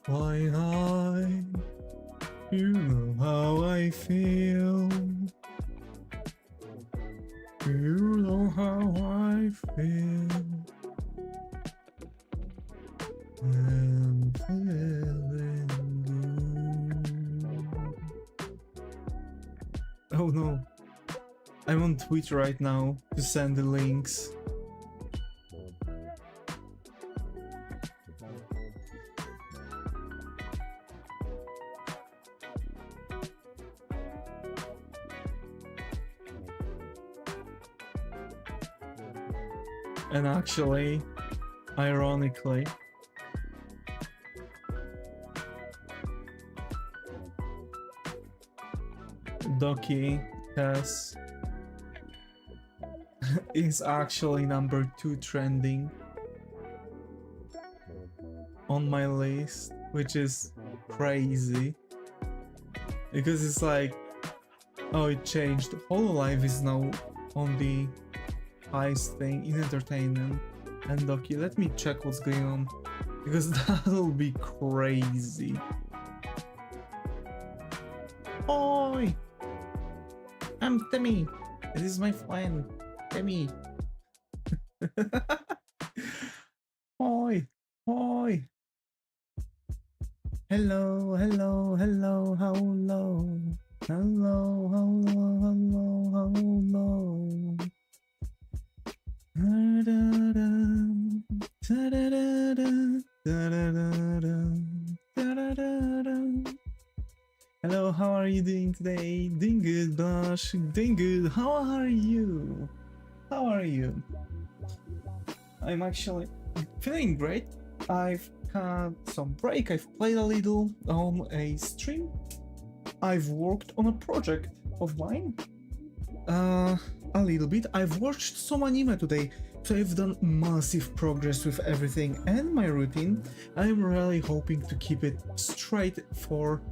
fly high. You know how I feel. You know how I feel. I'm feeling good. Oh no. I'm on Twitter right now to send the links. And actually, ironically, Doki has is actually number 2 trending on my list, which is crazy because it's like, oh, it changed. Hololive is now on the highest thing in entertainment, and Doki, let me check what's going on because that'll be crazy. Oi! I'm Timmy. This is my friend, Timmy. Oi! Oi! Hello, hello, hello, hello. Hello, hello, hello, hello. Hello, how are you doing today? Doing good, Blush. Doing good. How are you? How are you? I'm actually feeling great. I've had some break. I've played a little on a stream. I've worked on a project of mine. A little bit. I've watched some anime today, so I've done massive progress with everything and my routine. I'm really hoping to keep it straight for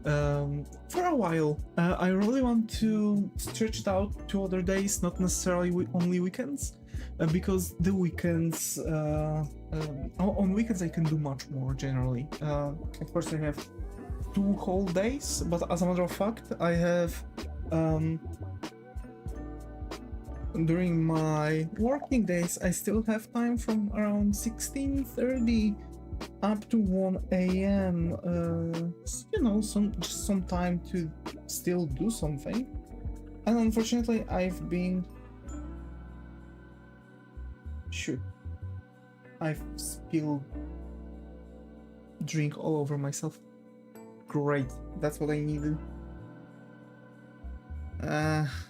a while. I really want to stretch it out to other days, not necessarily only weekends, because the weekends, on weekends I can do much more generally. Of course I have 2 whole days, but as a matter of fact, I have during my working days, I still have time from around 16:30 up to 1 a.m. You know, just some time to still do something. And unfortunately, I've been... Shoot. I've spilled drink all over myself. Great, that's what I needed.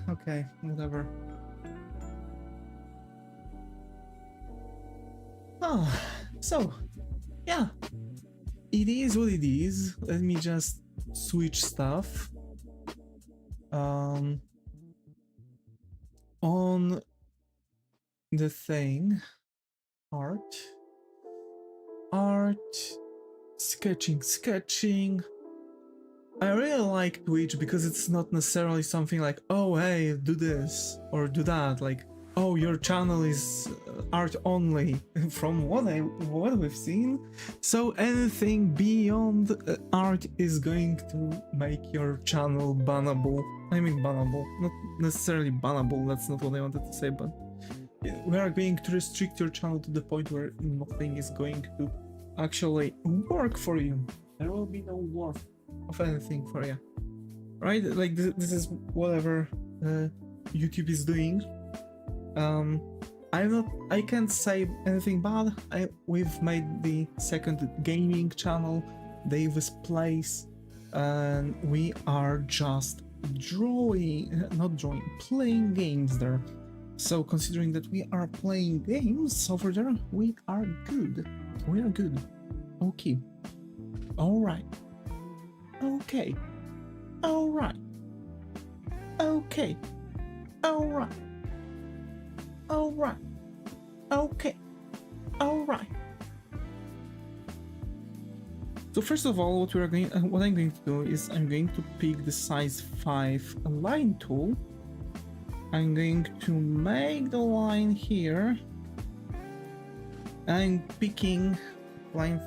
Okay, whatever. Oh, so, yeah, it is what it is. Let me just switch stuff. On the thing, art, sketching. I really like Twitch because it's not necessarily something like, oh hey, do this or do that, like, oh, your channel is art only, from what we've seen. So anything beyond art is going to make your channel bannable. I mean bannable, not necessarily bannable, that's not what I wanted to say, but we are going to restrict your channel to the point where nothing is going to actually work for you. There will be no worth of anything for you, right? Like this is whatever YouTube is doing. I can't say anything bad. We've made the second gaming channel, Davis Plays, and we are just playing games there. So considering that we are playing games over there, we are good. We are good. Okay. Alright. Okay. Alright. Okay. Alright. Alright. Okay. Alright. So first of all, what I'm going to do is I'm going to pick the size 5 line tool. I'm going to make the line here. I'm picking line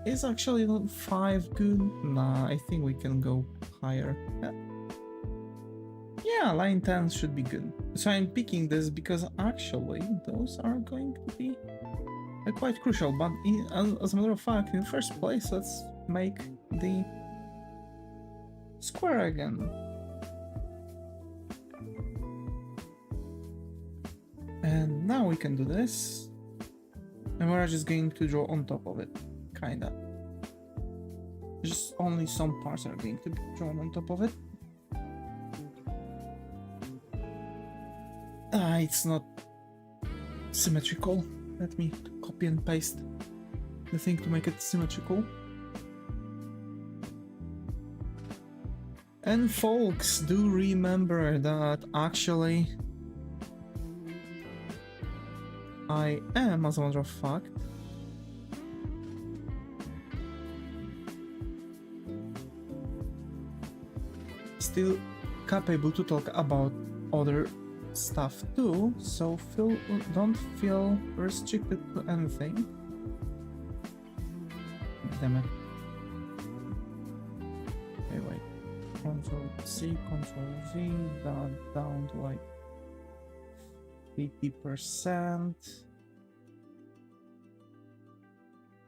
Is actually 5 good? Nah, I think we can go higher. Yeah, line 10 should be good. So I'm picking this because actually those are going to be quite crucial, but as a matter of fact, in the first place, let's make the square again. And now we can do this. And we're just going to draw on top of it, kinda. Just only some parts are going to be drawn on top of it. It's not symmetrical. Let me copy and paste the thing to make it symmetrical. And folks, do remember that actually I am, as a matter of fact, still capable to talk about other stuff too, so don't feel restricted to anything. Damn it. Okay, wait. Control C, Control V, that down to like 80%.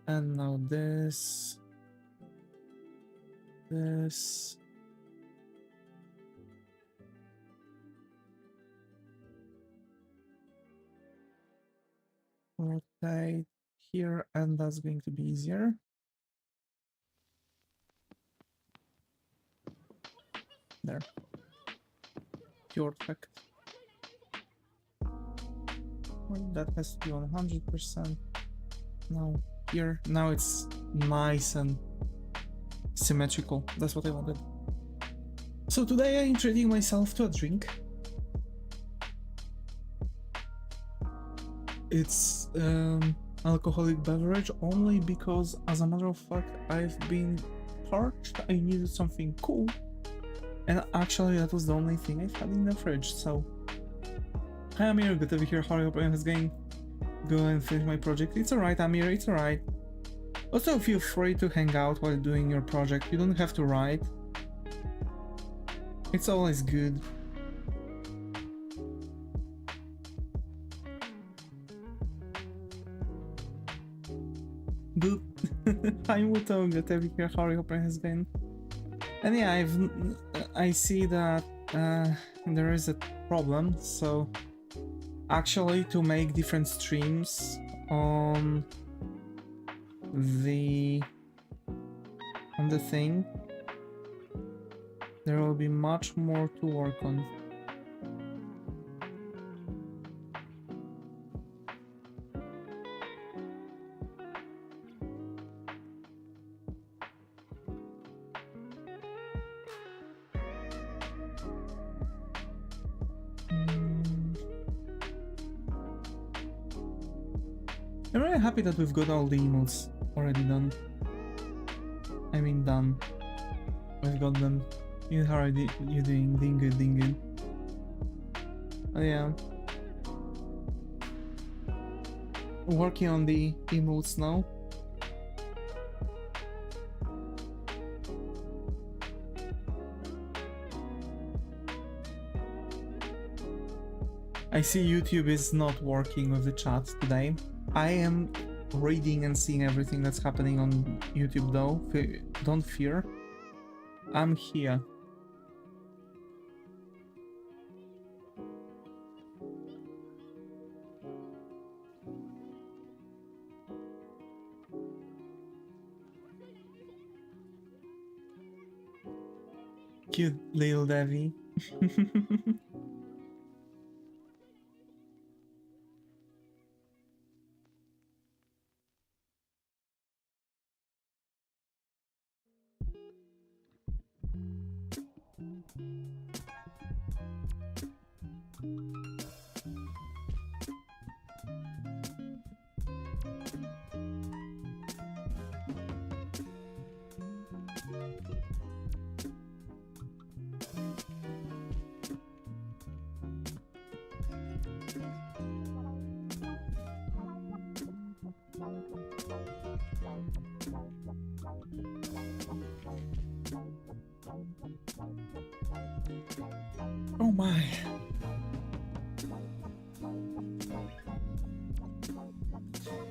And now this. Rotate here, and that's going to be easier. There. Perfect. Well, that has to be 100%. Now here, now it's nice and symmetrical. That's what I wanted. So today I'm treating myself to a drink. It's alcoholic beverage only because, as a matter of fact, I've been parched. I needed something cool, and actually that was the only thing I had in the fridge. So hi Amir, good to be here. How are you? Hope everyone's going. Go and finish my project. It's alright, Amir, it's alright. Also feel free to hang out while doing your project. You don't have to write. It's always good. Good. Hi Muto, good to be here. How are you? Hope has been. And yeah, I see that there is a problem. So actually, to make different streams on the thing, there will be much more to work on. I'm really happy that we've got all the emotes already done. I mean done. We've got them. How are you doing? Doing good, doing good. Oh yeah. Working on the emotes now. I see YouTube is not working with the chat today. I am reading and seeing everything that's happening on YouTube though. Don't fear. I'm here. Cute little Devi.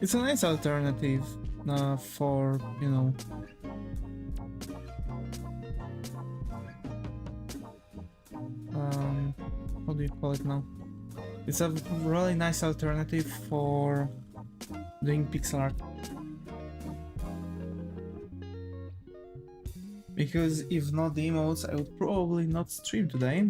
It's a nice alternative for, you know, how do you call it now? It's a really nice alternative for doing pixel art. Because if not the emotes, I would probably not stream today.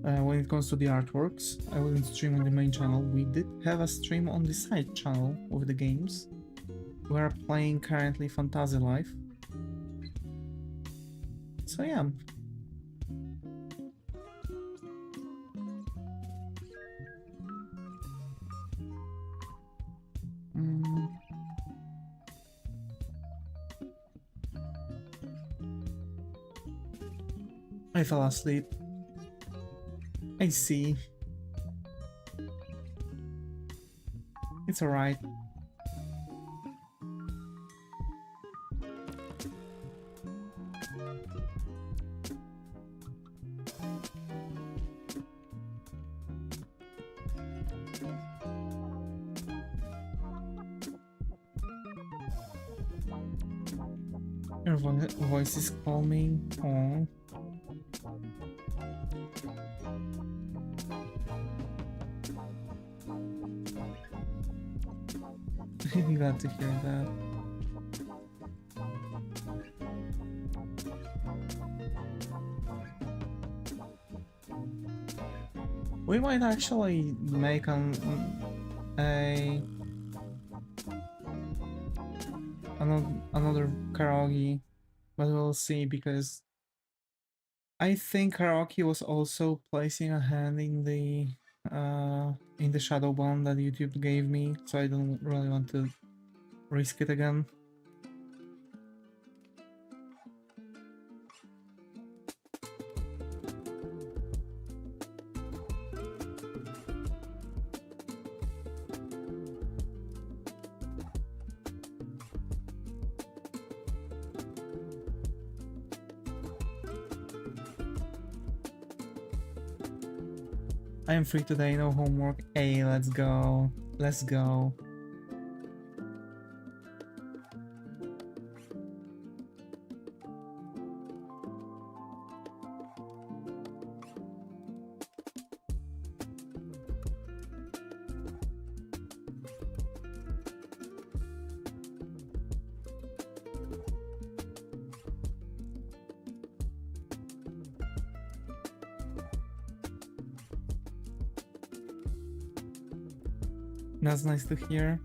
When it comes to the artworks, I wouldn't stream on the main channel. We did have a stream on the side channel with the games. We are playing currently Fantasy Life. So yeah. I fell asleep. I see. It's alright. Your voice is calming. Oh. I'm glad to hear that. We might actually make another karaoke, but we'll see, because I think karaoke was also placing a hand in the shadow ban that YouTube gave me, so I don't really want to risk it again. I am free today, no homework. Hey, let's go. Let's go. That's nice to hear.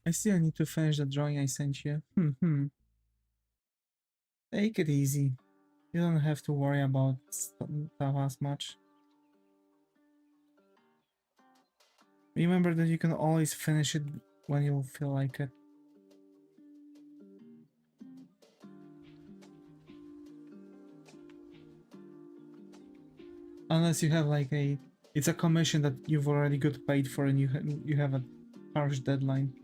I still need to finish the drawing I sent you. Take it easy. You don't have to worry about stuff as much. Remember that you can always finish it when you feel like it. Unless you have like it's a commission that you've already got paid for and you have a harsh deadline.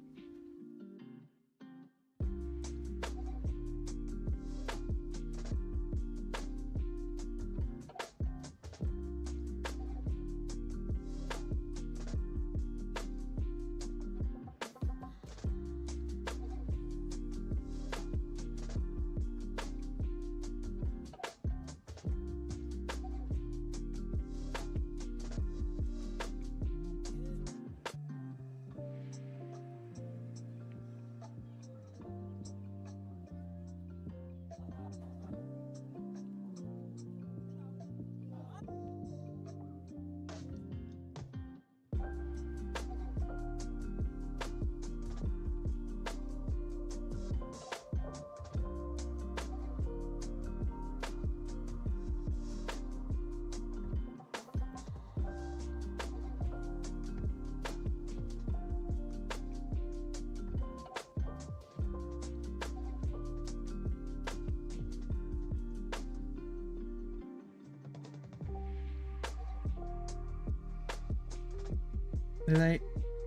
Did I?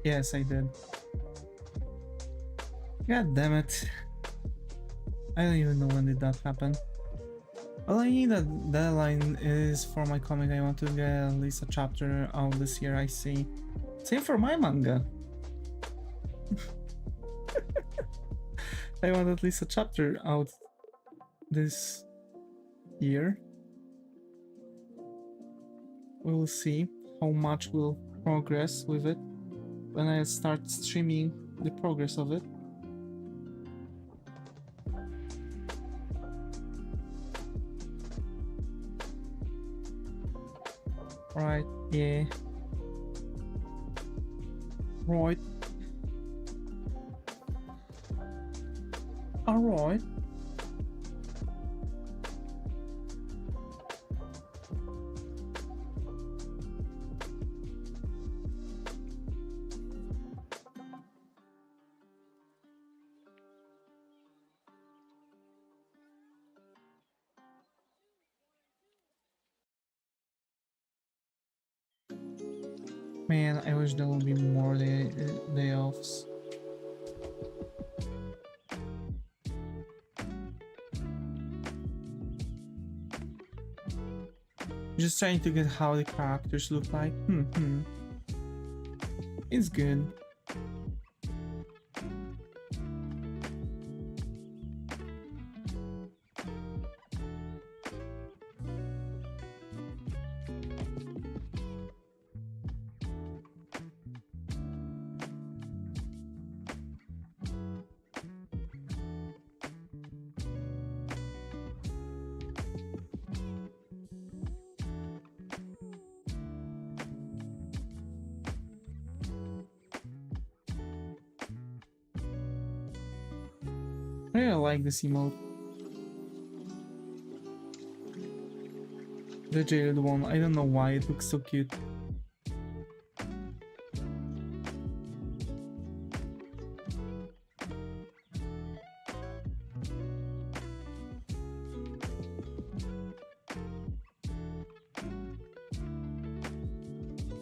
Yes, I did. God damn it. I don't even know when did that happen. Well, I need a deadline is for my comic. I want to get at least a chapter out this year, I see. Same for my manga. I want at least a chapter out this year. We'll see how much we'll progress with it when I start streaming the progress of it. Right, yeah. Right. Alright. Man, I wish there would be more day offs. Just trying to get how the characters look like. It's good. I really like this emote. The jailed one, I don't know why it looks so cute.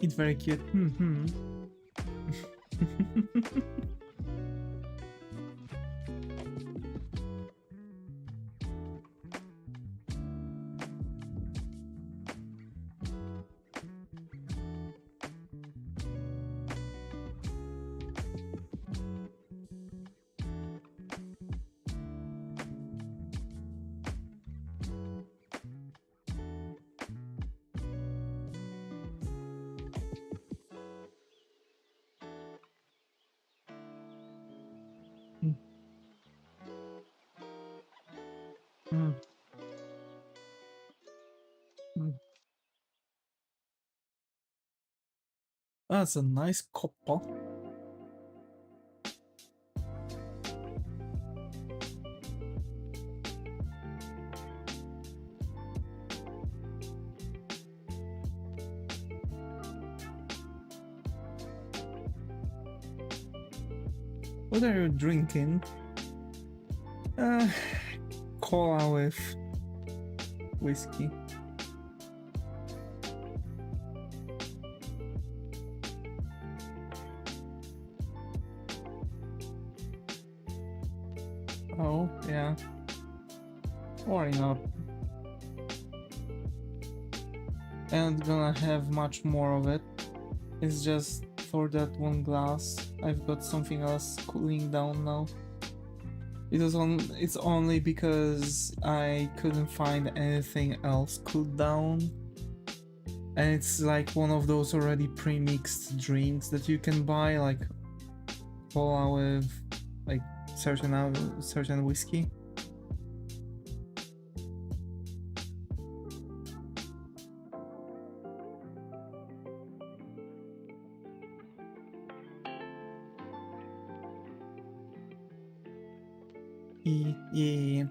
It's very cute. That's a nice couple. What are you drinking? Cola with whiskey. Oh, yeah. Why not? I'm not gonna have much more of it. It's just for that one glass. I've got something else cooling down now. It's only because I couldn't find anything else cooled down. And it's like one of those already pre-mixed drinks that you can buy, like cola with like certain whiskey. Yeah.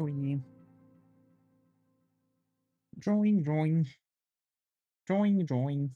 Drawing. Drawing, drawing. Drawing, drawing.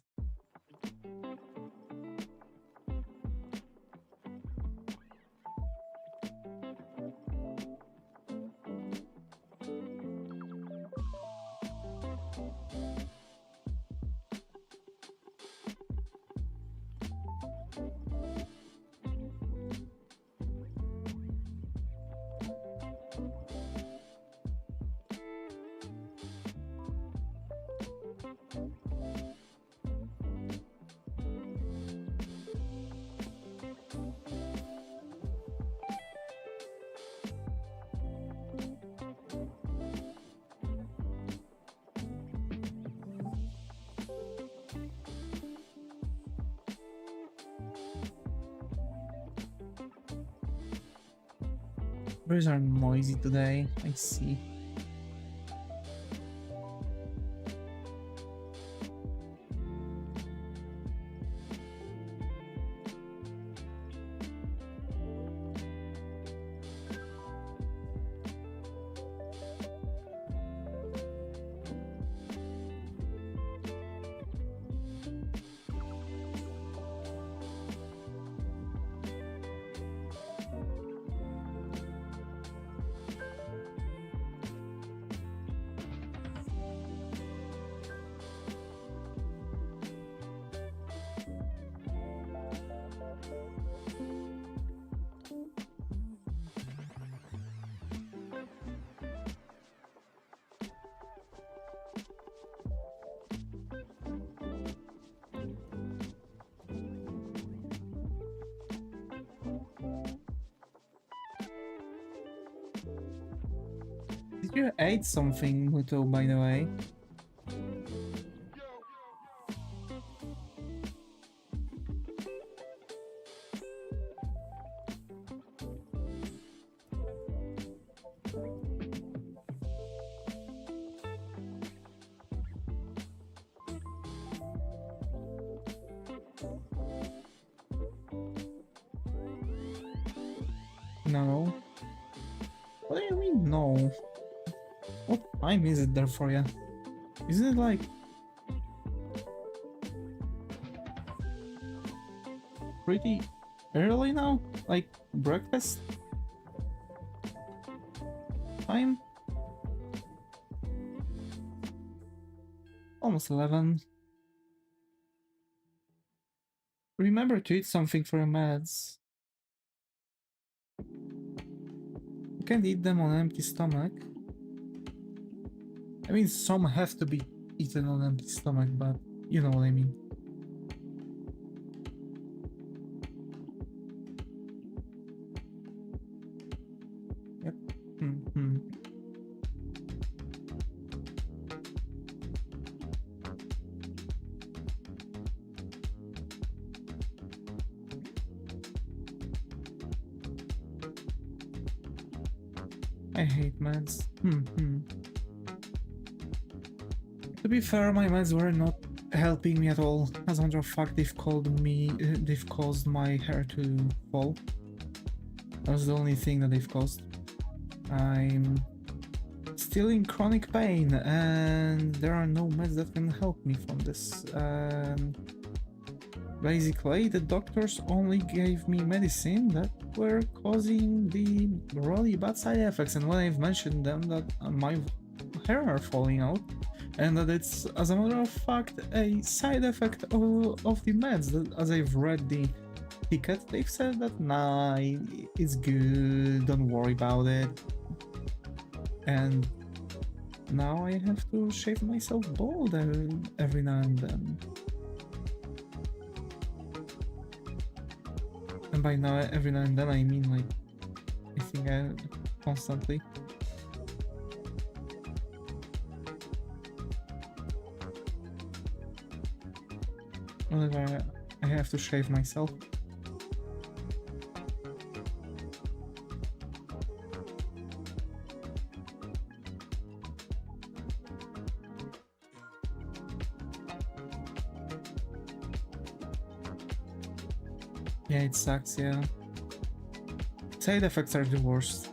Birds are noisy today, I see. Did you ate something, Muto, by the way? No. What do you mean, no? What time is it there for you? Isn't it like pretty early now? Like breakfast time? Almost 11. Remember to eat something for your meds. You can't eat them on an empty stomach. I mean, some have to be eaten on an empty stomach, but you know what I mean. Yep. Mm-hmm. I hate meds. To be fair, my meds were not helping me at all. As a matter of fact, they've caused my hair to fall. That's the only thing that they've caused. I'm still in chronic pain, and there are no meds that can help me from this. Basically, the doctors only gave me medicine that were causing the really bad side effects, and when I've mentioned them that my hair are falling out, and that it's, as a matter of fact, a side effect of the meds, that as I've read the ticket, they've said that nah, it's good, don't worry about it. And now I have to shave myself bald every now and then. And by now, every now and then, I mean like, I think constantly. Whenever I have to shave myself. Yeah, it sucks, yeah. Side effects are the worst.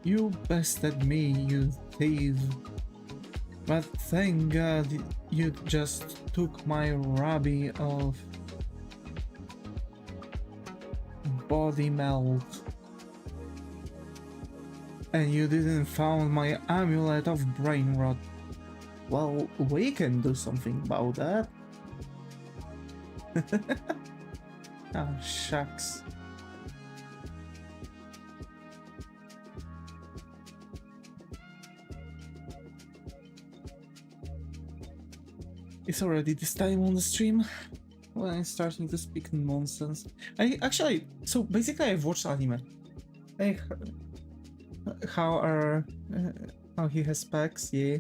You bested me, you thief. But thank God you just took my ruby of body melt. And you didn't found my amulet of brain rot. Well, we can do something about that. Ah, shucks. It's already this time on the stream when I'm starting to speak nonsense. I actually, so basically I've watched anime. Like, how he has specs, yeah.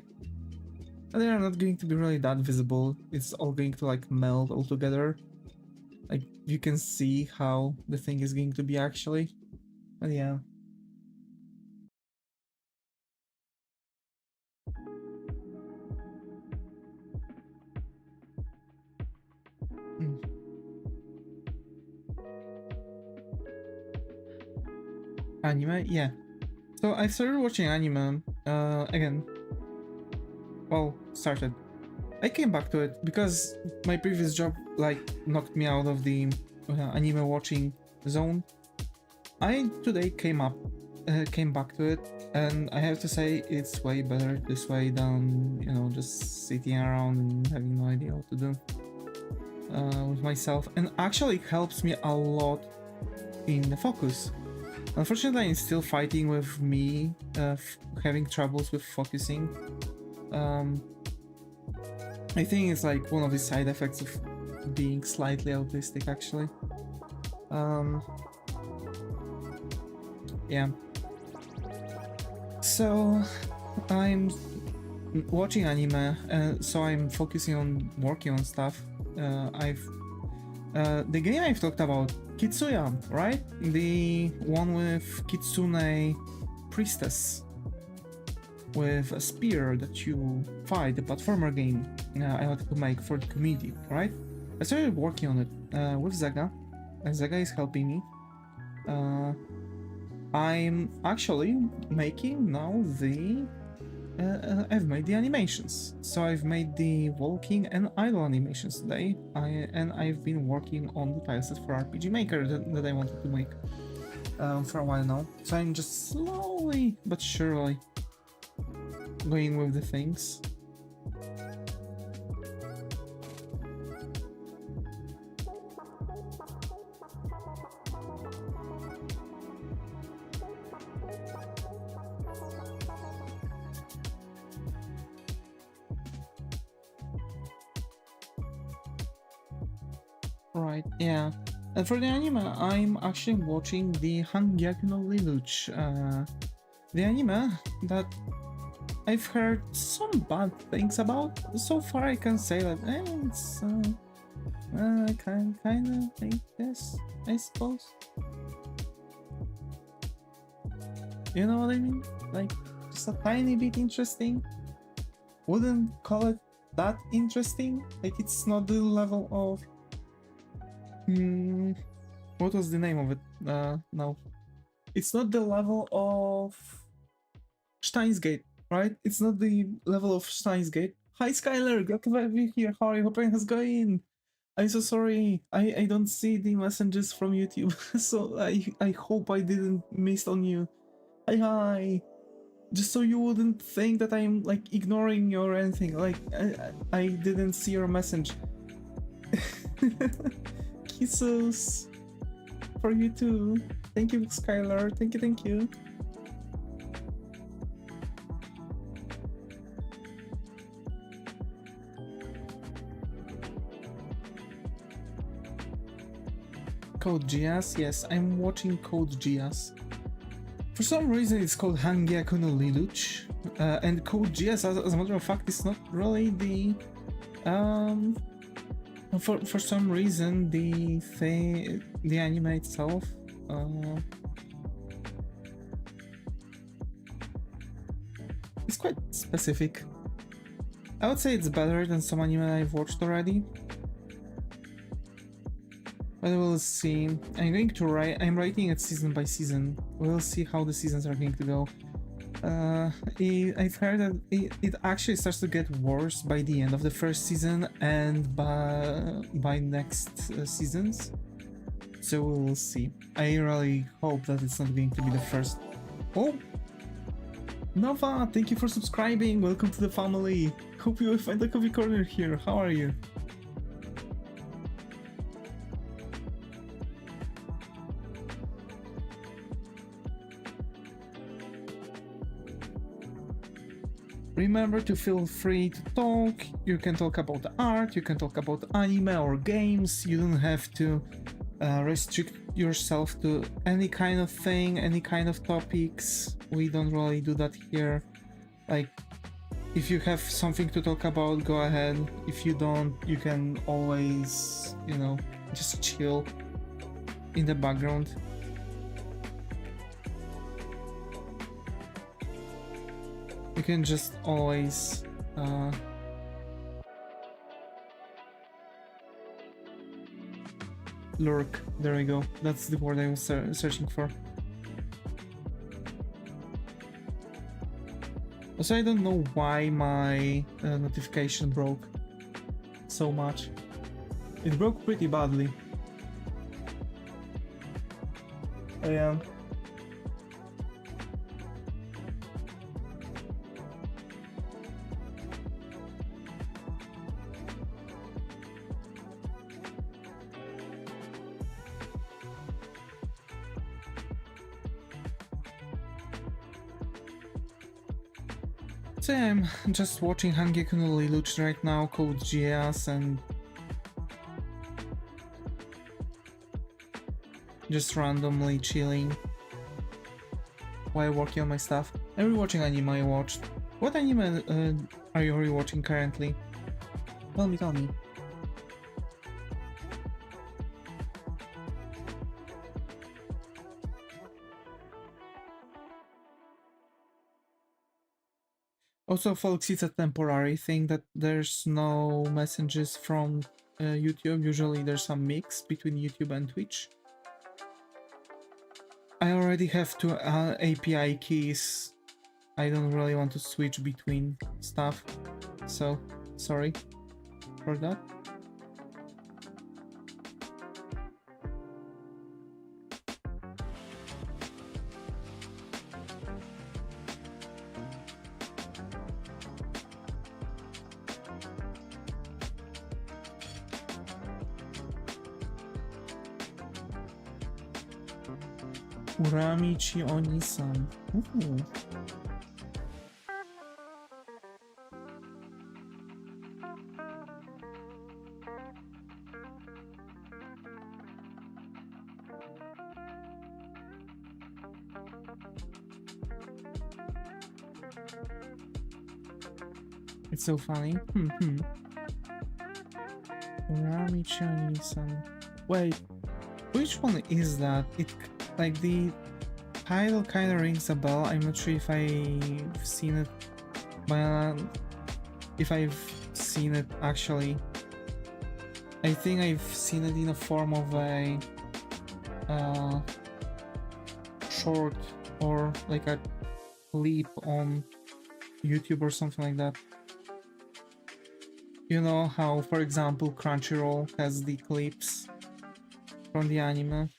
They are not going to be really that visible. It's all going to like meld all together. Like you can see how the thing is going to be actually. But yeah. Anime, yeah. So I started watching anime again. Well, started. I came back to it because my previous job like knocked me out of the anime watching zone. I today came back to it, and I have to say it's way better this way than, you know, just sitting around and having no idea what to do with myself, and actually helps me a lot in the focus. Unfortunately, I'm still fighting with me having troubles with focusing. I think it's like one of the side effects of being slightly autistic, actually. Yeah. So I'm watching anime, so I'm focusing on working on stuff. The game I've talked about, Kitsuya, right? The one with Kitsune priestess with a spear that you fight, the platformer game I wanted to make for the community, right? I started working on it with Zega, and Zega is helping me. I'm actually making now the I've made the animations. So I've made the walking and idle animations today, and I've been working on the tileset for RPG Maker that I wanted to make for a while now. So I'm just slowly but surely going with the things. Right, yeah. And for the anime, I'm actually watching the Hangyaku no Liluch, the anime that I've heard some bad things about. So far I can say that it's kind of like this, I suppose. You know what I mean? Like, just a tiny bit interesting. Wouldn't call it that interesting. Like, it's not the level of... what was the name of it? No. It's not the level of Steins Gate, right? It's not the level of Steins Gate. Hi Skylar, glad to have you here. How are you? Hope everything's going. I'm so sorry. I don't see the messages from YouTube, so I hope I didn't miss on you. Hi. Just so you wouldn't think that I'm like ignoring you or anything. Like I didn't see your message. Kisses for you too. Thank you, Skylar. Thank you, thank you. Code Geass? Yes, I'm watching Code Geass. For some reason it's called Hangyaku no Liluch, and Code Geass, as a matter of fact, is not really the... For some reason, the anime itself, it's quite specific. I would say it's better than some anime I've watched already. But we'll see. I'm writing it season by season. We'll see how the seasons are going to go. I've heard that it actually starts to get worse by the end of the first season and by next seasons. So we'll see. I really hope that it's not going to be the first. Oh, Nova, thank you for subscribing. Welcome to the family. Hope you will find a coffee corner here. How are you? Remember to feel free to talk. You can talk about the art, you can talk about anime or games. You don't have to restrict yourself to any kind of thing, any kind of topics. We don't really do that here. Like, if you have something to talk about, go ahead. If you don't, you can always, you know, just chill in the background. You can just always lurk. There we go. That's the word I was searching for. Also, I don't know why my notification broke so much. It broke pretty badly. Yeah. So yeah, I'm just watching Hangekyo no Lelouch right now, called GS, and just randomly chilling while working on my stuff. I'm rewatching anime I watched. What anime are you rewatching currently? Tell me. Also, folks, it's a temporary thing that there's no messages from YouTube. Usually there's some mix between YouTube and Twitch. I already have two API keys. I don't really want to switch between stuff, so sorry for that. Uramichi Oni-san. Ooh. It's so funny. Uramichi Oni-san. Wait, which one is that? It like the title kind of rings a bell. I'm not sure if I've seen it, if I've seen it actually. I think I've seen it in a form of a short or like a clip on YouTube or something like that. You know how, for example, Crunchyroll has the clips from the anime.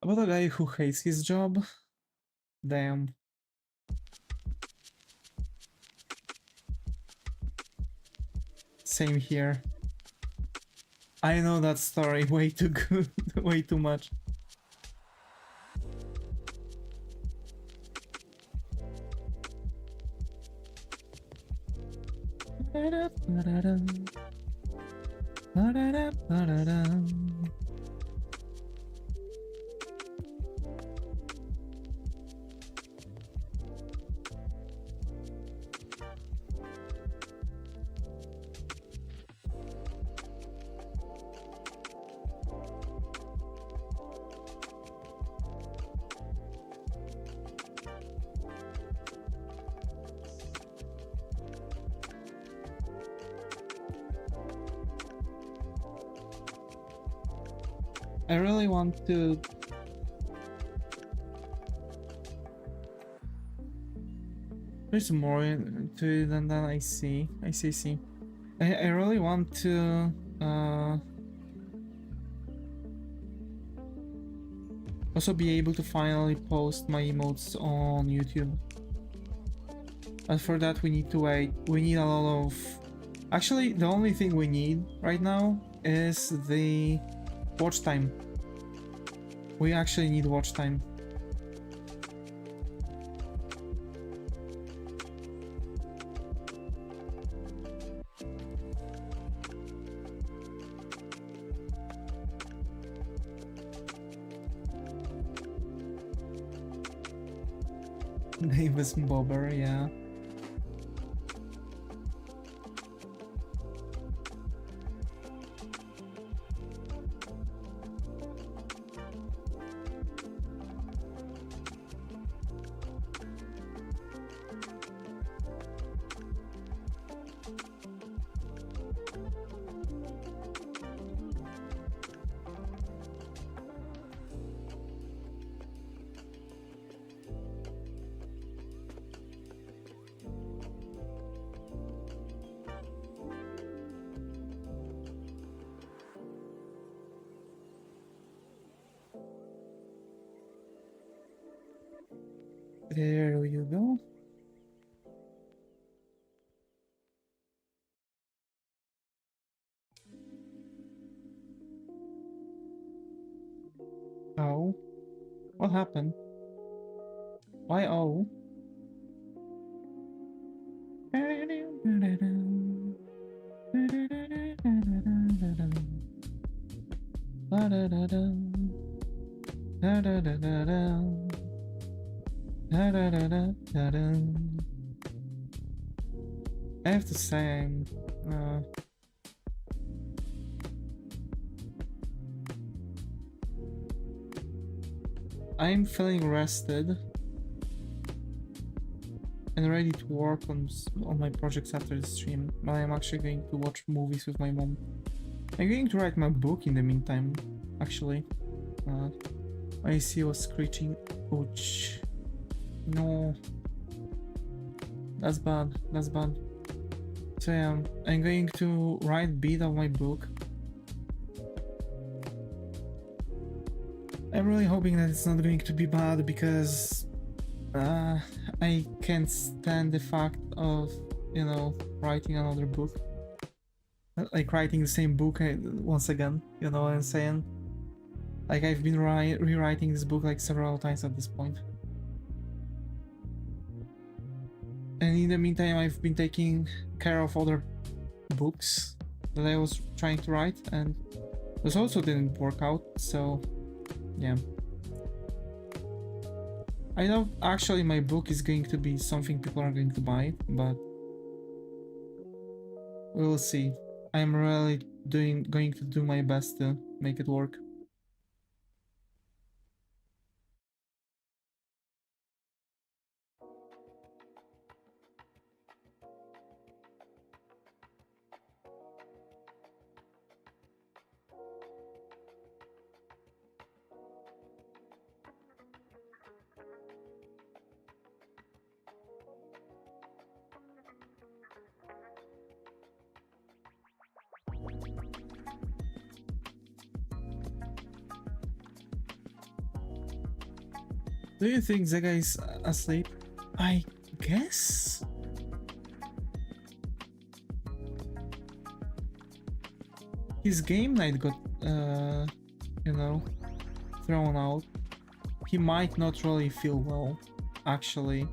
About a guy who hates his job? Damn. Same here. I know that story way too good, way too much. I really want to... There's more to it than that. I see. I really want to also be able to finally post my emotes on YouTube. But for that we need to wait. We need a lot of... Actually, the only thing we need right now is the watch time. We actually need watch time. Davis Bobber, yeah. There you go. Oh, what happened? Why oh? I have to say I'm feeling rested and ready to work on my projects after the stream, but I'm actually going to watch movies with my mom. I'm going to write my book in the meantime, actually. I see was screeching. Ouch. No. That's bad, that's bad. So yeah, I'm going to write bit of my book. I'm really hoping that it's not going to be bad because I can't stand the fact of, you know, writing another book. Like writing the same book once again, you know what I'm saying? Like I've been rewriting this book like several times at this point. And in the meantime I've been taking care of other books that I was trying to write, and those also didn't work out, so yeah. I know actually my book is going to be something people are going to buy, but we'll see. I'm really going to do my best to make it work. Do you think Zega is asleep? I guess? His game night got, you know, thrown out. He might not really feel well, actually.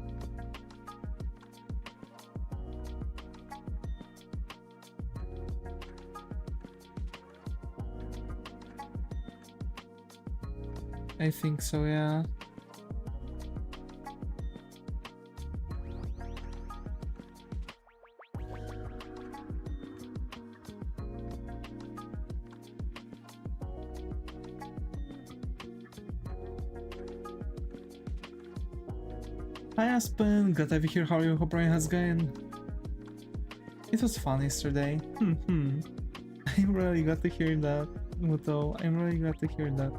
I think so, yeah. Hi Aspen, glad to be here. How are you? Hope Brian has going. It was fun yesterday. I really got to hear that. Muto. I'm really glad to hear that.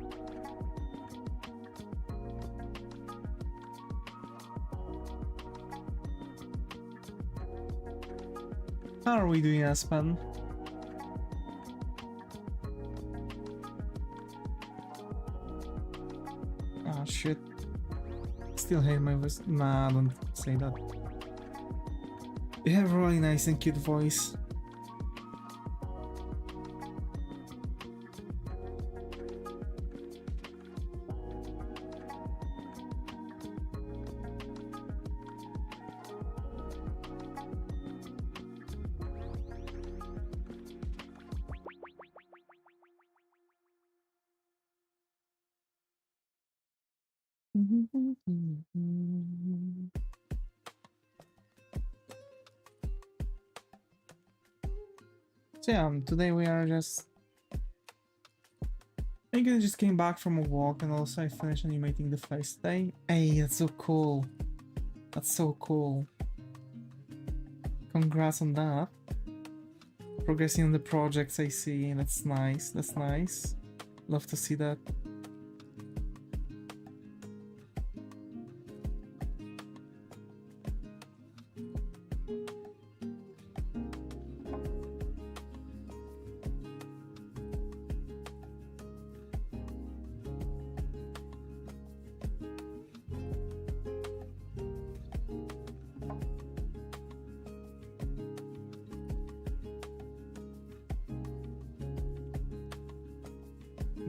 How are we doing, Aspen? Oh shit. Still hate my voice. Nah, don't say that. You have a really nice and cute voice. So yeah, today we are just... I just came back from a walk and also I finished animating the face today. Hey, that's so cool. That's so cool. Congrats on that. Progressing on the projects I see, that's nice, that's nice. Love to see that.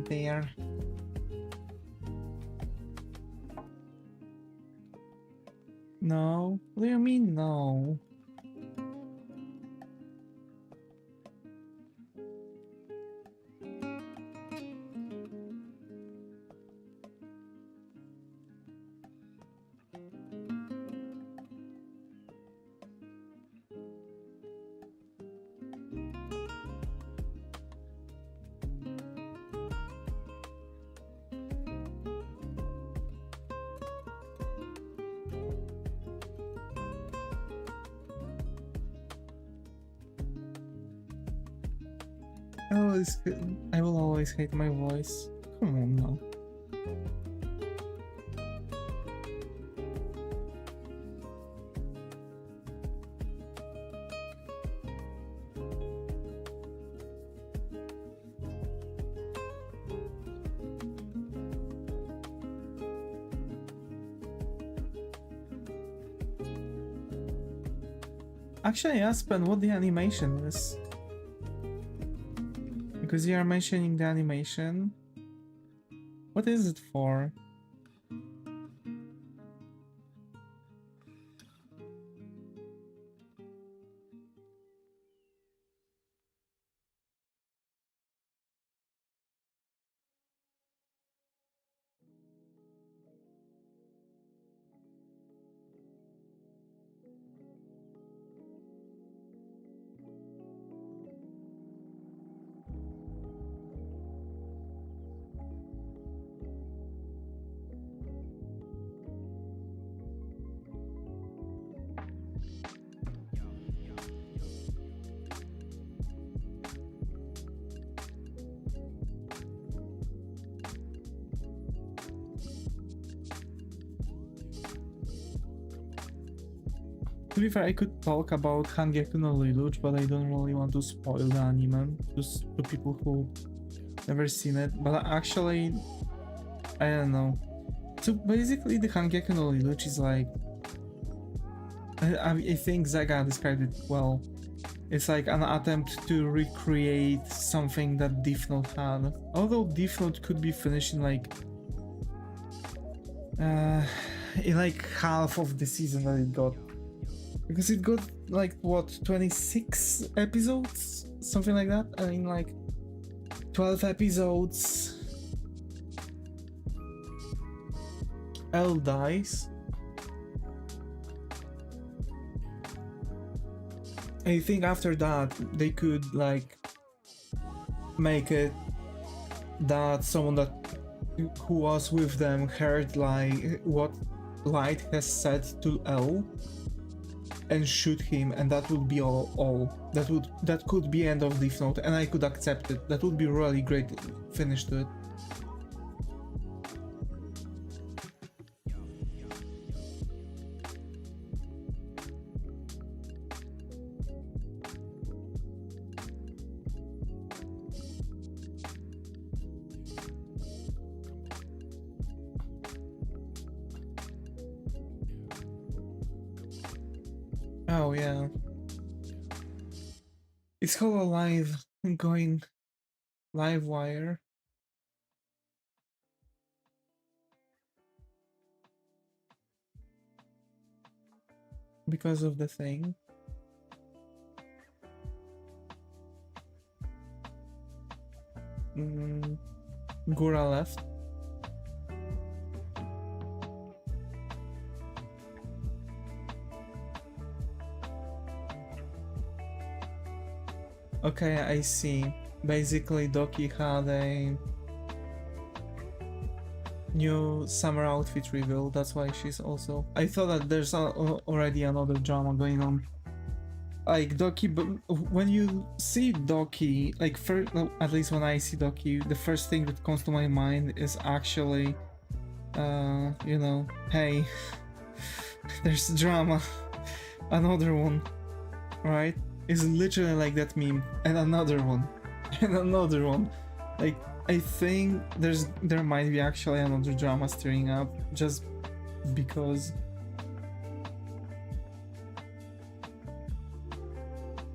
There. No? What do you mean no? I will always hate my voice. Come on now. Actually, Aspen, what the animation is? Because you are mentioning the animation. What is it for? To be fair, I could talk about Hangyaku no Lelouch, but I don't really want to spoil the anime just to people who never seen it. But actually, I don't know. So basically, the Hangyaku no Lelouch is like... I think Zaga described it well. It's like an attempt to recreate something that Death Note had. Although Death Note could be finished in like half of the season that it got. Because it got like what, 26 episodes? Something like that? I mean like 12 episodes. L dies. I think after that they could like make it that someone that who was with them heard like what Light has said to L. and shoot him, and that would be all. That could be end of Death Note, and I could accept it. That would be really great finish to it. Oh yeah. It's Hololive going live wire. Because of the thing. Gura left. Okay, I see. Basically, Doki had a new summer outfit reveal. That's why she's also. I thought that there's already another drama going on. Like Doki, but when you see Doki, like first, at least when I see Doki, the first thing that comes to my mind is actually, you know, hey, there's drama, another one, right? It's literally like that meme, and another one, and another one. Like I think there might be actually another drama stirring up just because.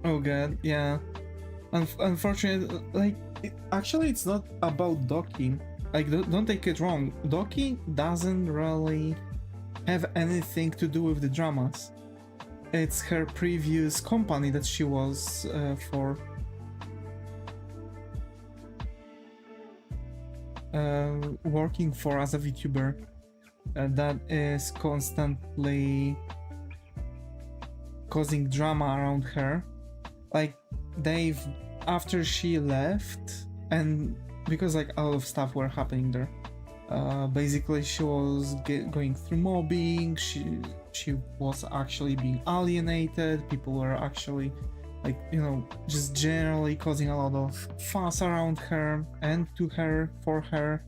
Oh god, yeah. Unfortunately, like actually, it's not about Doki. Like don't take it wrong. Doki doesn't really have anything to do with the dramas. It's her previous company that she was for. Working for as a VTuber that is constantly causing drama around her. Like after she left, and because like a lot of stuff were happening there, basically she was going through mobbing, she was actually being alienated, people were actually like, you know, just generally causing a lot of fuss around her and to her, for her.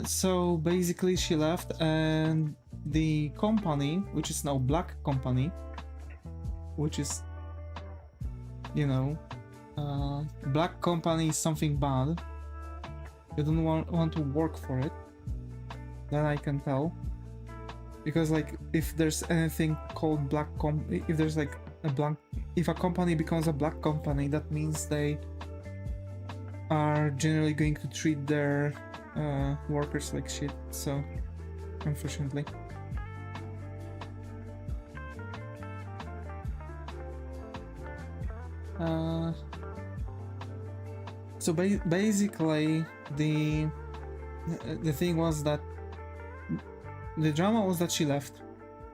So basically she left, and the company, which is now Black Company, which is, you know, Black Company is something bad. You don't want to work for it. That I can tell. Because like if there's anything called if there's like if a company becomes a black company, that means they are generally going to treat their workers like shit. So unfortunately. So basically the thing was that the drama was that she left.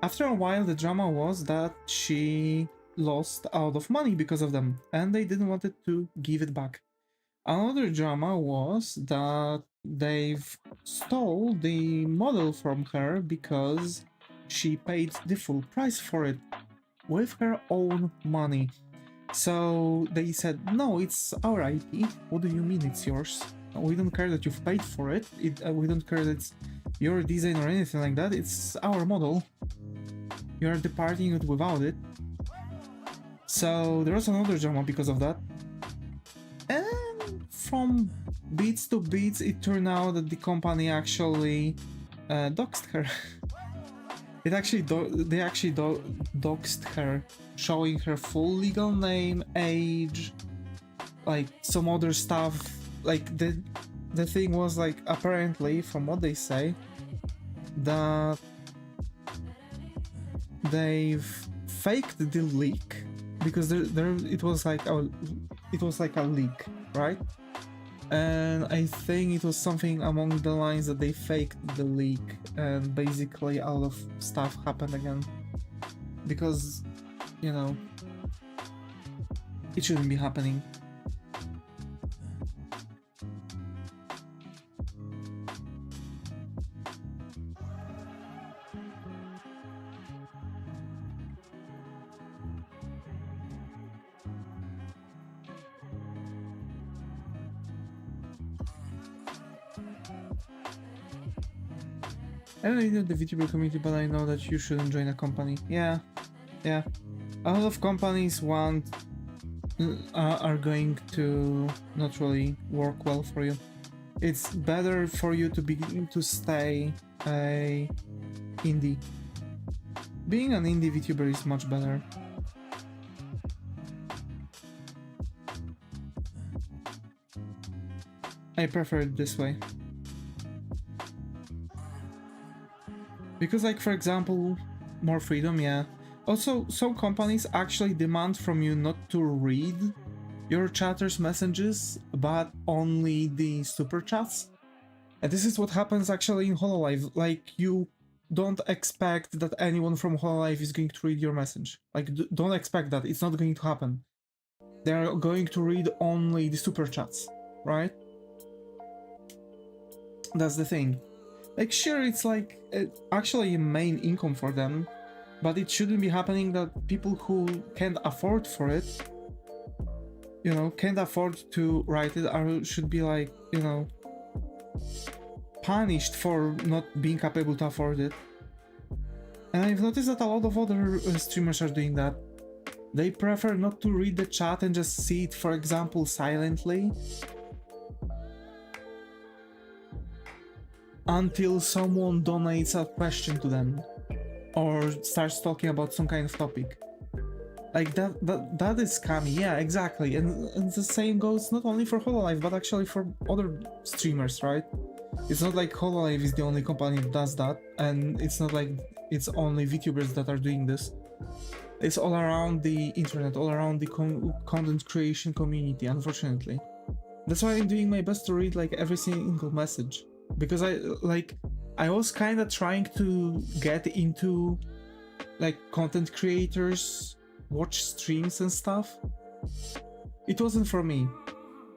After a while, the drama was that she lost a lot of money because of them, and they didn't want to give it back. Another drama was that they've stole the model from her because she paid the full price for it with her own money. So they said, no, it's our IP. What do you mean it's yours? We don't care that you've paid for it. We don't care that it's your design or anything like that. It's our model. You're departing it without it. So there was another drama because of that. And from beats to beats, it turned out that the company actually doxed her. They actually doxed her, showing her full legal name, age, like some other stuff. Like the thing was like, apparently from what they say, that they've faked the leak because it was like a leak, right? And I think it was something along the lines that they faked the leak, and basically a lot of stuff happened again because, you know, it shouldn't be happening. I don't know the Vtuber community, but I know that you shouldn't join a company. Yeah. A lot of companies are going to not really work well for you. It's better for you to stay a indie. Being an indie VTuber is much better. I prefer it this way. Because, like, for example, more freedom, yeah. Also, some companies actually demand from you not to read your chatters' messages, but only the super chats. And this is what happens actually in HoloLive. Like, you don't expect that anyone from HoloLive is going to read your message. Like, don't expect that. It's not going to happen. They're going to read only the super chats, right? That's the thing. Like, sure, it's like actually a main income for them, but it shouldn't be happening that people who can't afford for it, you know, can't afford to write it, should be like, you know, punished for not being capable to afford it. And I've noticed that a lot of other streamers are doing that. They prefer not to read the chat and just see it, for example, silently, until someone donates a question to them or starts talking about some kind of topic. Like that is scammy. Yeah, exactly. And the same goes not only for HoloLive, but actually for other streamers, right? It's not like HoloLive is the only company that does that, and it's not like it's only VTubers that are doing this. It's all around the internet, all around the content creation community, unfortunately. That's why I'm doing my best to read like every single message. Because I was kind of trying to get into like content creators, watch streams and stuff. It wasn't for me.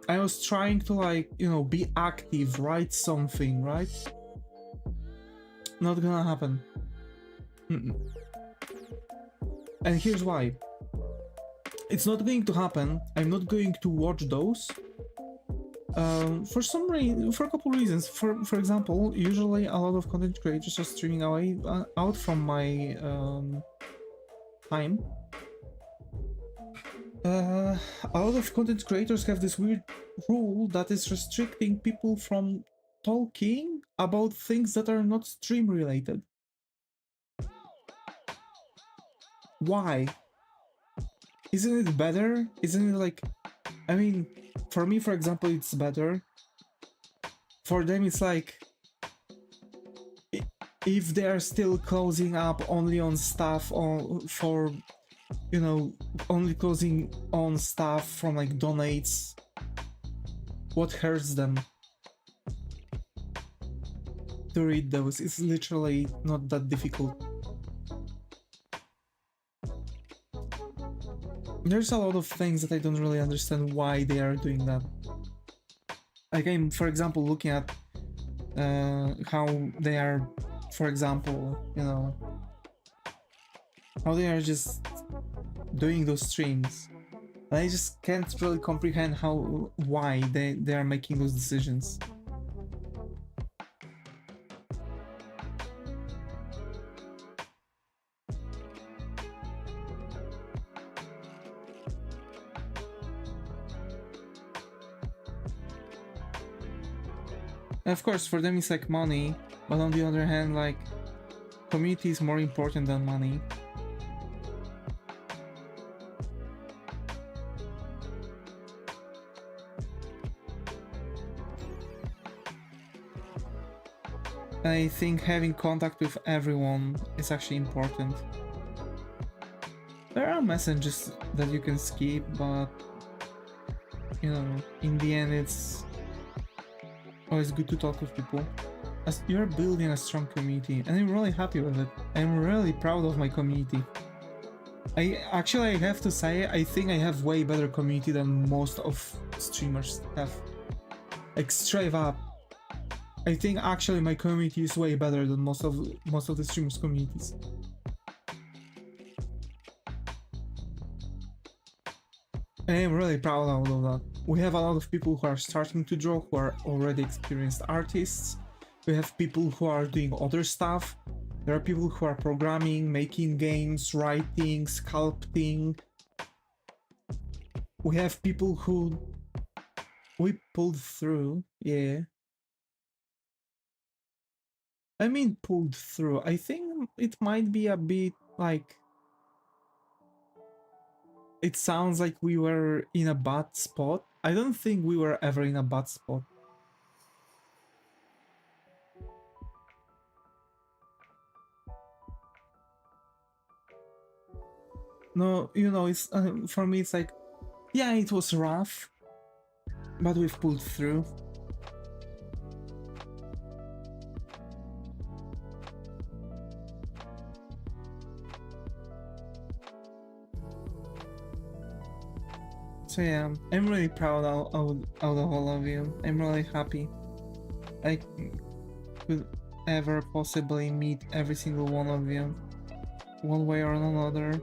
I was trying to, like, you know, be active, write something, right? Not gonna happen. And here's why. It's not going to happen. I'm not going to watch those. For a couple reasons. For example, usually a lot of content creators are streaming away out from my time. A lot of content creators have this weird rule that is restricting people from talking about things that are not stream related. Why? Isn't it better? Isn't it like, I mean, for me, for example, it's better. For them, it's like, if they are still closing up only on stuff for, you know, only closing on stuff from like donates, what hurts them to read those? It's literally not that difficult. There's a lot of things that I don't really understand why they are doing that. Like, I'm, for example, looking at how they are, for example, you know, how they are just doing those streams. And I just can't really comprehend why they are making those decisions. Of course, for them it's like money, but on the other hand, like, community is more important than money. I think having contact with everyone is actually important. There are messages that you can skip, but, you know, in the end it's always good to talk with people. As you're building a strong community, and I'm really happy with it. I'm really proud of my community. I have to say, I think I have way better community than most of streamers have. Like, straight up. I think actually my community is way better than most of the streamers' communities. I am really proud of that. We have a lot of people who are starting to draw, who are already experienced artists, We have people who are doing other stuff. There are people who are programming, making games, writing, sculpting. We have people who we pulled through, yeah. I mean pulled through. I think it might be a bit like... It sounds like we were in a bad spot. I don't think we were ever in a bad spot. No, you know, it's for me it's like, yeah, it was rough, but we've pulled through. So yeah, I'm really proud out of all of you. I'm really happy I could ever possibly meet every single one of you, one way or another.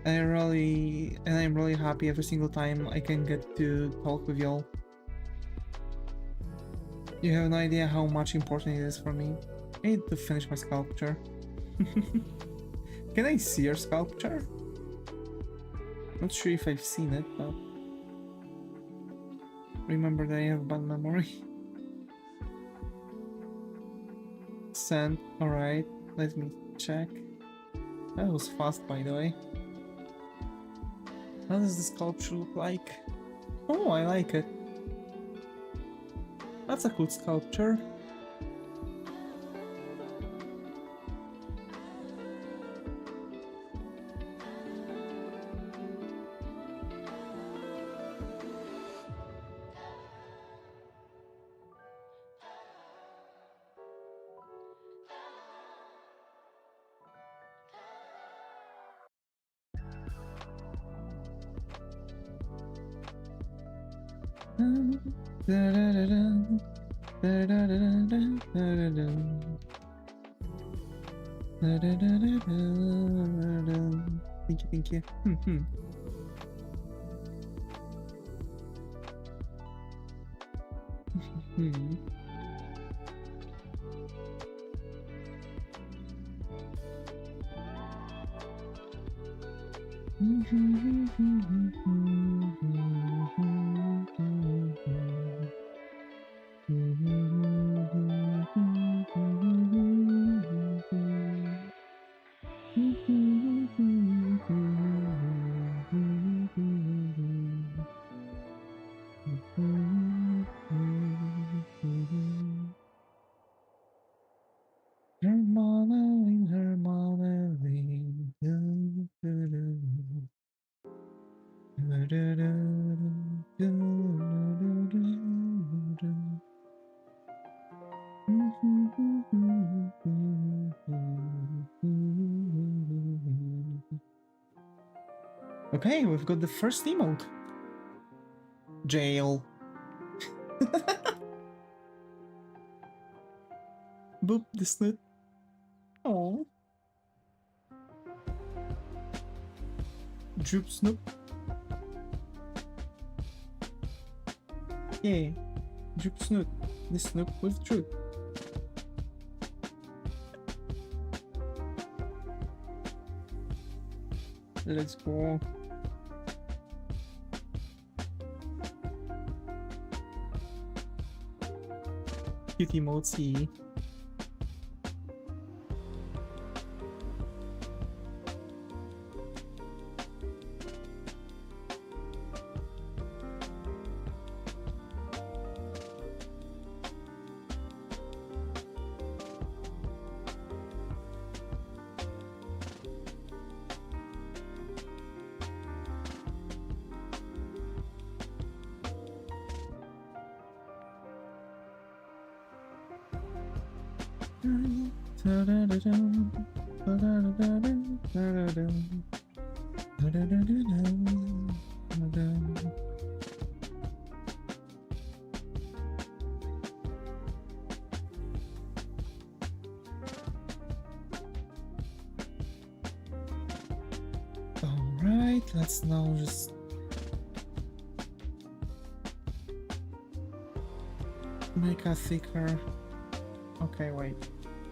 I'm really happy every single time I can get to talk with y'all. You have no idea how much important it is for me. I need to finish my sculpture. Can I see your sculpture? Not sure if I've seen it, but... Remember that I have bad memory. Send, alright, let me check. That was fast, by the way. How does the sculpture look like? Oh, I like it. That's a cool sculpture. Thank you. Okay, we've got the first emote. Jail. Boop the snoot. Oh. Droop snoop. Yeah. Droop snoot. The snoop with truth. Let's go. Cute emoji. Alright, let's now just make a thicker Okay, wait.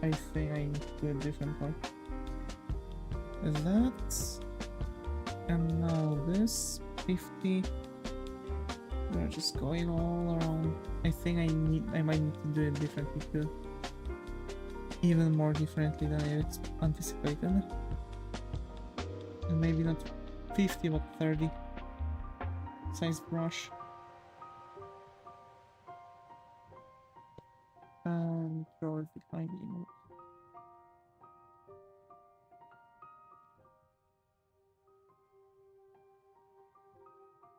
I think I need to do it differently. That. And now this 50. We're just going all around. I think I might need to do it differently too. Even more differently than I anticipated. And maybe not 50 but 30 size brush. And draw it behind emote.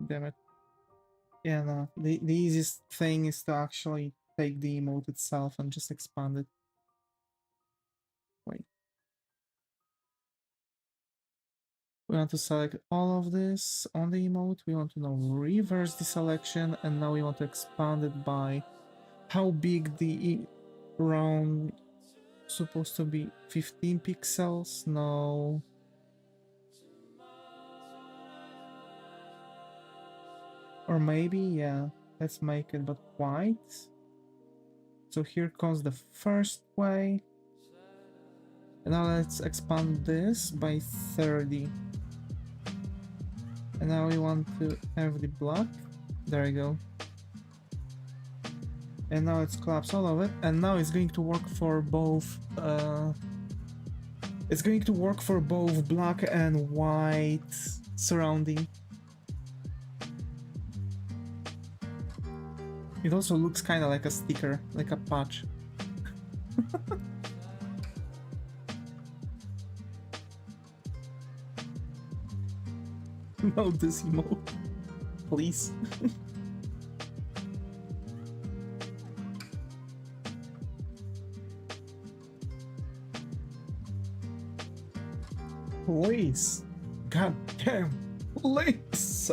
Damn it. Yeah, no. The easiest thing is to actually take the emote itself and just expand it. Wait. We want to select all of this on the emote. We want to now reverse the selection, and now we want to expand it by how big the round supposed to be. 15 pixels? No. Or maybe, yeah. Let's make it but white. So here comes the first way. And now let's expand this by 30. And now we want to have the black. There we go. And now let's collapse all of it. And now it's going to work for both. It's going to work for both black and white surrounding. It also looks kind of like a sticker, like a patch. No, this emote, please. Please. God damn. Please.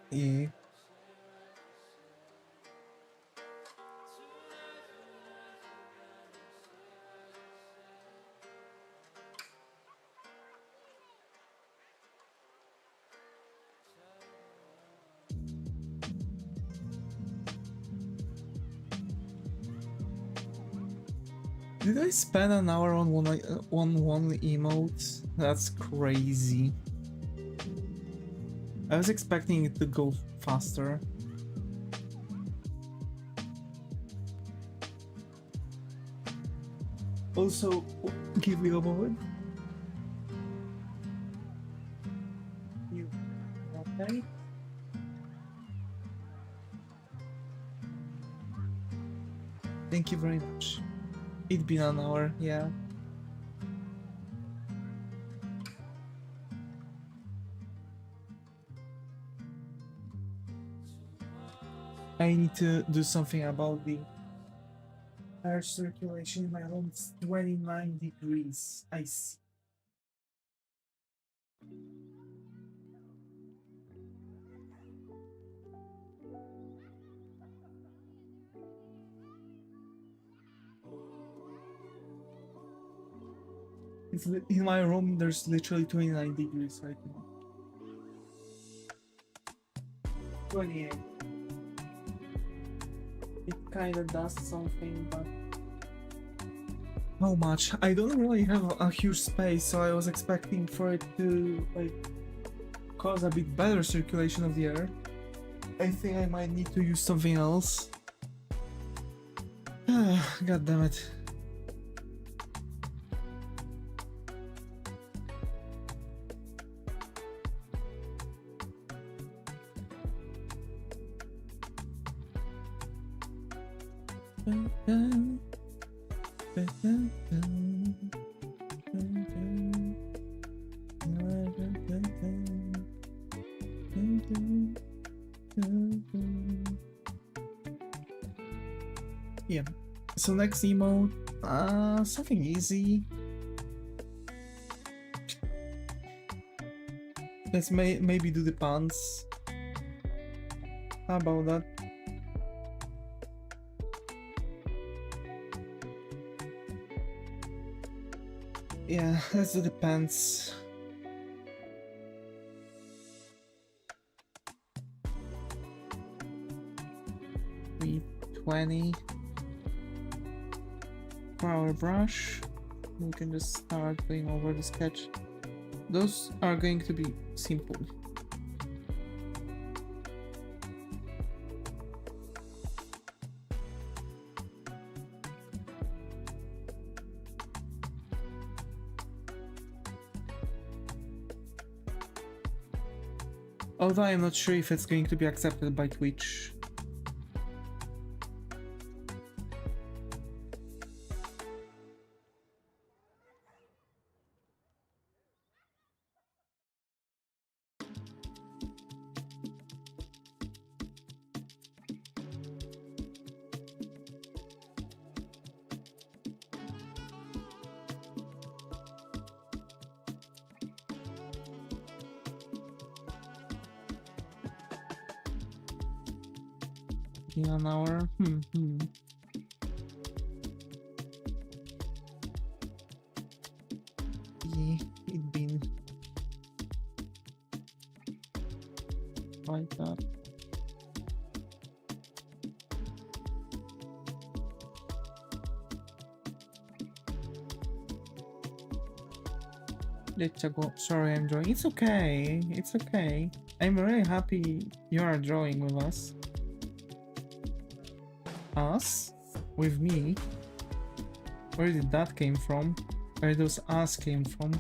Yeah. Did I spend an hour on one emote? That's crazy. I was expecting it to go faster. Also, give me a moment. You okay? Thank you very much. It's been an hour, yeah. I need to do something about the air circulation in my room. It's 29 degrees. I see. In my room, there's literally 29 degrees right now. 28. It kinda does something, but... How much? I don't really have a huge space, so I was expecting for it to, like, cause a bit better circulation of the air. I think I might need to use something else. God damn it. Yeah. So next emote, something easy. Let's maybe do the pants. How about that? Yeah, that depends. We 20 for our brush. We can just start going over the sketch. Those are going to be simple. Although I'm not sure if it's going to be accepted by Twitch. In an hour? Yeah, it been like that. Let's go. Sorry, I'm drawing. It's okay. It's okay. I'm really happy you are drawing with us. Us? With me? Where did that came from? Where those us came from?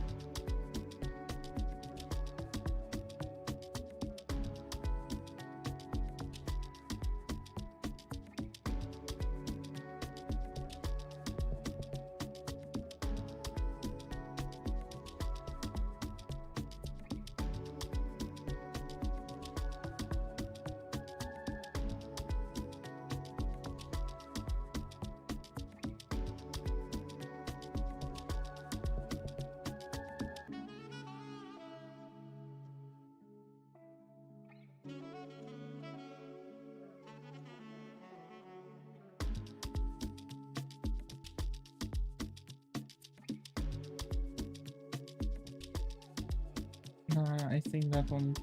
Nah, I think that one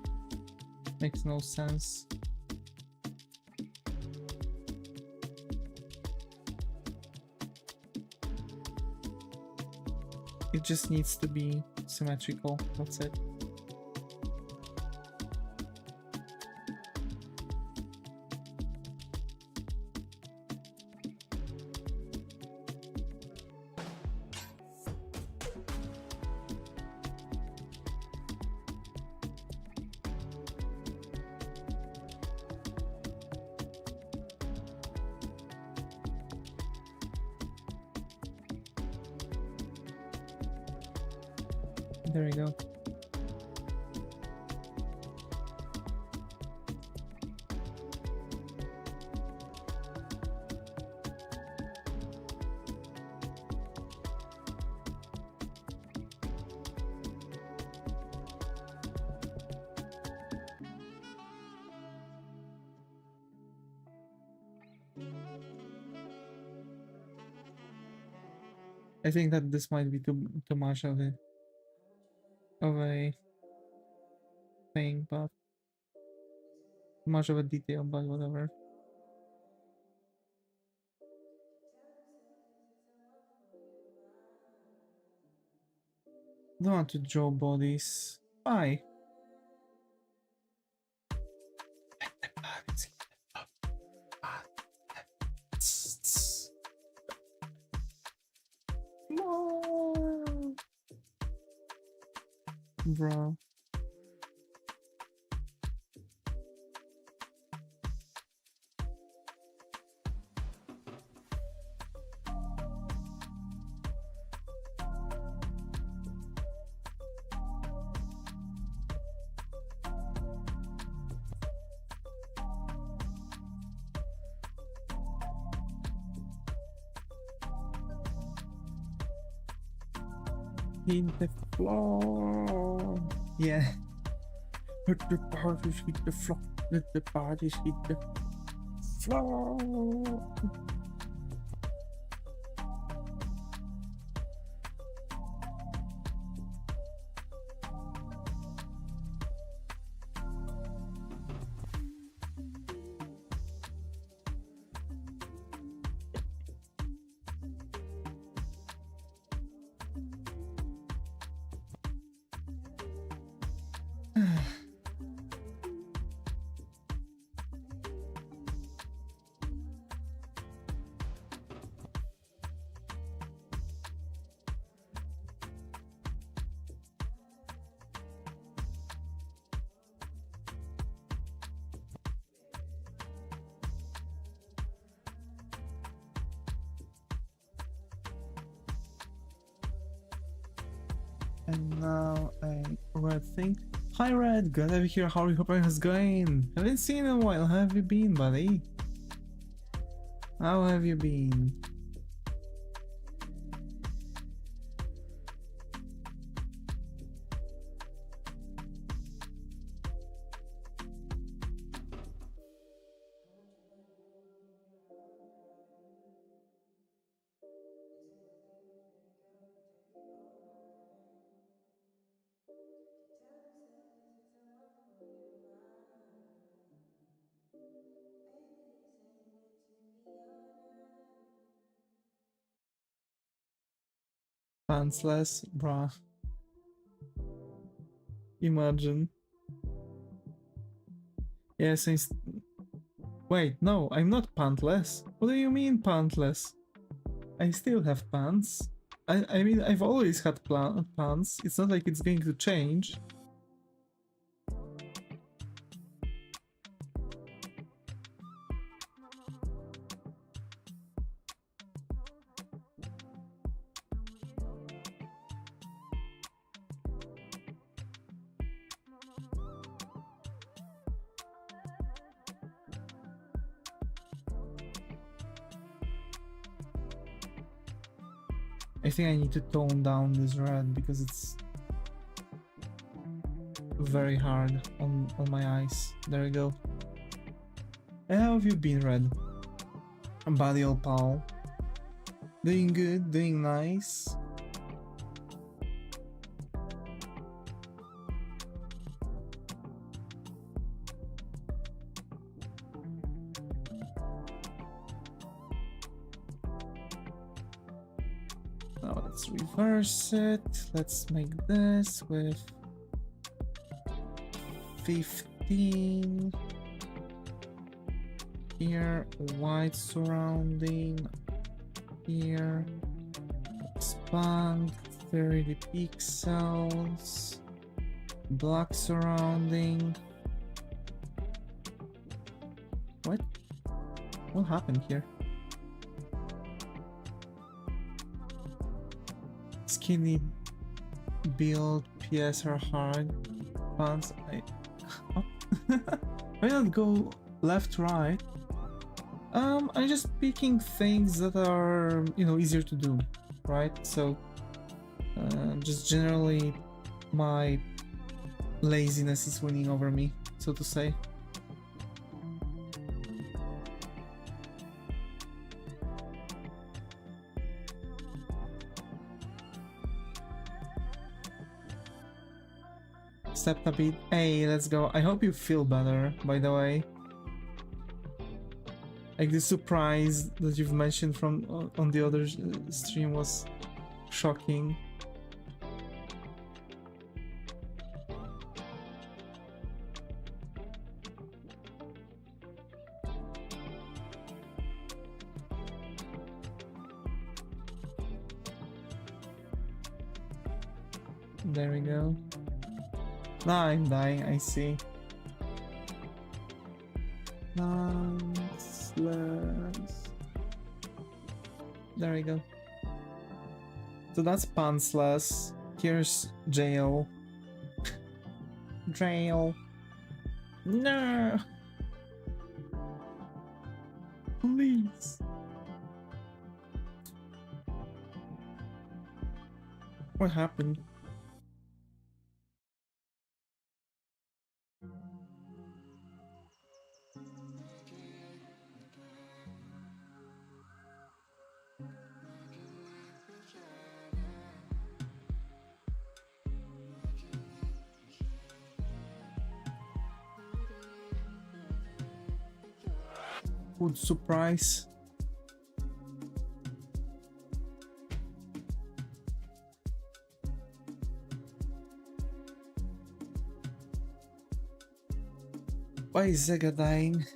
makes no sense. It just needs to be symmetrical, that's it. There we go. I think that this might be too much of a thing, but too much of a detail, but whatever. Don't want to draw bodies. Why? No. Bro. Hit the floor. Yeah. Let the parties hit the floor. Let the parties hit the floor. And now a red thing. Hi Red, good to have you here. How are you? Hoping it's going? Haven't seen you in a while. How have you been, buddy? How have you been? Pantsless, bruh. Imagine. Yes, wait, no, I'm not pantless. What do you mean pantless? I still have pants. I mean, I've always had pants. It's not like it's going to change. I think I need to tone down this red because it's very hard on my eyes. There we go. And how have you been, Red? Buddy old pal. Doing good, doing nice. Now let's reverse it. Let's make this with 15. Here, white surrounding. Here, expand 30 pixels. Black surrounding. What? What happened here? Skinny build, PS are hard. Pants, why not go left, right? I'm just picking things that are, you know, easier to do, right? So, just generally my laziness is winning over me, so to say. Stepped a bit. Hey, let's go. I hope you feel better, by the way. Like, the surprise that you've mentioned from on the other stream was shocking. There we go. Now I'm dying, I see. Nice. There we go. So that's pantsless. Here's jail. Jail. No. Please. What happened? Food surprise. Why is Zega dying?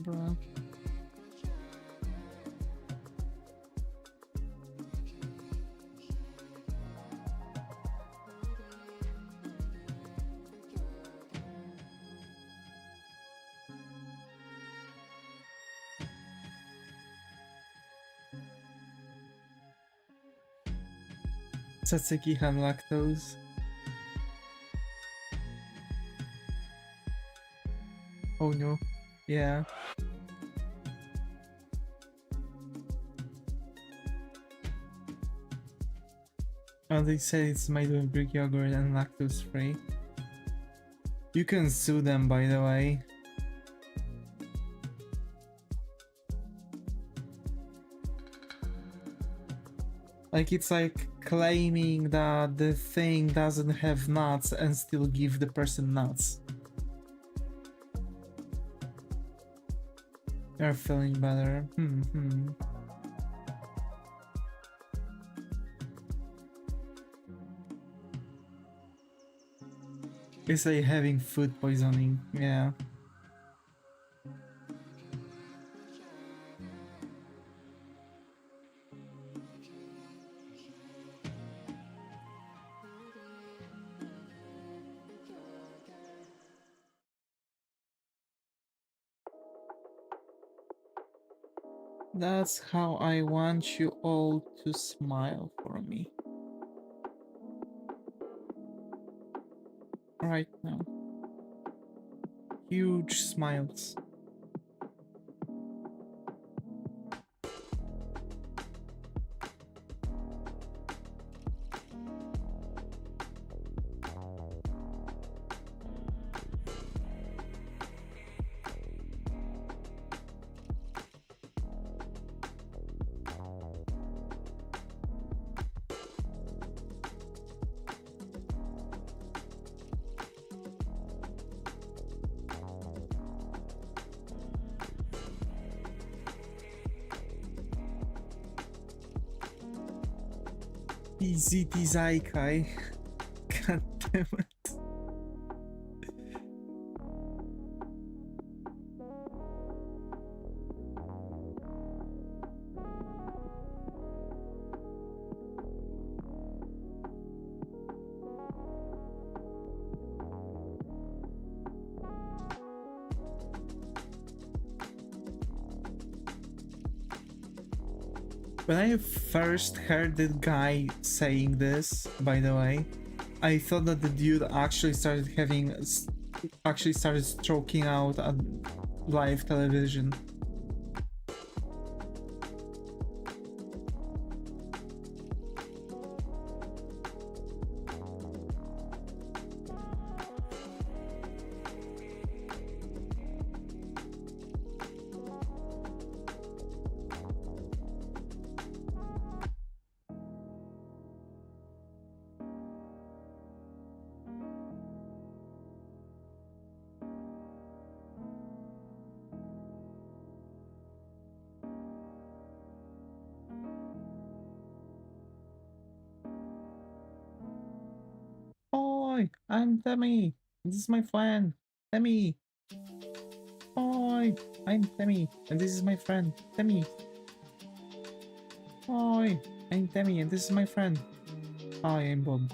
Bruh. Tzatziki have lactose. Oh no. Yeah. Oh, they said it's made with Greek yogurt and lactose free. You can sue them, by the way. Like, it's like claiming that the thing doesn't have nuts and still give the person nuts. You're feeling better. It's like having food poisoning, yeah. That's how I want you all to smile for me. Right now. Huge smiles. ZT Zaikai. God damn it. When I first heard the guy saying this, by the way, I thought that the dude actually started stroking out at live television. Oi, I'm Demi. This is my friend, Demi. Oi, I'm Demi, and this is my friend, Demi. Oi, I'm Demi, and this is my friend. Hi, I'm Bob.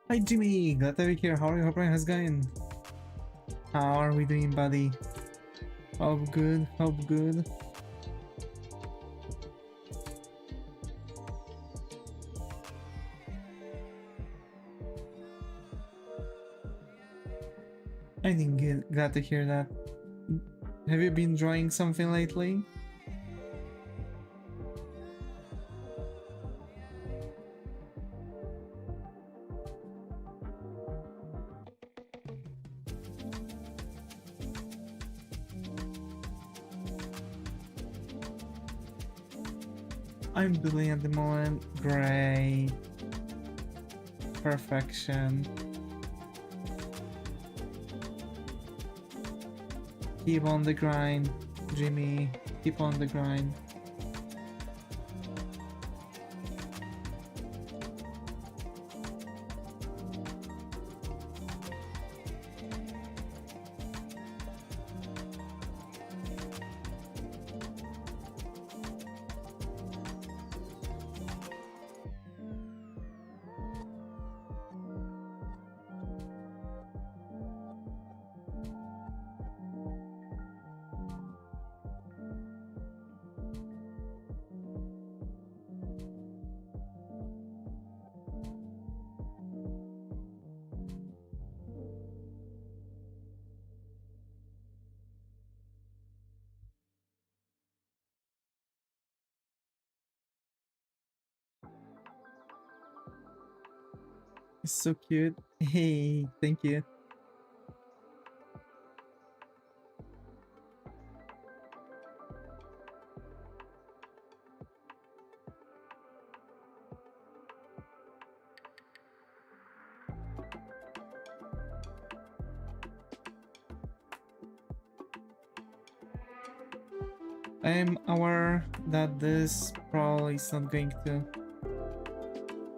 Hi Jimmy, glad to be here. How are you? Hope everything's going. How are we doing, buddy? Hope good, hope good. I think good. Glad to hear that. Have you been drawing something lately? I'm doing at the moment great. Perfection. Keep on the grind, Jimmy. Keep on the grind. It's so cute. Hey, thank you. I'm aware that this probably is not going to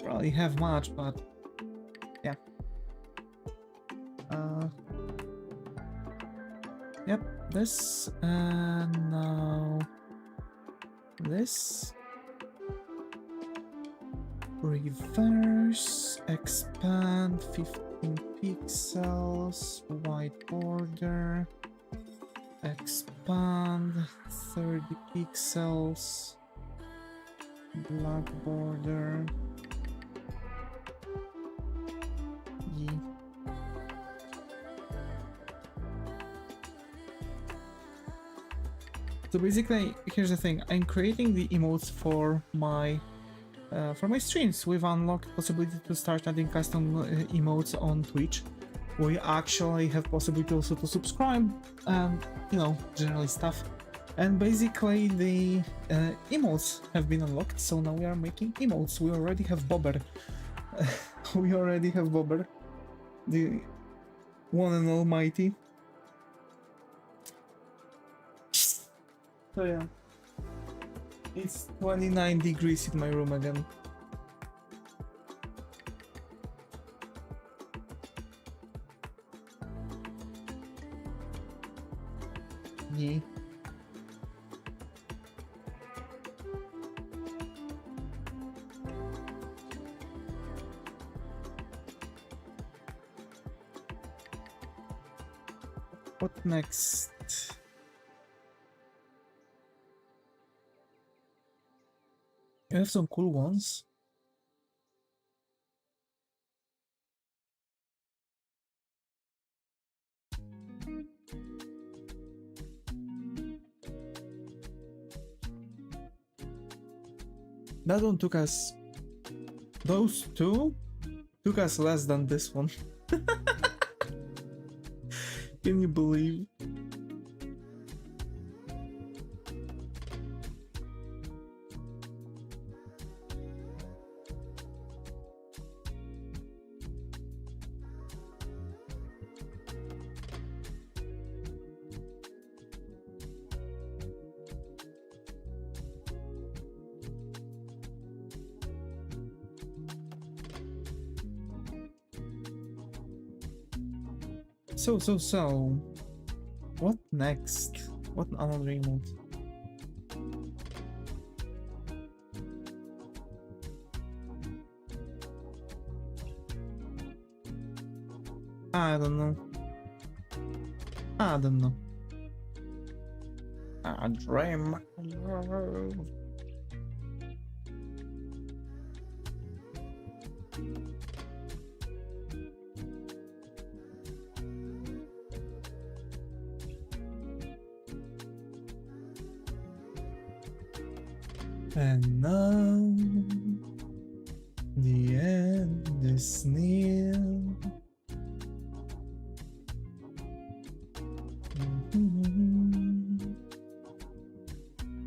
probably have much, but yeah. Yep, this and now this. Reverse, expand 15 pixels, white border. Expand 30 pixels, black border. Yeah. So basically, here's the thing: I'm creating the emotes for my streams. We've unlocked possibility to start adding custom emotes on Twitch. We actually have possibility also to subscribe and, you know, generally stuff. And basically the emotes have been unlocked, so now we are making emotes. We already have Bobber. We already have Bobber, the one and almighty. So yeah, it's 29 degrees in my room again. Yeah. What next? You have some cool ones. That one took us... Those two took us less than this one. Can you believe? So, what next? What another emote? I don't know. I don't know. I dream. And now the end is near.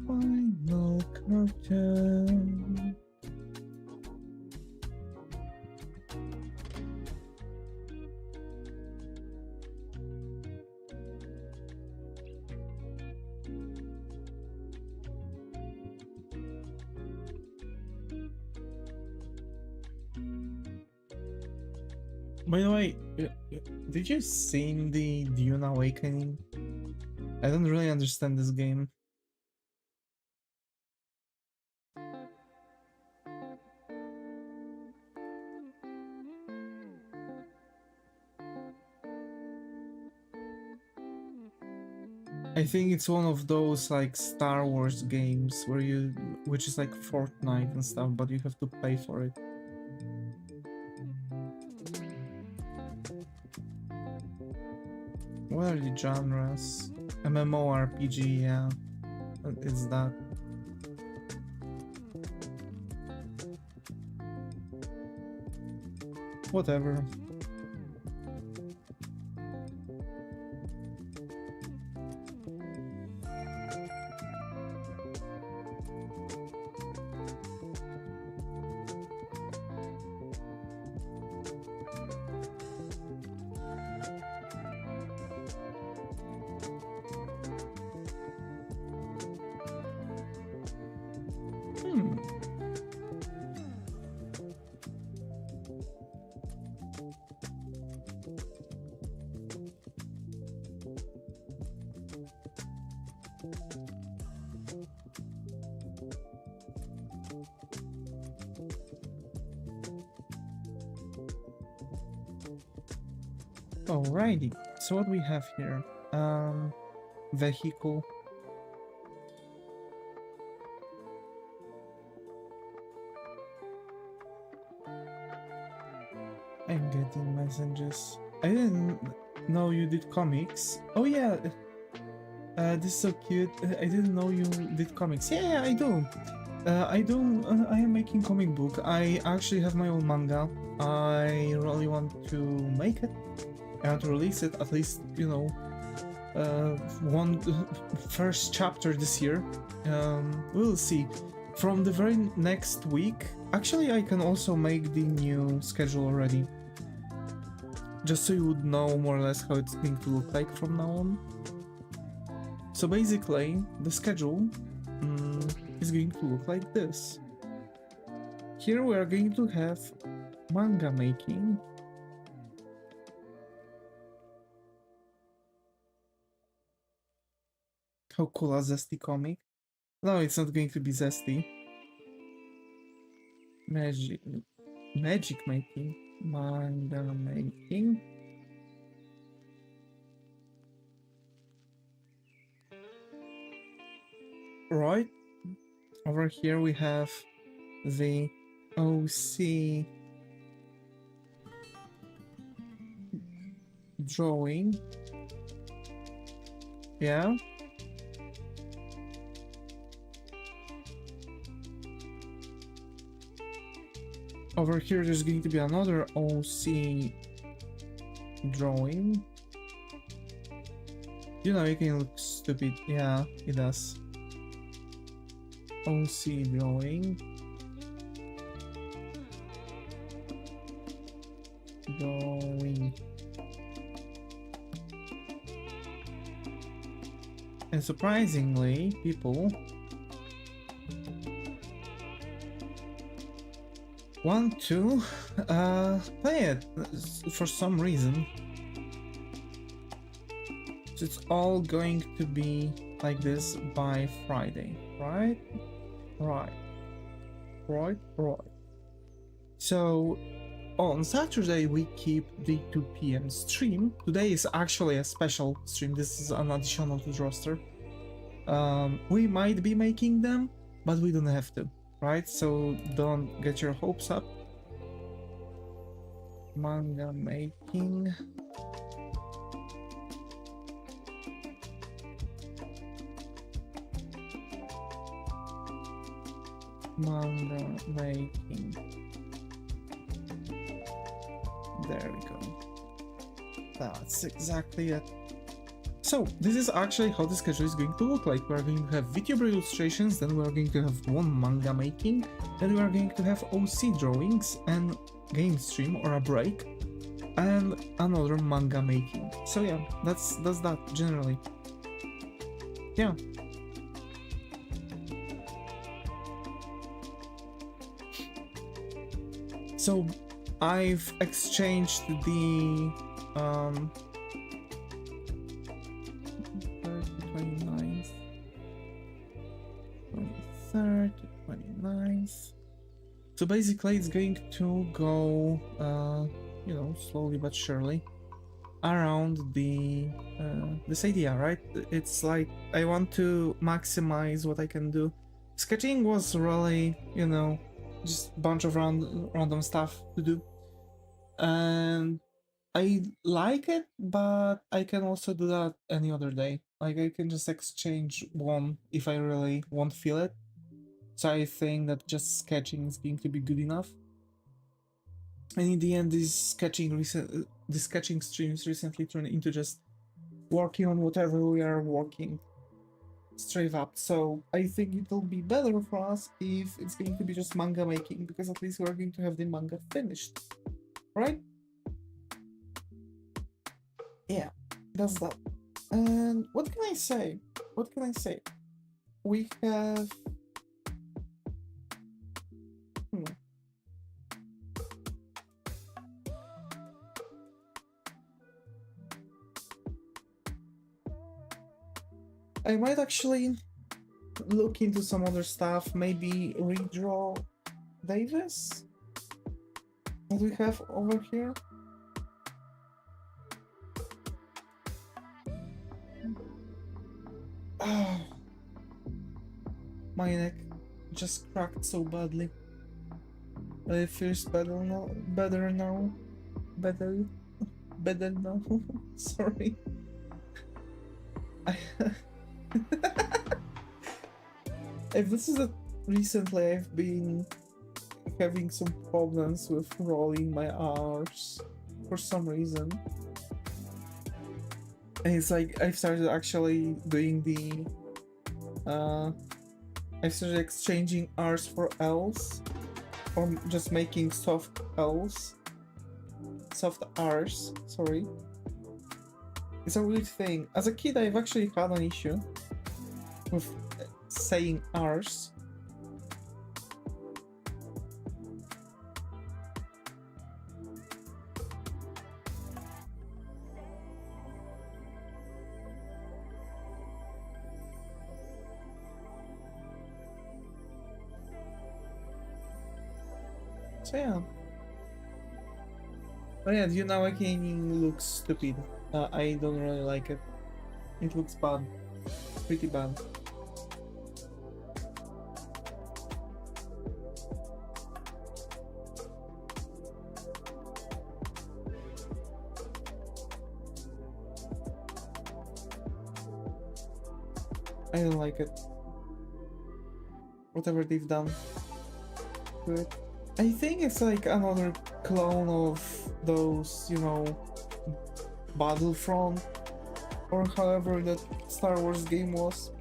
Final curtain. By the way, did you see the Dune Awakening? I don't really understand this game. I think it's one of those like Star Wars games where which is like Fortnite and stuff, but you have to pay for it. What are the genres? MMORPG, yeah. It's that. Whatever. Alrighty, so what we have here? Vehicle. I'm getting messages. I didn't know you did comics. Oh yeah, this is so cute. I didn't know you did comics. Yeah, I do. I am making comic book. I actually have my own manga. I really want to make it. I want to release it, at least, you know, one first chapter this year. We'll see. From the very next week, actually I can also make the new schedule already. Just so you would know more or less how it's going to look like from now on. So basically, the schedule is going to look like this. Here we are going to have manga making. How cool, a zesty comic. No, it's not going to be zesty. Magic making. Manga making. Right. Over here we have the OC drawing. Yeah. Over here there's going to be another OC drawing. You know, you can look stupid. Yeah, it does. OC drawing. Drawing. And surprisingly, people want to play it for some reason. So it's all going to be like this by Friday, right? Right. So on Saturday we keep the 2 p.m. stream. Today is actually a special stream. This is an additional to the roster. We might be making them, but we don't have to, right? So don't get your hopes up. Manga making. Manga making. There we go. That's exactly it. So this is actually how the schedule is going to look like. We're going to have Vtuber illustrations, then we're going to have one manga making, then we are going to have OC drawings and game stream or a break, and another manga making. So yeah, that's that generally. Yeah. So I've exchanged the 29th, 23rd, 29th. So basically it's going to go, you know, slowly but surely around the this idea, right? It's like I want to maximize what I can do. Sketching was really, you know, just a bunch of random stuff to do, and I like it, but I can also do that any other day. Like I can just exchange one if I really won't feel it. So I think that just sketching is going to be good enough. And in the end, this sketching streams recently turned into just working on whatever we are working straight up. So I think it will be better for us if it's going to be just manga making, because at least we're going to have the manga finished, right? Yeah, that's that. And what can I say? What can I say? We have... I might actually look into some other stuff, maybe redraw Davis? What we have over here? Oh, my neck just cracked so badly. It feels better now. Better now. Better now. Sorry. If this is recently I've been having some problems with rolling my R's for some reason. And it's like I've started actually doing the I've started exchanging R's for L's, or just making soft L's, soft R's, sorry. It's a weird thing. As a kid I've actually had an issue with saying R's. So yeah. But yeah, you know, Awakening looks stupid. I don't really like it. It looks bad. Pretty bad. I don't like it. Whatever they've done to it. I think it's like another clone of those, you know, Battlefront, or however that Star Wars game was.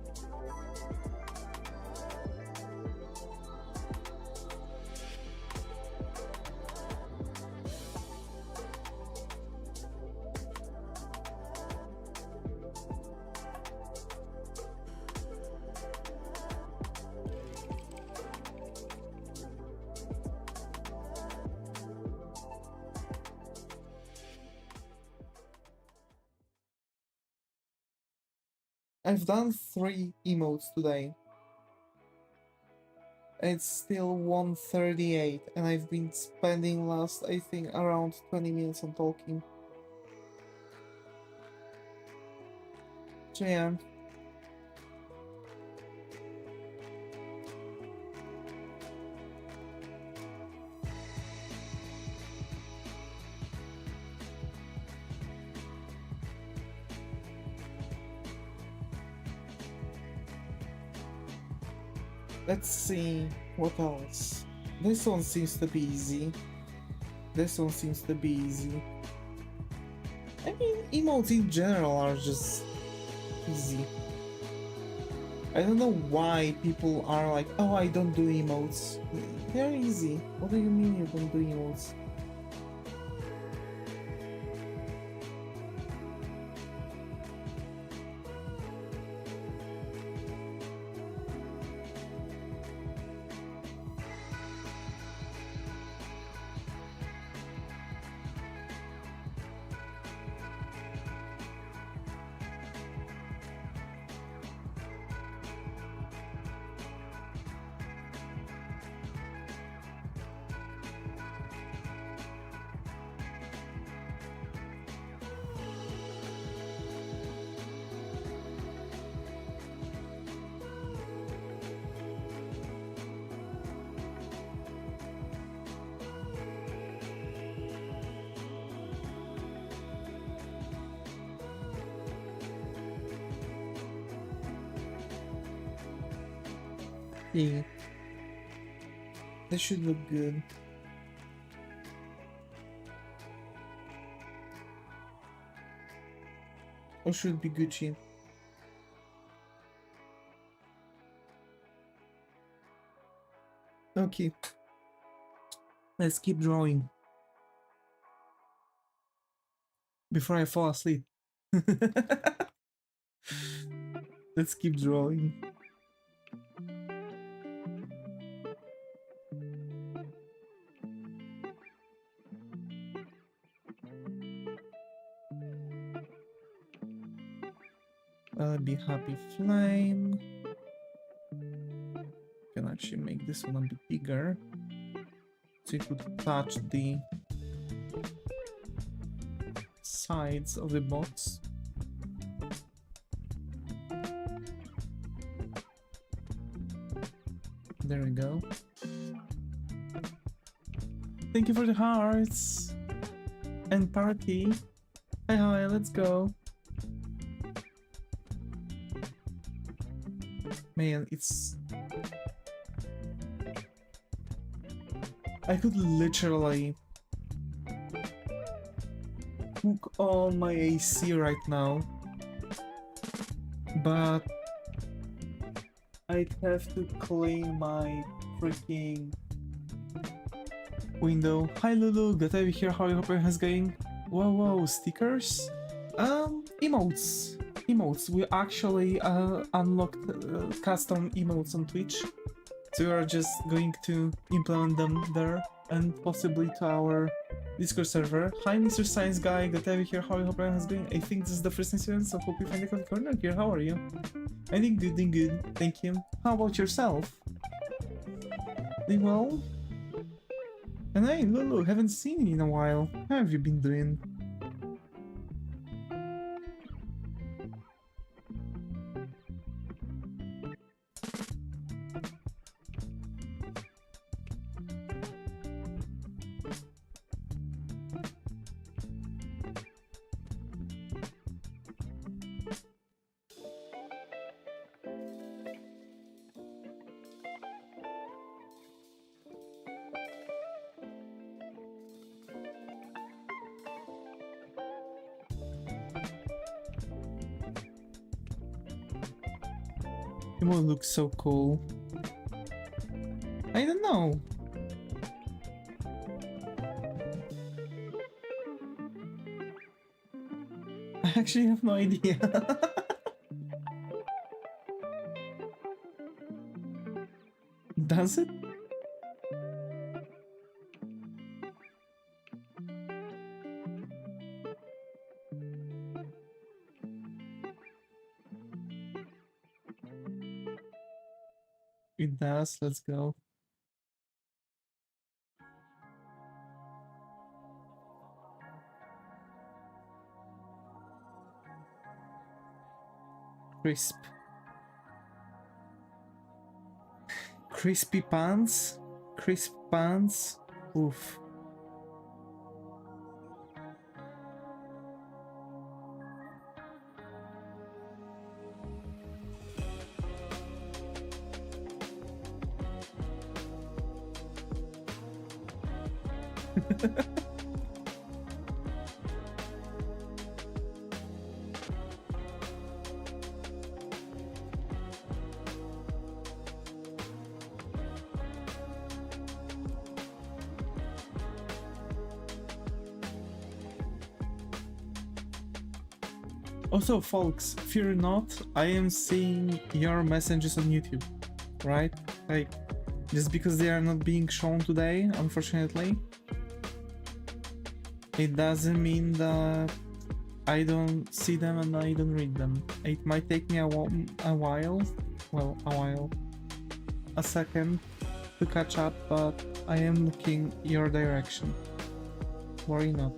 I've done 3 emotes today. It's still 1:38 and I've been spending last, I think, around 20 minutes on talking. So yeah. Let's see what else. This one seems to be easy. This one seems to be easy. I mean, emotes in general are just easy. I don't know why people are like, oh, I don't do emotes. They're easy. What do you mean you don't do emotes? Yeah. This should look good. Or should be Gucci. Okay. Let's keep drawing. Before I fall asleep. Let's keep drawing. I'll be happy flame. Can actually make this one a bit bigger. So it would touch the sides of the box. There we go. Thank you for the hearts! And party! Hi, let's go! Man, it's... I could literally hook on my AC right now, but I'd have to clean my freaking window. Hi Lulu, good to have you here. How are you? Hope everything's going? Whoa, stickers? Emotes. Emotes. We actually unlocked custom emotes on Twitch. So we are just going to implement them there and possibly to our Discord server. Hi Mr. Science Guy, good to have you here. How are you? Hope everything's going? I think this is the first incident, so hope you find a good corner here. How are you? I think good, doing good. Thank you. How about yourself? Doing well? And hey, Lulu, haven't seen you in a while. How have you been doing? Emote looks so cool. I don't know. I actually have no idea. Does it? It does, let's go. Crisp. Crispy pants? Crisp pants? Oof. Also, folks, fear not, I am seeing your messages on YouTube, right? Like, just because they are not being shown today, unfortunately, it doesn't mean that I don't see them and I don't read them. It might take me a while, a second to catch up, but I am looking your direction. Worry not.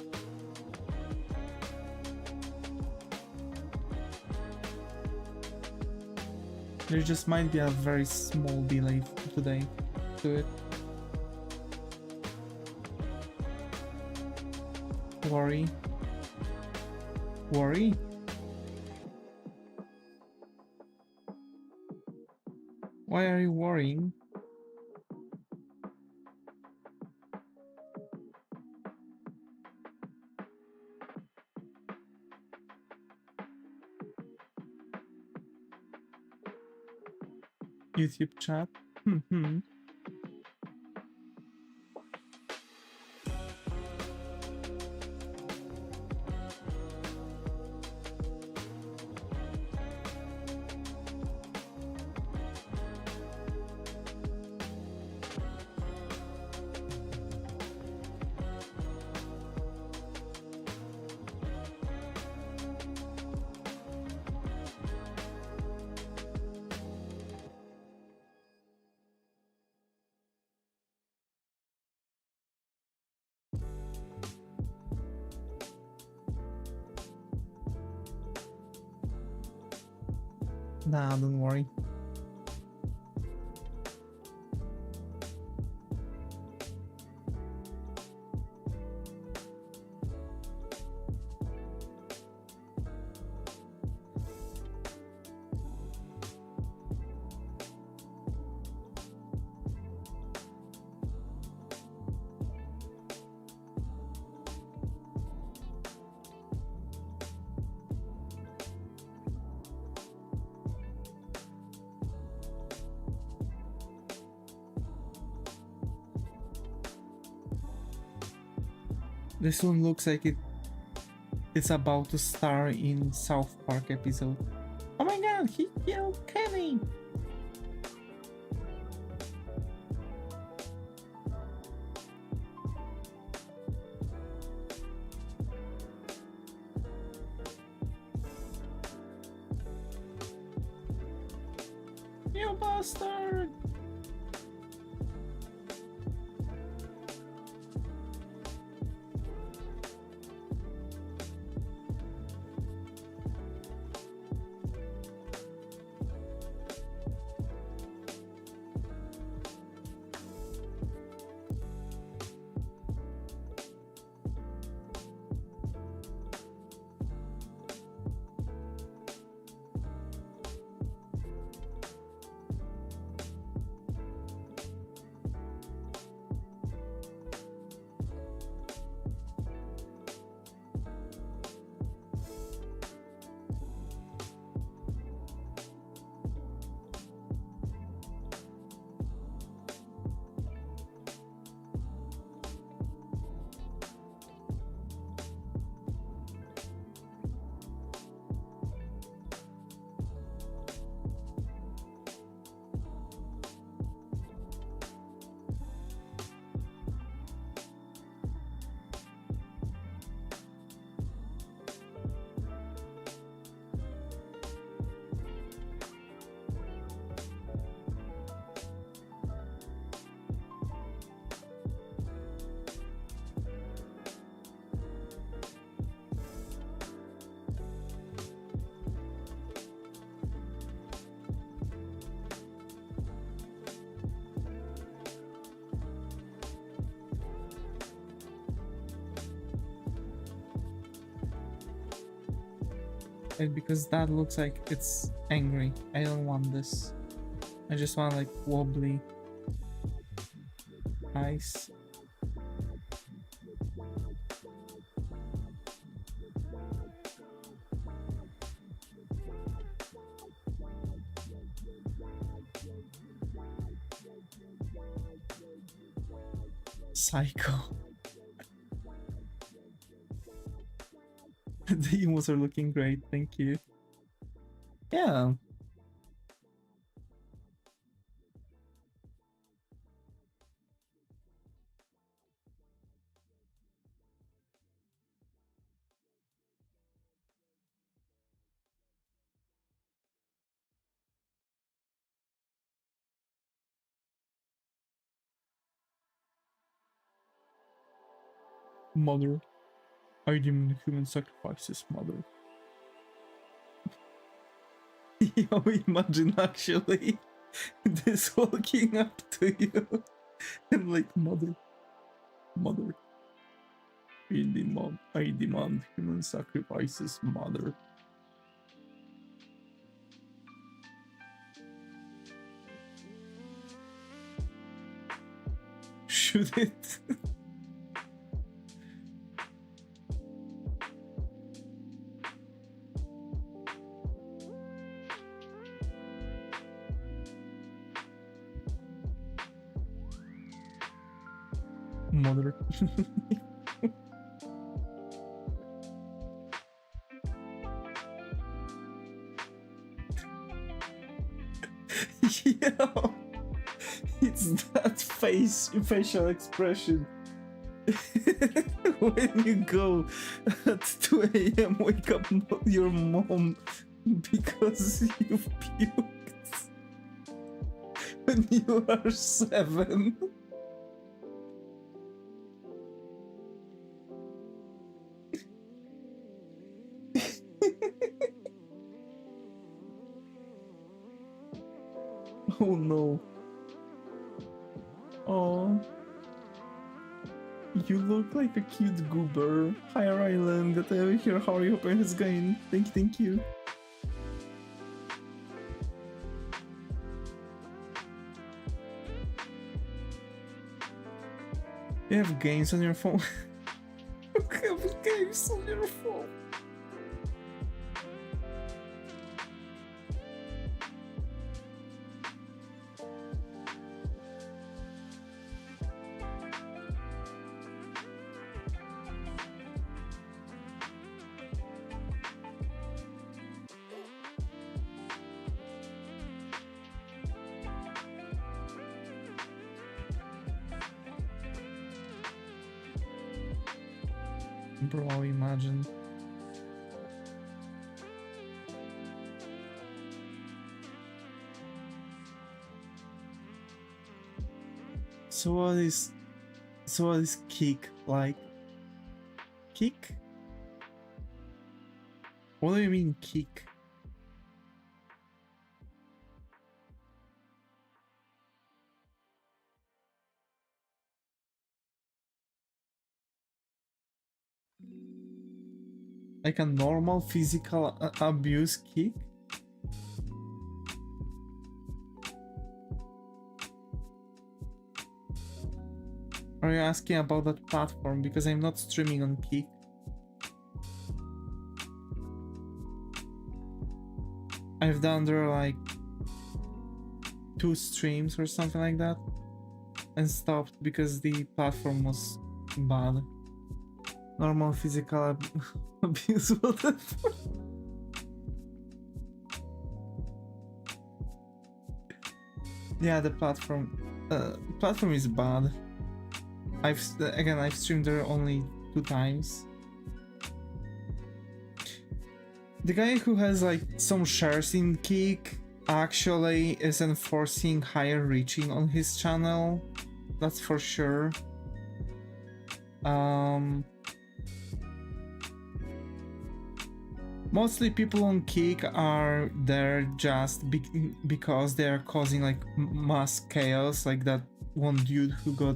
There just might be a very small delay today to it. Worry. Worry? Why are you worrying? YouTube chat? Nah, don't worry. This one looks like it's about to star in South Park episode. Oh my god, he killed Kenny! You bastard! Like, because that looks like it's angry. I don't want this. I just want like wobbly eyes. Psycho. The emos are looking great, thank you. Yeah. Mother. I demand human sacrifices, mother. Yo, imagine actually this walking up to you and like, mother. Mother. I demand human sacrifices, mother. Shoot it. Mother. Yeah, it's that facial expression. When you go at 2 a.m. wake up your mom because you've puked when you are 7. Oh no. Oh. You look like a cute goober. Hi Island, got over here. How are you? Hoping it's going. Thank you. You have games on your phone? You have games on your phone? Bro, imagine. So what is kick like? Kick? What do you mean kick? Like a normal physical abuse kick? Are you asking about that platform? Because I'm not streaming on Kick. I've done there like 2 streams or something like that and stopped because the platform was bad. Normal physical abuse, whatever. Yeah, the platform is bad. I've streamed there only 2 times. The guy who has like some shares in Kick actually is enforcing higher reaching on his channel. That's for sure. Mostly people on Kick are there just because they are causing like mass chaos, like that one dude who got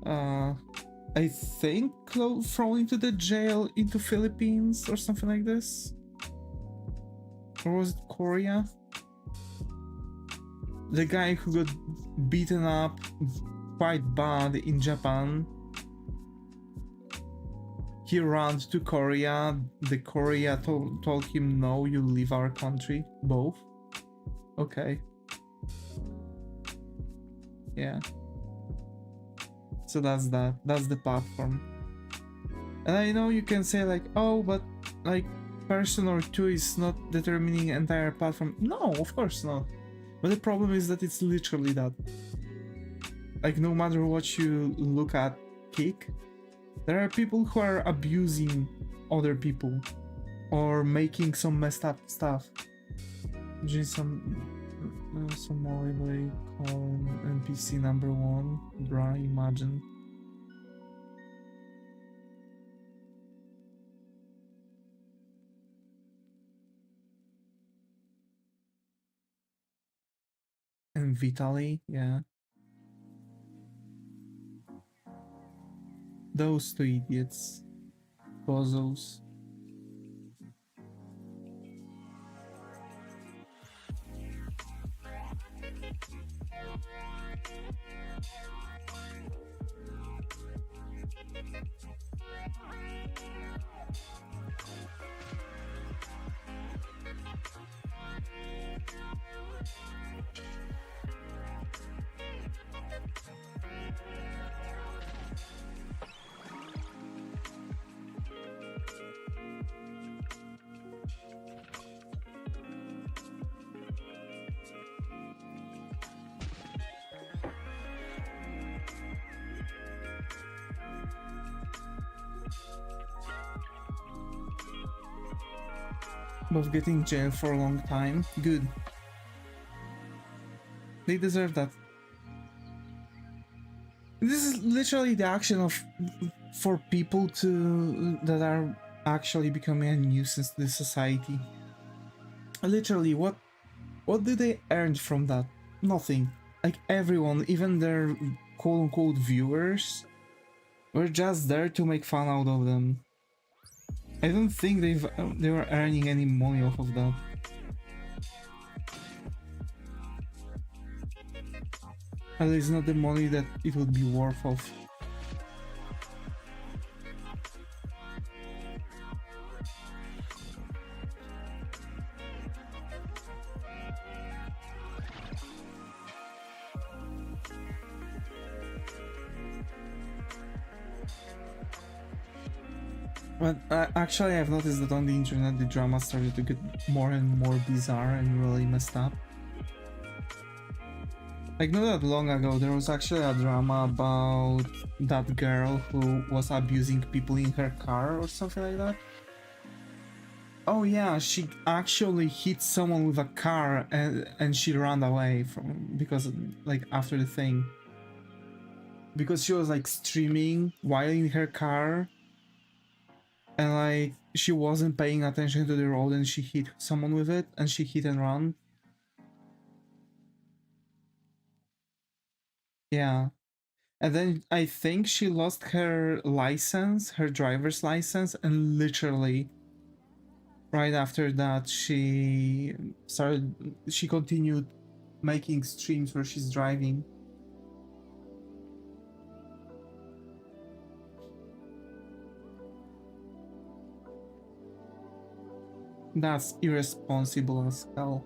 I think thrown into the jail into Philippines or something like this. or was it Korea? The guy who got beaten up quite bad in Japan. He ran to Korea. The Korea told him, no, you leave our country. Both. Okay. Yeah. So that's that. That's the platform. And I know you can say like, oh, but like person or two is not determining entire platform. No, of course not. But the problem is that it's literally that. Like no matter what you look at, Kick, there are people who are abusing other people or making some messed up stuff. Just some Somali call NPC number 1. Bruh, imagine. And Vitaly, yeah. Those two idiots. Bozos. Both getting jailed for a long time. Good. They deserve that. This is literally the action of for people that are actually becoming a nuisance to the society. Literally, what do they earn from that? Nothing. Like everyone, even their quote-unquote viewers, were just there to make fun out of them. I don't think they were earning any money off of that. At least not the money that it would be worth of. But actually I've noticed that on the internet the drama started to get more and more bizarre and really messed up. Like not that long ago there was actually a drama about that girl who was abusing people in her car or something like that. Oh yeah, she actually hit someone with a car and she ran away because like after the thing. Because she was like streaming while in her car. And like she wasn't paying attention to the road and she hit someone with it and she hit and run. Yeah. And then I think she lost her license, her driver's license, and literally right after that she continued making streams where she's driving. That's irresponsible as hell.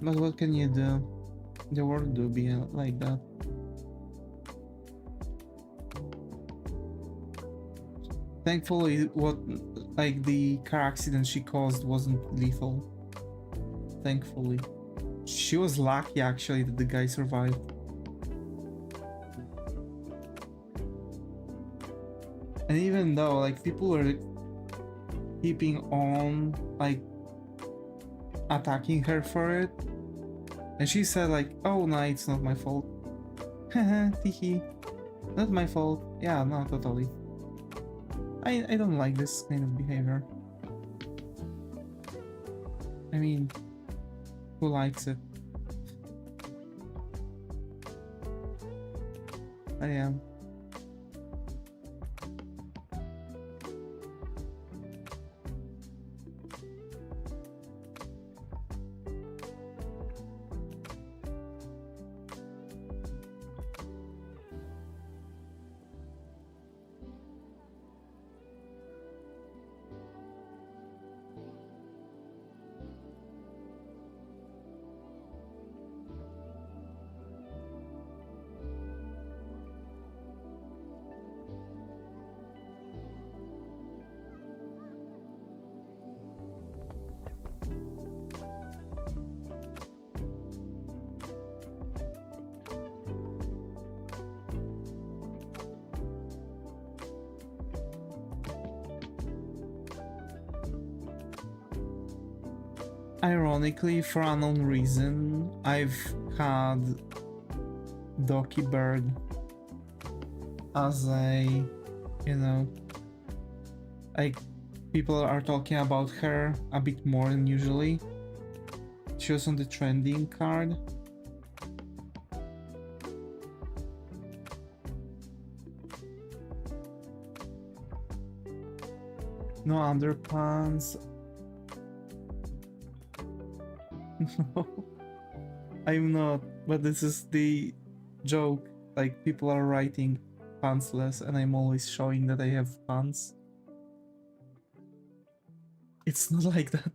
But what can you do? The world do be like that. Thankfully, the car accident she caused wasn't lethal. Thankfully. She was lucky actually that the guy survived. And even though like people were keeping on like attacking her for it, and she said like, oh no, it's not my fault. Haha, teehee. Not my fault. Yeah, no, totally. I don't like this kind of behavior. I mean, who likes it? I am. Ironically, for unknown reason, I've had Docky Bird as a, you know, like people are talking about her a bit more than usually. She was on the trending card. No underpants. No, I'm not, but this is the joke. Like, people are writing pantsless and I'm always showing that I have pants. It's not like that.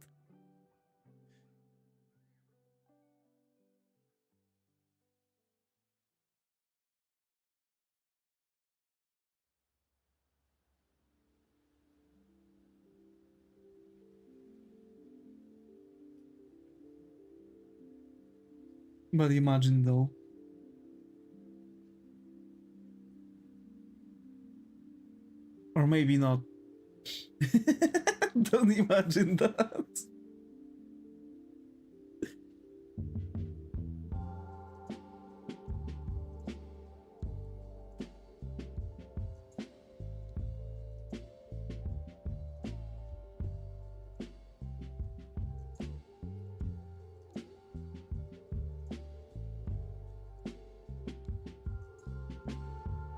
But imagine though. Or maybe not. Don't imagine that.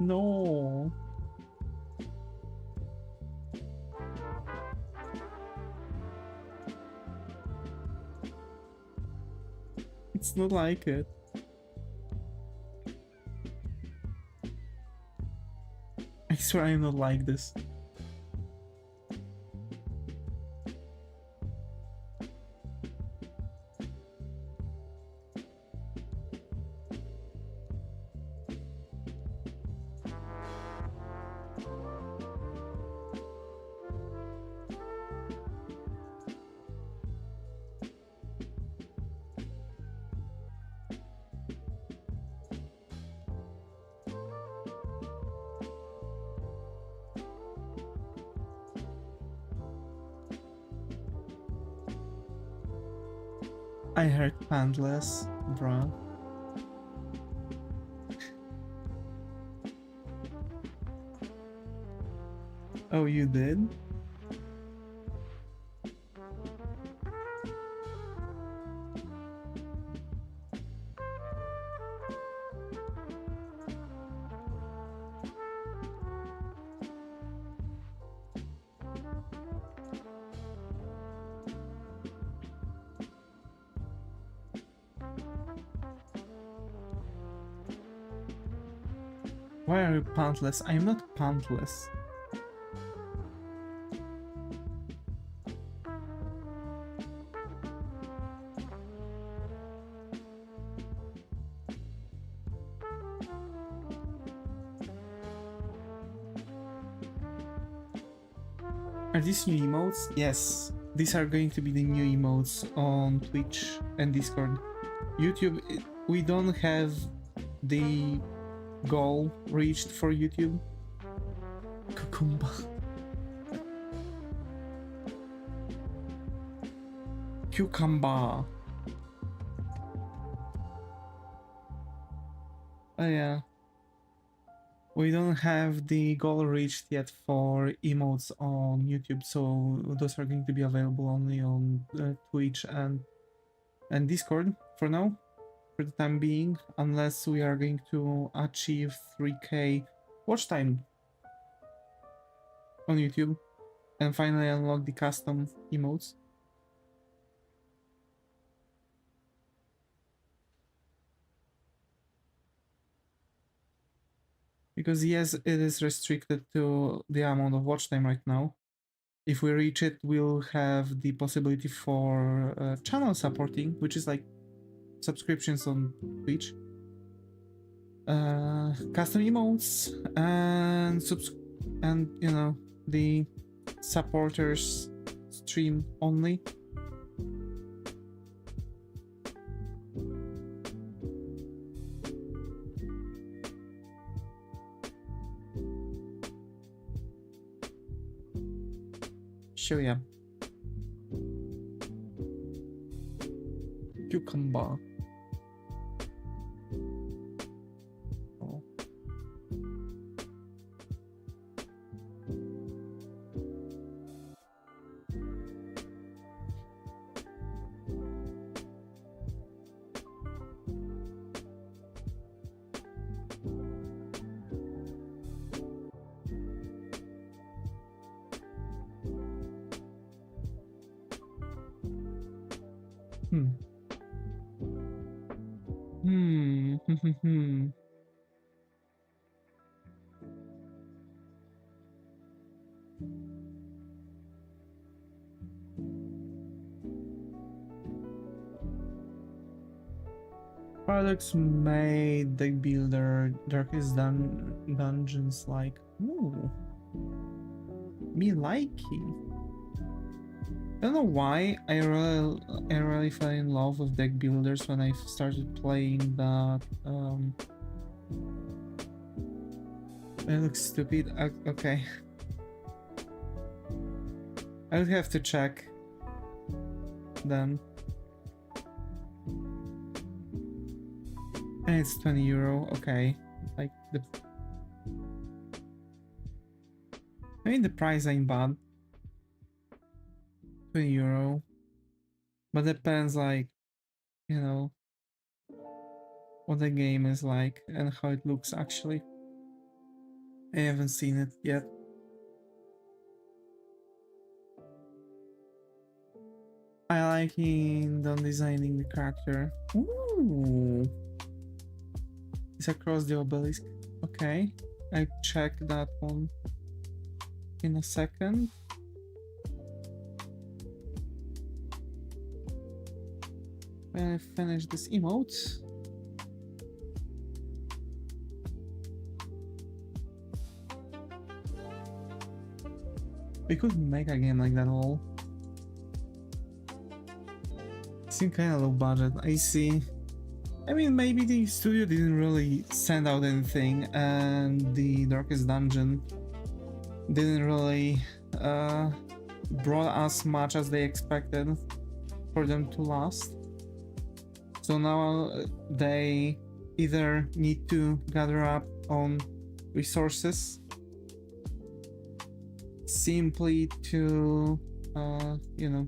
No. It's not like it. I swear I'm not like this. I heard pantless, bruh. Oh, you did? Why are you pantless? I'm not pantless. Are these new emotes? Yes, these are going to be the new emotes on Twitch and Discord. YouTube, we don't have the goal reached for YouTube. Cucumba. Cucumber. Oh yeah. We don't have the goal reached yet for emotes on YouTube, so those are going to be available only on Twitch and Discord for now, for the time being, unless we are going to achieve 3k watch time on YouTube and finally unlock the custom emotes. Because yes, it is restricted to the amount of watch time right now. If we reach it, we'll have the possibility for channel supporting, which is like subscriptions on Twitch, custom emotes, and you know, the supporters stream only. So yeah. Cucumber. Oh. Hmm. Hmm. Products made the builder darkest dungeons like. Ooh. Me likey. I don't know why I really fell in love with deck builders when I started playing that. It looks stupid. Okay, I would have to check then. And it's 20 euro. Okay, like the. I mean the price ain't bad. 20 euro, but depends like, you know, what the game is like and how it looks actually. I haven't seen it yet. I like them designing the character. Ooh, it's across the obelisk. Okay, I check that one in a second. When I finish this emote. We couldn't make a game like that at all. Seemed kind of low budget, I see. I mean, maybe the studio didn't really send out anything and the Darkest Dungeon didn't really brought as much as they expected for them to last. So now they either need to gather up on resources simply to, you know,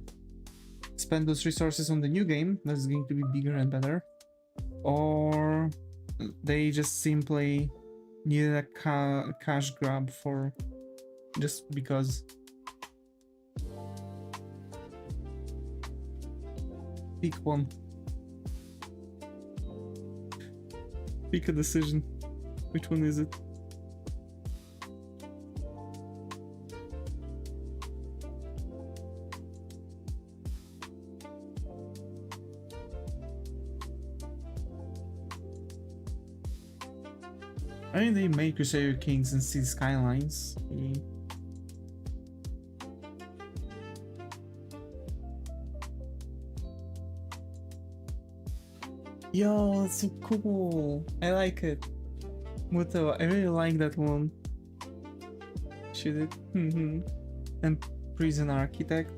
spend those resources on the new game that's going to be bigger and better, or they just simply needed a cash grab for just because. Pick one. Pick a decision. Which one is it? I mean, they made Crusader Kings and Sea Skylines. Yo, that's so cool. I like it. Muto, I really like that one. Shoot it. And Prison Architect.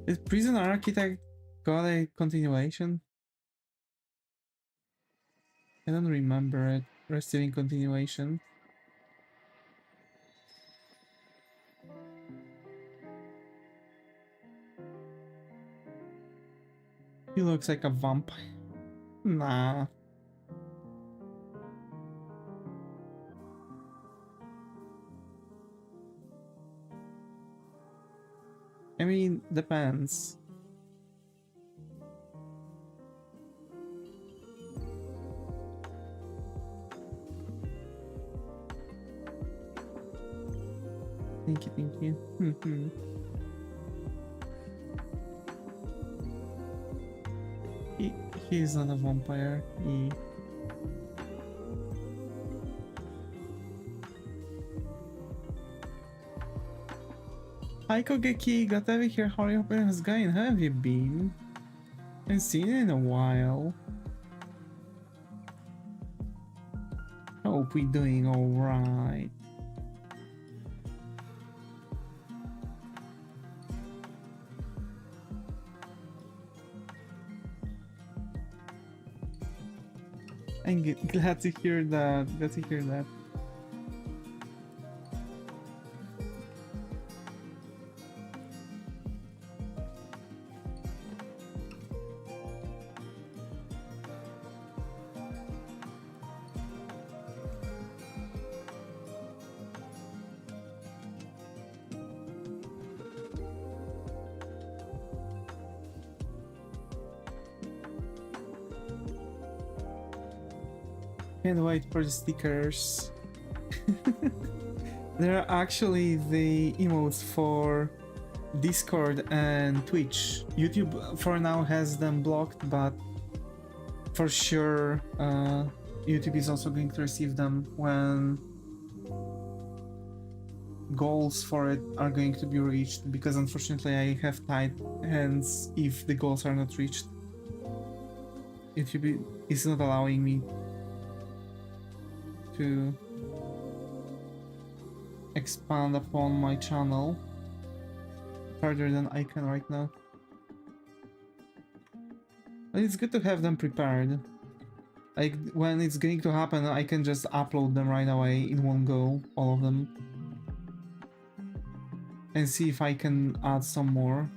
Is Prison Architect got a continuation? I don't remember it receiving continuation. He looks like a vampire. Nah. I mean, depends. Thank you. He's not a vampire. Hi Kogeki, got over here. How are you? How's it going? How have you been? I haven't seen you in a while. Hope we're doing alright. I'm glad to hear that. Glad to hear that. Can't wait for the stickers. There are actually the emotes for Discord and Twitch. YouTube for now has them blocked, but for sure YouTube is also going to receive them when goals for it are going to be reached, because unfortunately I have tied hands if the goals are not reached. YouTube is not allowing me to expand upon my channel further than I can right now. But it's good to have them prepared. Like, when it's going to happen, I can just upload them right away in one go, all of them. And see if I can add some more.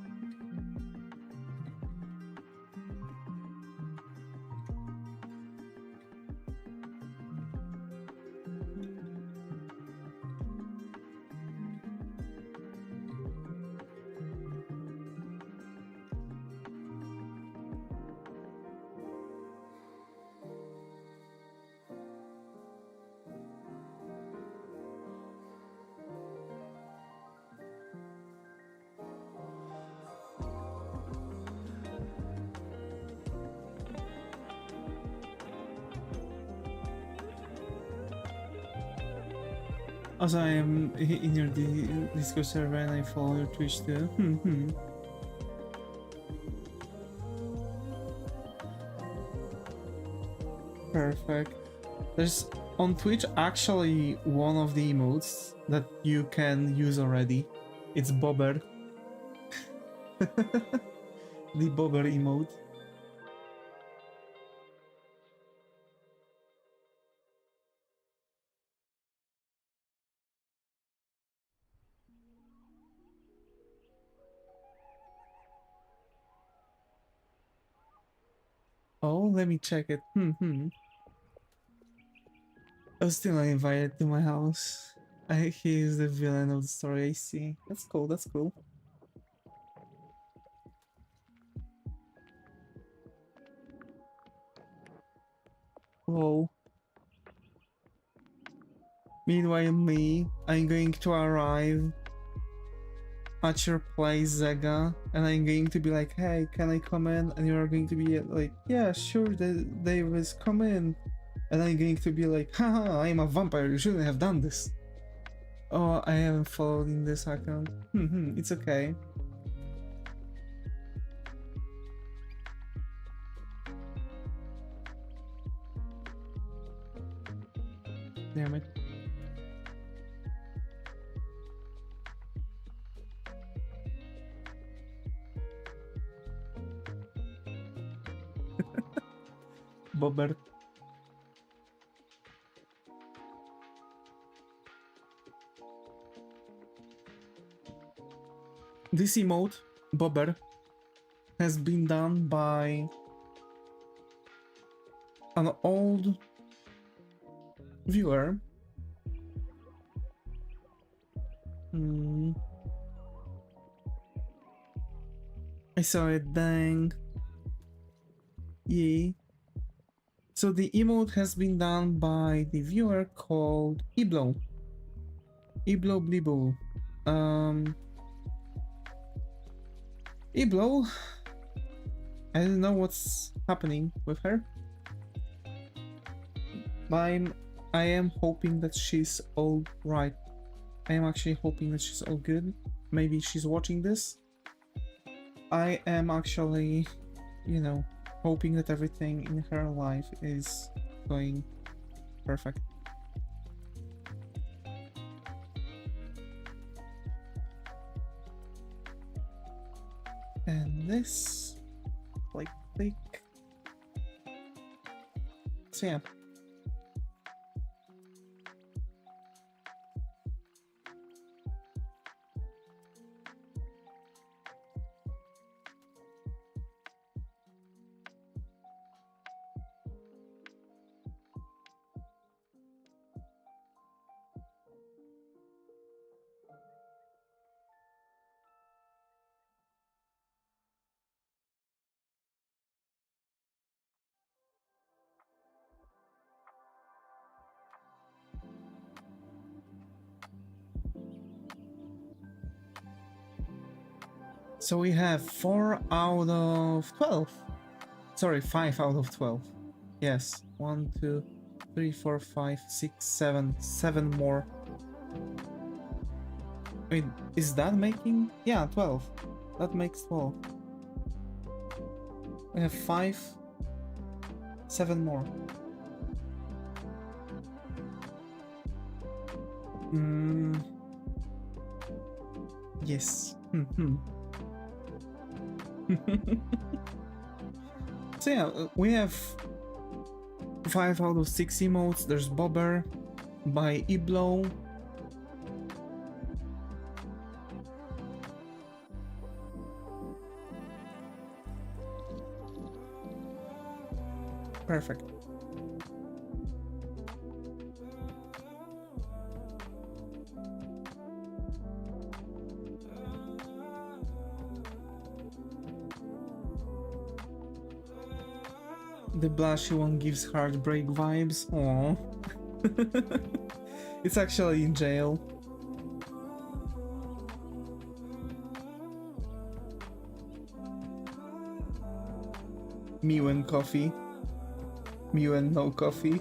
Also, I am in your Discord server and I follow your Twitch too. Perfect. There's on Twitch actually one of the emotes that you can use already. It's Bobber. The Bobber emote. Oh, let me check it. I was still not invited to my house. He is the villain of the story, I see. That's cool, that's cool. Whoa. Meanwhile, I'm going to arrive at your place, Zega, and I'm going to be like, hey, can I come in? And you're going to be like, yeah, sure, Davis, come in. And I'm going to be like, haha, I'm a vampire, you shouldn't have done this. Oh, I haven't followed in this account. It's okay. Damn it. Bobber. This emote, Bobber, has been done by an old viewer. I saw it, dang. Yeah. So the emote has been done by the viewer called Iblo. Iblo Blibo. Iblo, I don't know what's happening with her. I am hoping that she's all right. I am actually hoping that she's all good. Maybe she's watching this. I am actually, you know, hoping that everything in her life is going perfect. And this, click. So yeah. So we have 4 out of 12. Sorry, 5 out of 12. Yes. 1, 2, 3, 4, 5, 6, 7. 7 more. Wait, is that making? Yeah, 12. That makes 12. We have 5. 7 more. Yes. So yeah, we have 5 out of 6 emotes. There's Bobber by Iblo. Perfect. The blushy one gives heartbreak vibes. Aww. It's actually in jail. Mew and coffee. Mew and no coffee.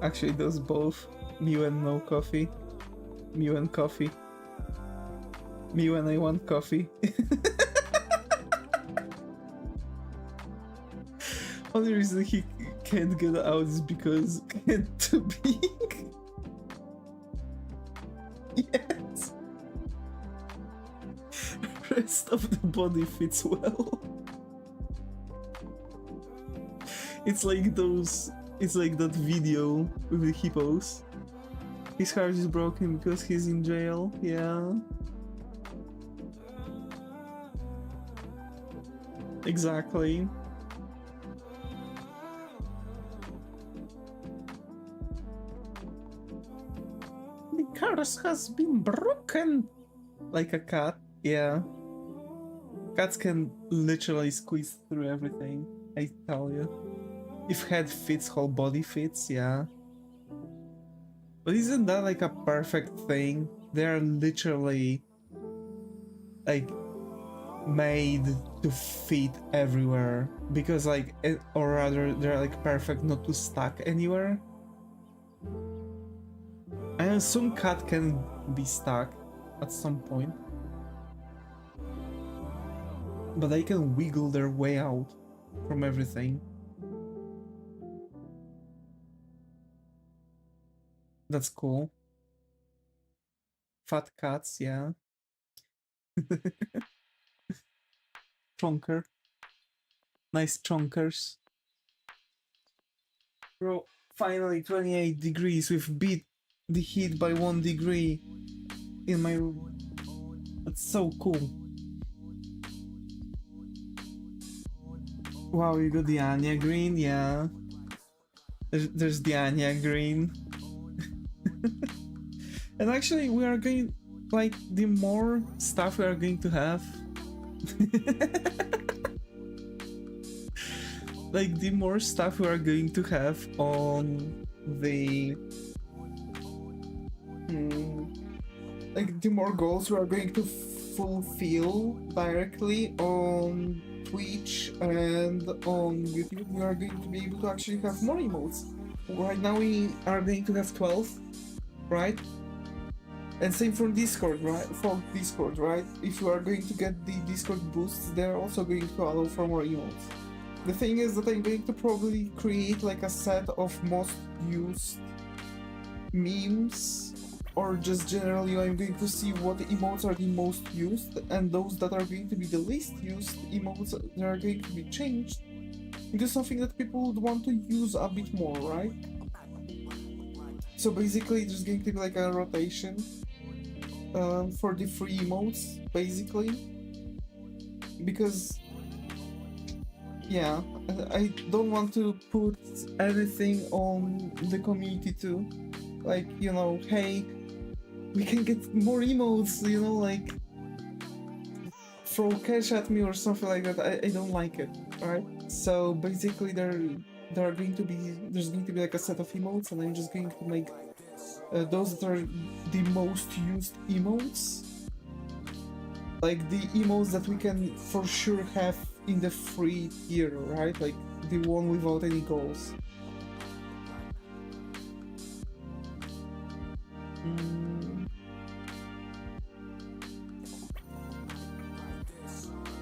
Actually, those both. Mew and no coffee. Mew and coffee. Mew and I want coffee. Only reason he can't get out is because it's too big. Yes. Rest of the body fits well. It's like those. It's like that video with the hippos. His heart is broken because he's in jail. Yeah. Exactly. The curse has been broken. Like a cat. Yeah. Cats can literally squeeze through everything. I tell you. If head fits, whole body fits, yeah. But isn't that like a perfect thing? They're literally like made to fit everywhere because like or rather they're like perfect not to stuck anywhere. I assume cat can be stuck at some point, but they can wiggle their way out from everything. That's cool. Fat cats, yeah. Chonker. Nice chonkers. Bro, finally 28 degrees. We've beat the heat by 1 degree in my room. That's so cool. Wow, you got the Anya green, yeah. There's the Anya green. And actually we are going, like, the more stuff we are going to have like the more stuff we are going to have on the like the more goals we are going to fulfill directly on Twitch and on YouTube, we are going to be able to actually have more emotes. Right now we are going to have 12, right? And same for Discord, right? For Discord, right? If you are going to get the Discord boosts, they're also going to allow for more emotes. The thing is that I'm going to probably create like a set of most used memes, or just generally I'm going to see what emotes are the most used, and those that are going to be the least used emotes that are going to be changed. It is something that people would want to use a bit more, right? So basically, there's going to be like a rotation for the free emotes, basically. Because, yeah, I don't want to put everything on the community too. Like, you know, hey, we can get more emotes, you know, like throw cash at me or something like that. I don't like it, right? So basically there's going to be like a set of emotes, and I'm just going to make those that are the most used emotes, like the emotes that we can for sure have in the free tier, right? Like the one without any goals.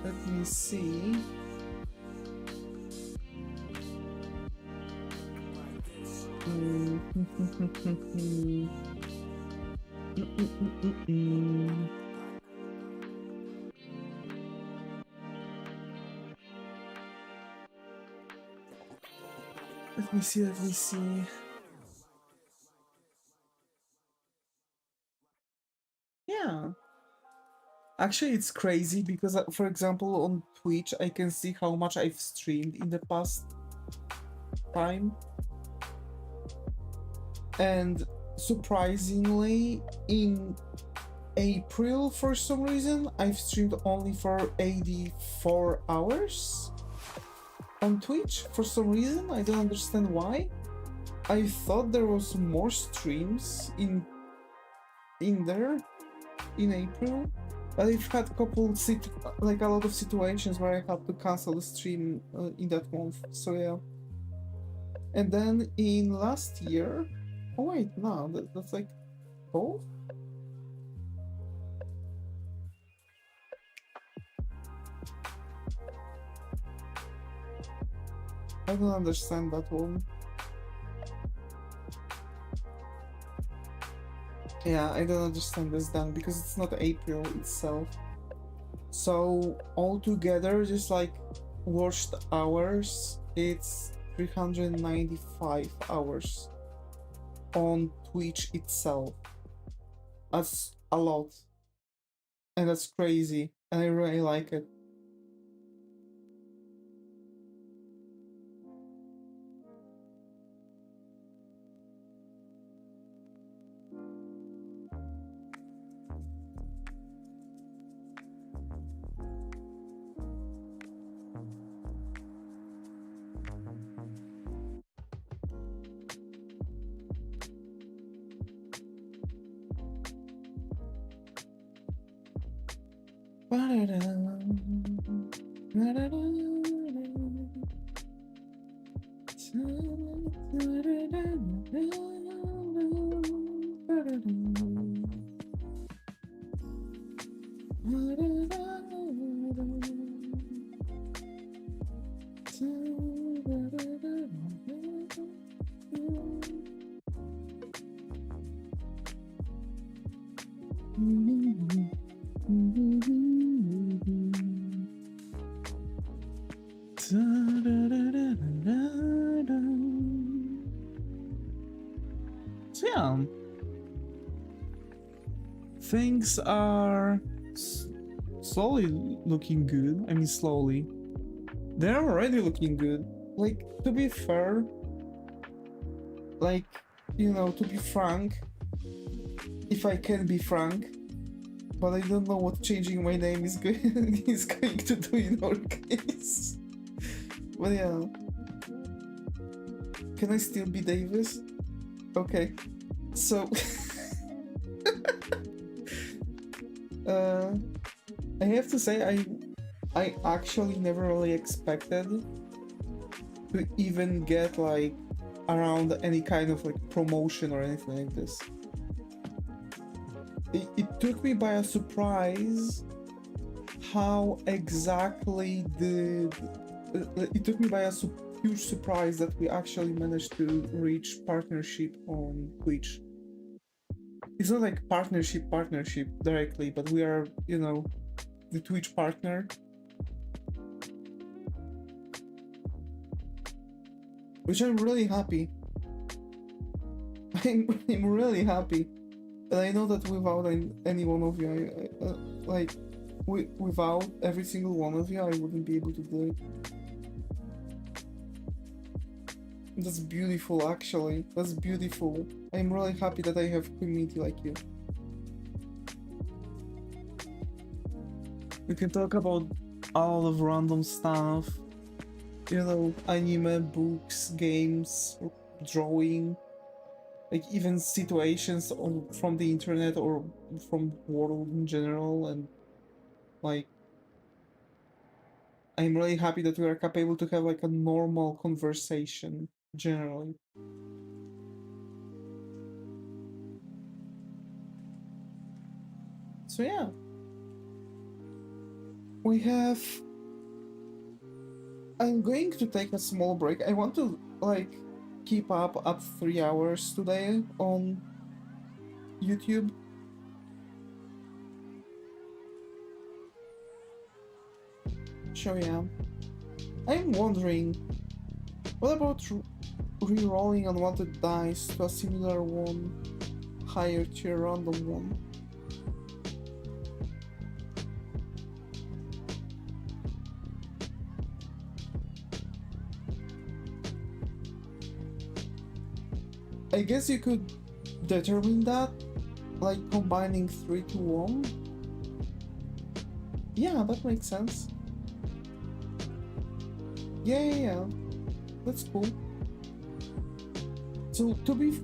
Let me see. Let me see. Yeah. Actually, it's crazy because, for example, on Twitch, I can see how much I've streamed in the past time. And surprisingly, in April, for some reason, I've streamed only for 84 hours on Twitch. For some reason, I don't understand why. I thought there was more streams in there in April, but I've had a lot of situations where I had to cancel the stream in that month. So yeah. And then in last year, oh wait, no, that's like both. I don't understand that one. Yeah, I don't understand this then, because it's not April itself. So altogether, just like watched hours, it's 395 hours on Twitch itself. That's a lot. And that's crazy. And I really like it. So yeah, things are slowly looking good. I mean, slowly. They're already looking good. Like, to be fair, like, you know, to be frank, if I can be frank, but I don't know what changing my name is going to do in our case. But yeah. Can I still be Davis? Okay. So I have to say I actually never really expected to even get like around any kind of like promotion or anything like this. It took me by a surprise how exactly it took me by a huge surprise that we actually managed to reach partnership on Twitch. It's not like partnership directly, but we are, you know, the Twitch partner. which I'm really happy. I'm really happy. And I know that without any one of you, like, without every single one of you, I wouldn't be able to do it. That's beautiful, actually. That's beautiful. I'm really happy that I have community like you. We can talk about all of random stuff. You know, anime, books, games, drawing. Like even situations from the internet or from world in general, and like I'm really happy that we are capable to have like a normal conversation generally. So yeah, we have. I'm going to take a small break. I want to like keep up at 3 hours today on YouTube. So yeah, I'm wondering, what about re-rolling unwanted dice to a similar one, higher tier random one? I guess you could determine that, like combining 3 to 1. Yeah, that makes sense. Yeah. That's cool. So to be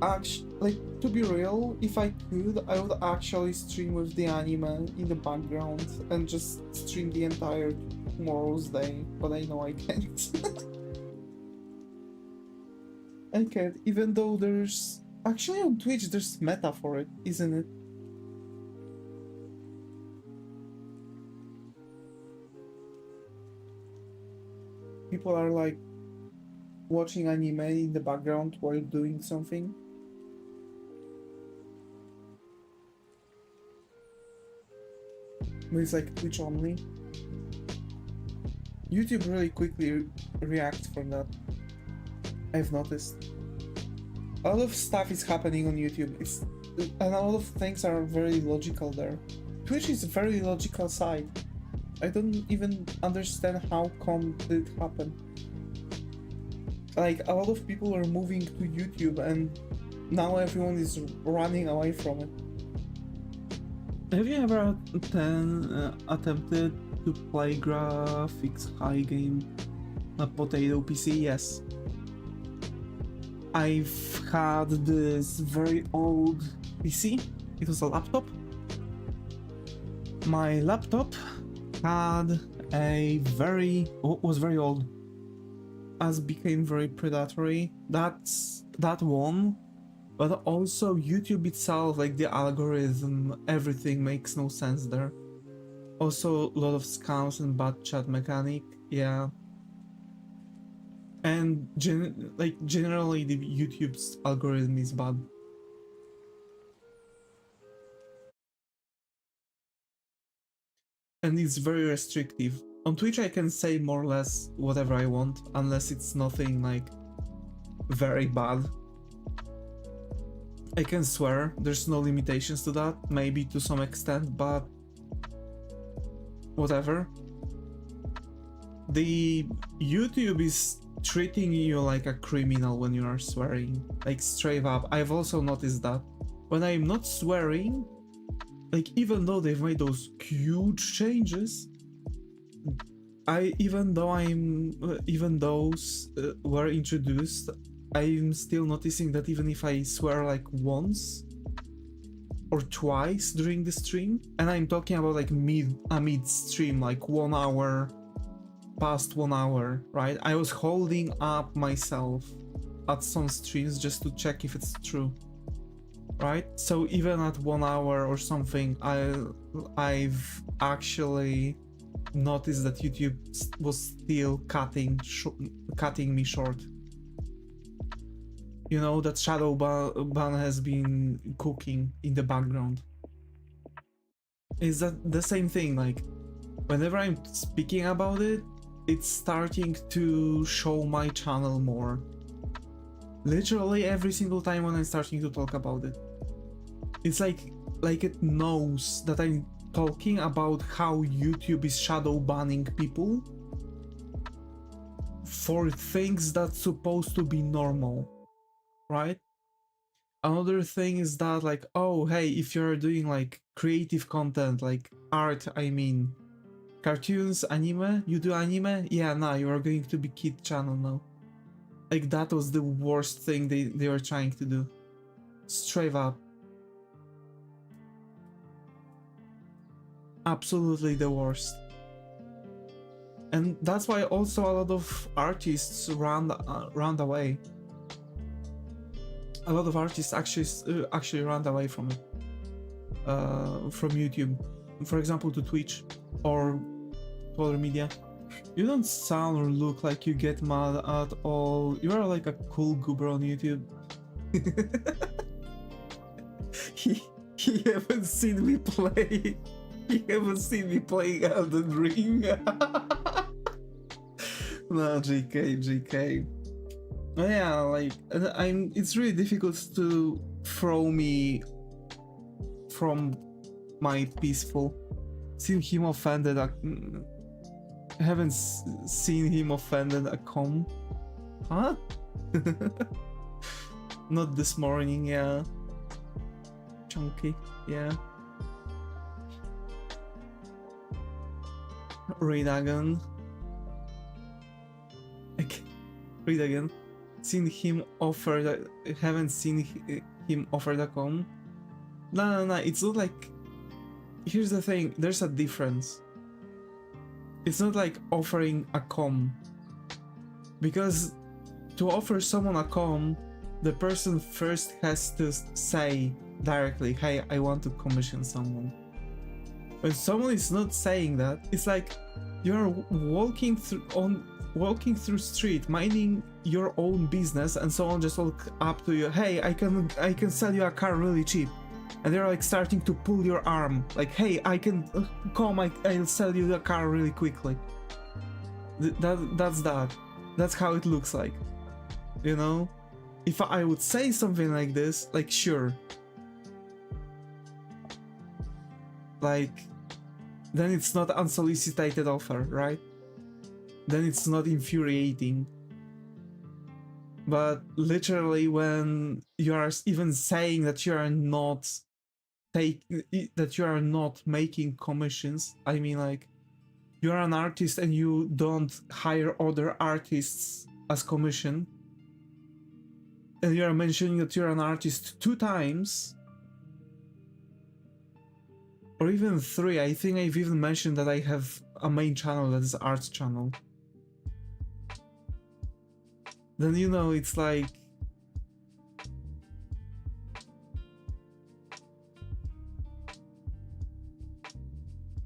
to be real, if I could, I would actually stream with the anime in the background and just stream the entire tomorrow's day, but I know I can't. I can't, even though there's... Actually on Twitch there's meta for it, isn't it? People are like watching anime in the background while doing something. But it's like Twitch only. YouTube really quickly reacts from that. I've noticed. A lot of stuff is happening on YouTube. And a lot of things are very logical there. Twitch is a very logical site. I don't even understand how come did it happen. Like, a lot of people are moving to YouTube and now everyone is running away from it. Have you ever attempted to play graphics high game a potato PC? Yes. I've had this very old PC. It was a laptop. My laptop had a was very old, as became very predatory. That's that one, but also YouTube itself, like the algorithm, everything makes no sense there. Also a lot of scams and bad chat mechanic, yeah. And generally the YouTube's algorithm is bad. And it's very restrictive. On Twitch I can say more or less whatever I want, unless it's nothing like very bad. I can swear, there's no limitations to that, maybe to some extent, but whatever. The YouTube is treating you like a criminal when you are swearing, like straight up. I've also noticed that when I'm not swearing, like even though they've made those huge changes, even those were introduced, I'm still noticing that even if I swear like once or twice during the stream, and I'm talking about like mid stream, like 1 hour, past 1 hour, right? I was holding up myself at some streams just to check if it's true, right? So even at 1 hour or something, I've actually noticed that YouTube was still cutting me short. You know, that shadow ban has been cooking in the background. Is that the same thing? Like, whenever I'm speaking about it, it's starting to show my channel more. Literally every single time when I'm starting to talk about it. It's like it knows that I'm talking about how YouTube is shadow banning people for things that's supposed to be normal, right? Another thing is that like, oh hey, if you're doing like creative content, like art, I mean, cartoons, anime, you do anime, yeah, nah, you are going to be kid channel now. Like that was the worst thing they were trying to do. Straight up. Absolutely the worst. And that's why also a lot of artists ran away. A lot of artists actually ran away from it, from YouTube, for example, to Twitch or to other media. You don't sound or look like you get mad at all. You are like a cool goober on YouTube. he haven't seen me play. He haven't seen me playing Elden Ring. No, JK. Yeah, like it's really difficult to throw me from my peaceful. Seen him offended. I haven't seen him offended a com. Huh? Not this morning, yeah. Chunky, yeah. Read again. Read again. Seen him offer that. Haven't seen him offer the com. No, it's not like. Here's the thing, there's a difference. It's not like offering a com. Because to offer someone a com, the person first has to say directly, hey, I want to commission someone. When someone is not saying that, it's like you're walking through street, minding your own business, and someone just walk up to you, hey, I can sell you a car really cheap. And they're like starting to pull your arm, like, hey, I can come, I'll sell you the car really quickly. That's how it looks like, you know? If I would say something like this, like, sure, like, then it's not unsolicited offer, right? Then it's not infuriating. But literally when you are even saying that you are not making commissions, I mean, like, you're an artist and you don't hire other artists as commission, and you're mentioning that you're an artist 2 times, or even 3. I think I've even mentioned that I have a main channel that is arts channel. Then, you know, it's like,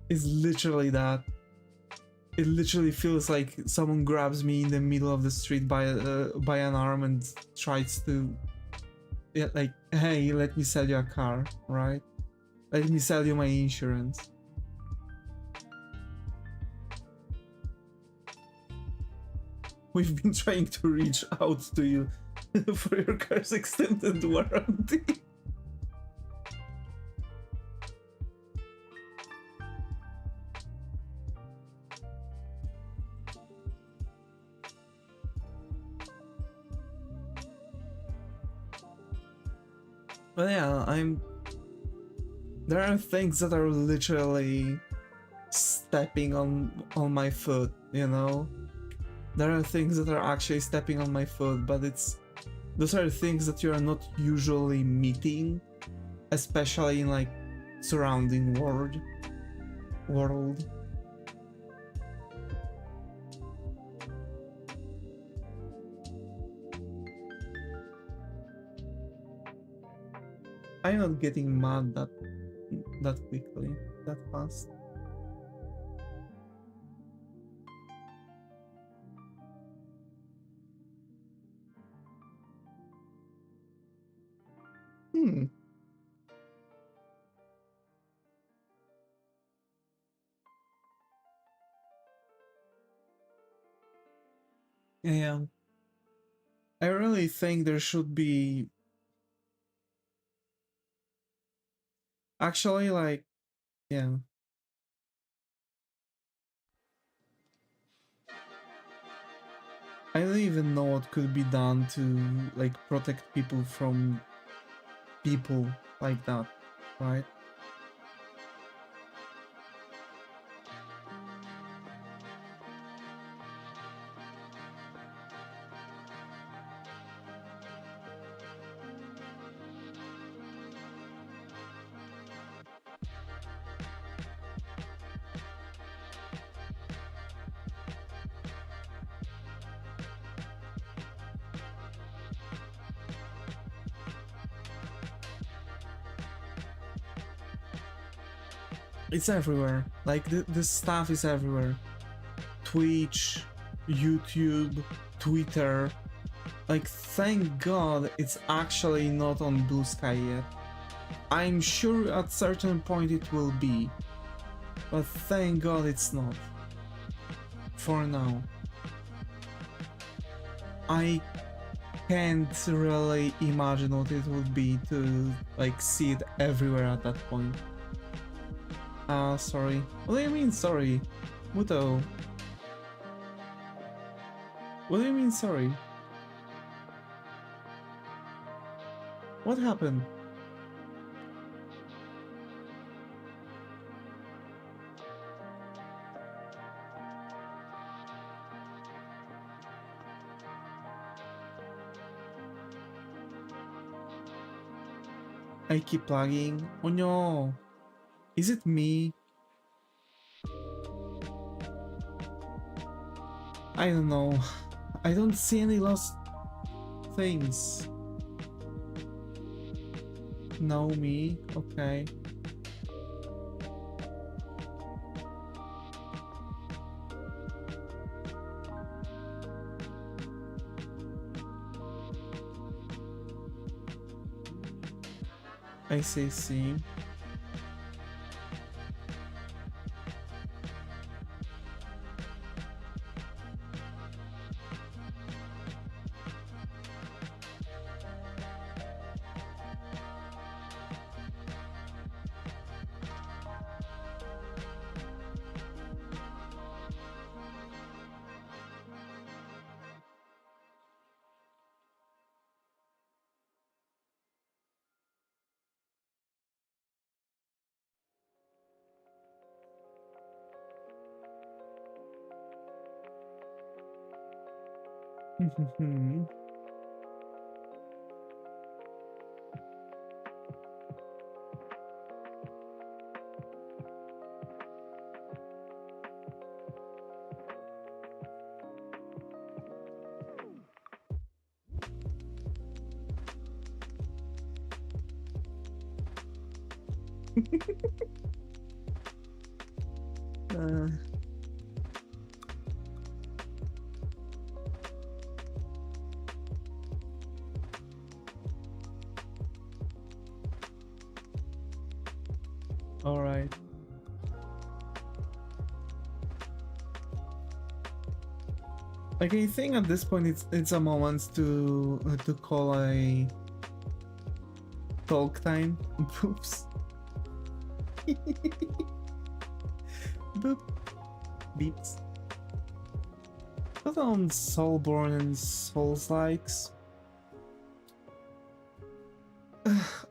it's literally that. It literally feels like someone grabs me in the middle of the street by an arm and tries to, yeah, like, hey, let me sell you a car, right? Let me sell you my insurance. We've been trying to reach out to you for your car's extended warranty. But yeah, there are things that are literally stepping on my foot, you know? There are things that are actually stepping on my foot, but those are things that you are not usually meeting, especially in like surrounding world. I'm not getting mad that quickly, that fast. Yeah. I really think there should be actually like, yeah. I don't even know what could be done to like protect people from people like that, right? It's everywhere. Like this stuff is everywhere. Twitch, YouTube, Twitter. Like, thank God it's actually not on Blue Sky yet. I'm sure at certain point it will be, but thank God it's not. For now. I can't really imagine what it would be to like see it everywhere at that point. Sorry. What do you mean sorry? Muto. What do you mean sorry? What happened? I keep lagging. Oh no. Is it me? I don't know. I don't see any lost things. No, me? Okay. I see. uh, all right. Like, I think at this point it's a moment to call a talk time. Oops. Boop. Beeps. Put on Soulborn and Souls likes.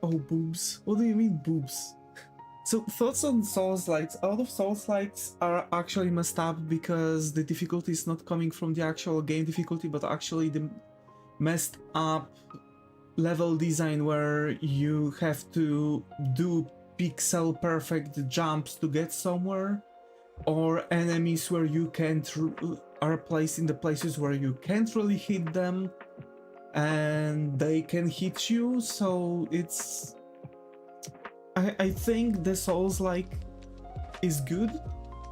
Oh, boobs. What do you mean boobs? So thoughts on Souls likes. A lot of Souls likes are actually messed up because the difficulty is not coming from the actual game difficulty, but actually the messed up level design where you have to do pixel perfect jumps to get somewhere, or enemies where you can't are placed in the places where you can't really hit them and they can hit you. So it's I think the Souls like is good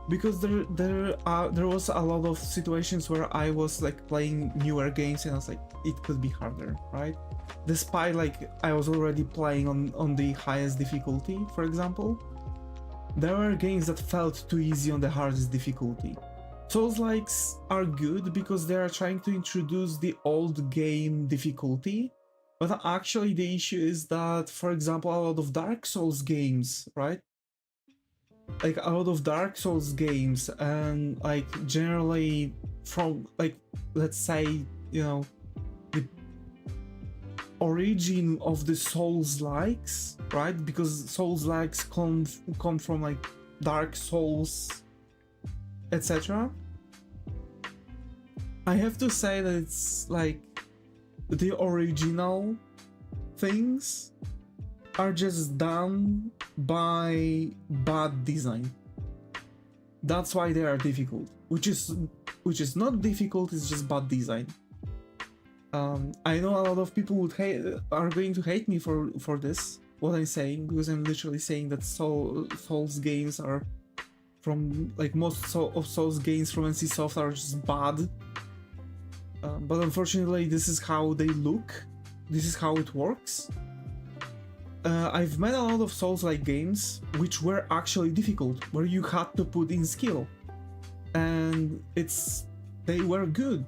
because there was a lot of situations where I was like playing newer games and I was like, it could be harder, right? Despite like I was already playing on the highest difficulty, for example. There were games that felt too easy on the hardest difficulty. Souls-likes are good because they are trying to introduce the old game difficulty, but actually the issue is that, for example, a lot of Dark Souls games, right? Like a lot of Dark Souls games and like generally from like, let's say, you know, the origin of the Souls-likes, right? Because Souls-likes come from like Dark Souls, etc. I have to say that it's like the original things are just done by bad design. That's why they are difficult, which is not difficult, it's just bad design. I know a lot of people are going to hate me for this, what I'm saying, because I'm literally saying that Souls games are from like most of Souls games from NCSoft are just bad. But unfortunately, this is how they look. This is how it works. I've met a lot of Souls-like games which were actually difficult, where you had to put in skill, and they were good.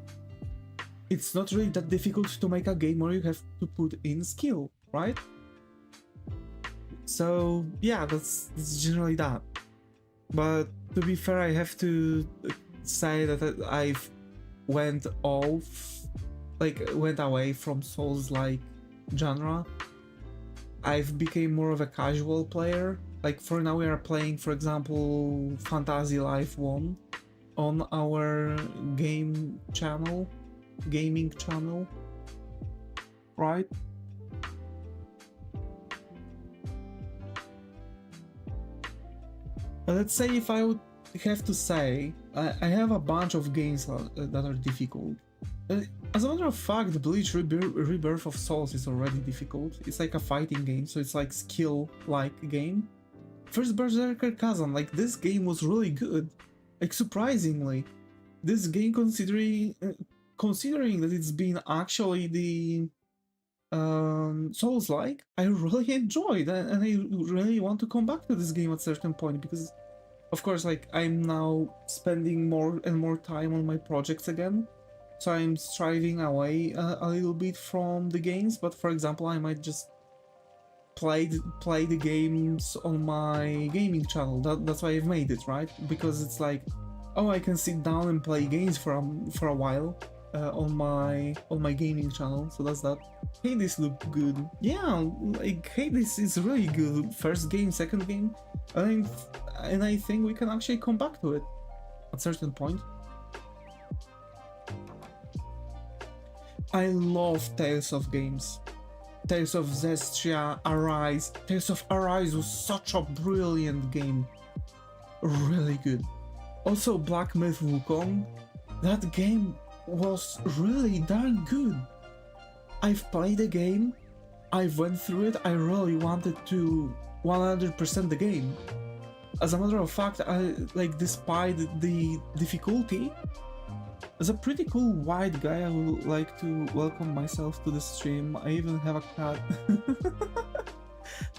It's not really that difficult to make a game where you have to put in skill, right? So yeah, that's generally that. But to be fair, I have to say that I've went away from Souls-like genre. I've become more of a casual player. Like for now we are playing, for example, Fantasy Life 1 on our gaming channel, right? Let's say if I would have to say, I have a bunch of games that are difficult. As a matter of fact, Bleach Rebirth of Souls is already difficult. It's like a fighting game, so it's like skill-like game. First Berserker Kazan, like this game was really good. Like surprisingly, this game considering that it's been actually the Souls-like, I really enjoyed and I really want to come back to this game at a certain point because, of course, like I'm now spending more and more time on my projects again. So I'm striving away a little bit from the games, but for example, I might just play the games on my gaming channel. That's why I've made it, right? Because it's like, oh, I can sit down and play games for a while on my gaming channel. So that's that. Hades looked good. Yeah, like Hades is really good. First game, second game, and I think we can actually come back to it at a certain point. I love Tales of games. Tales of Zestria, Arise. Tales of Arise was such a brilliant game. Really good. Also Black Myth Wukong. That game was really darn good. I've played the game, I went through it, I really wanted to 100% the game. As a matter of fact, despite the difficulty, as a pretty cool white guy, I would like to welcome myself to the stream. I even have a cat.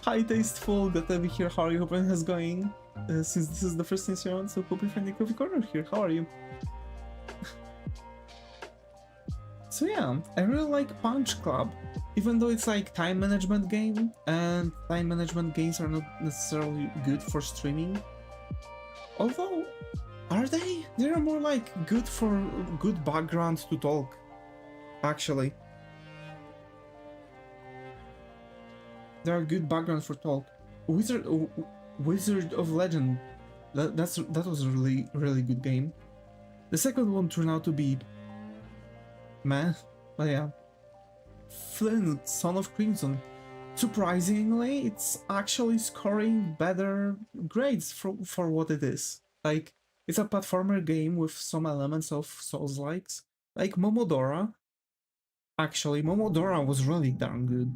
Hi Tasteful, good to have you here. How are you? Hope everything is going. Since this is the first thing you're on, so hope you find the coffee corner here. How are you? So yeah, I really like Punch Club, even though it's like time management game, and time management games are not necessarily good for streaming. Although, are they? They're more like good for good background to talk, actually. They are good background for talk. Wizard of Legend, that was a really good game. The second one turned out to be meh, but yeah. Flint, Son of Crimson. Surprisingly, it's actually scoring better grades for what it is. Like, it's a platformer game with some elements of Souls-likes. Like Momodora. Actually, Momodora was really darn good.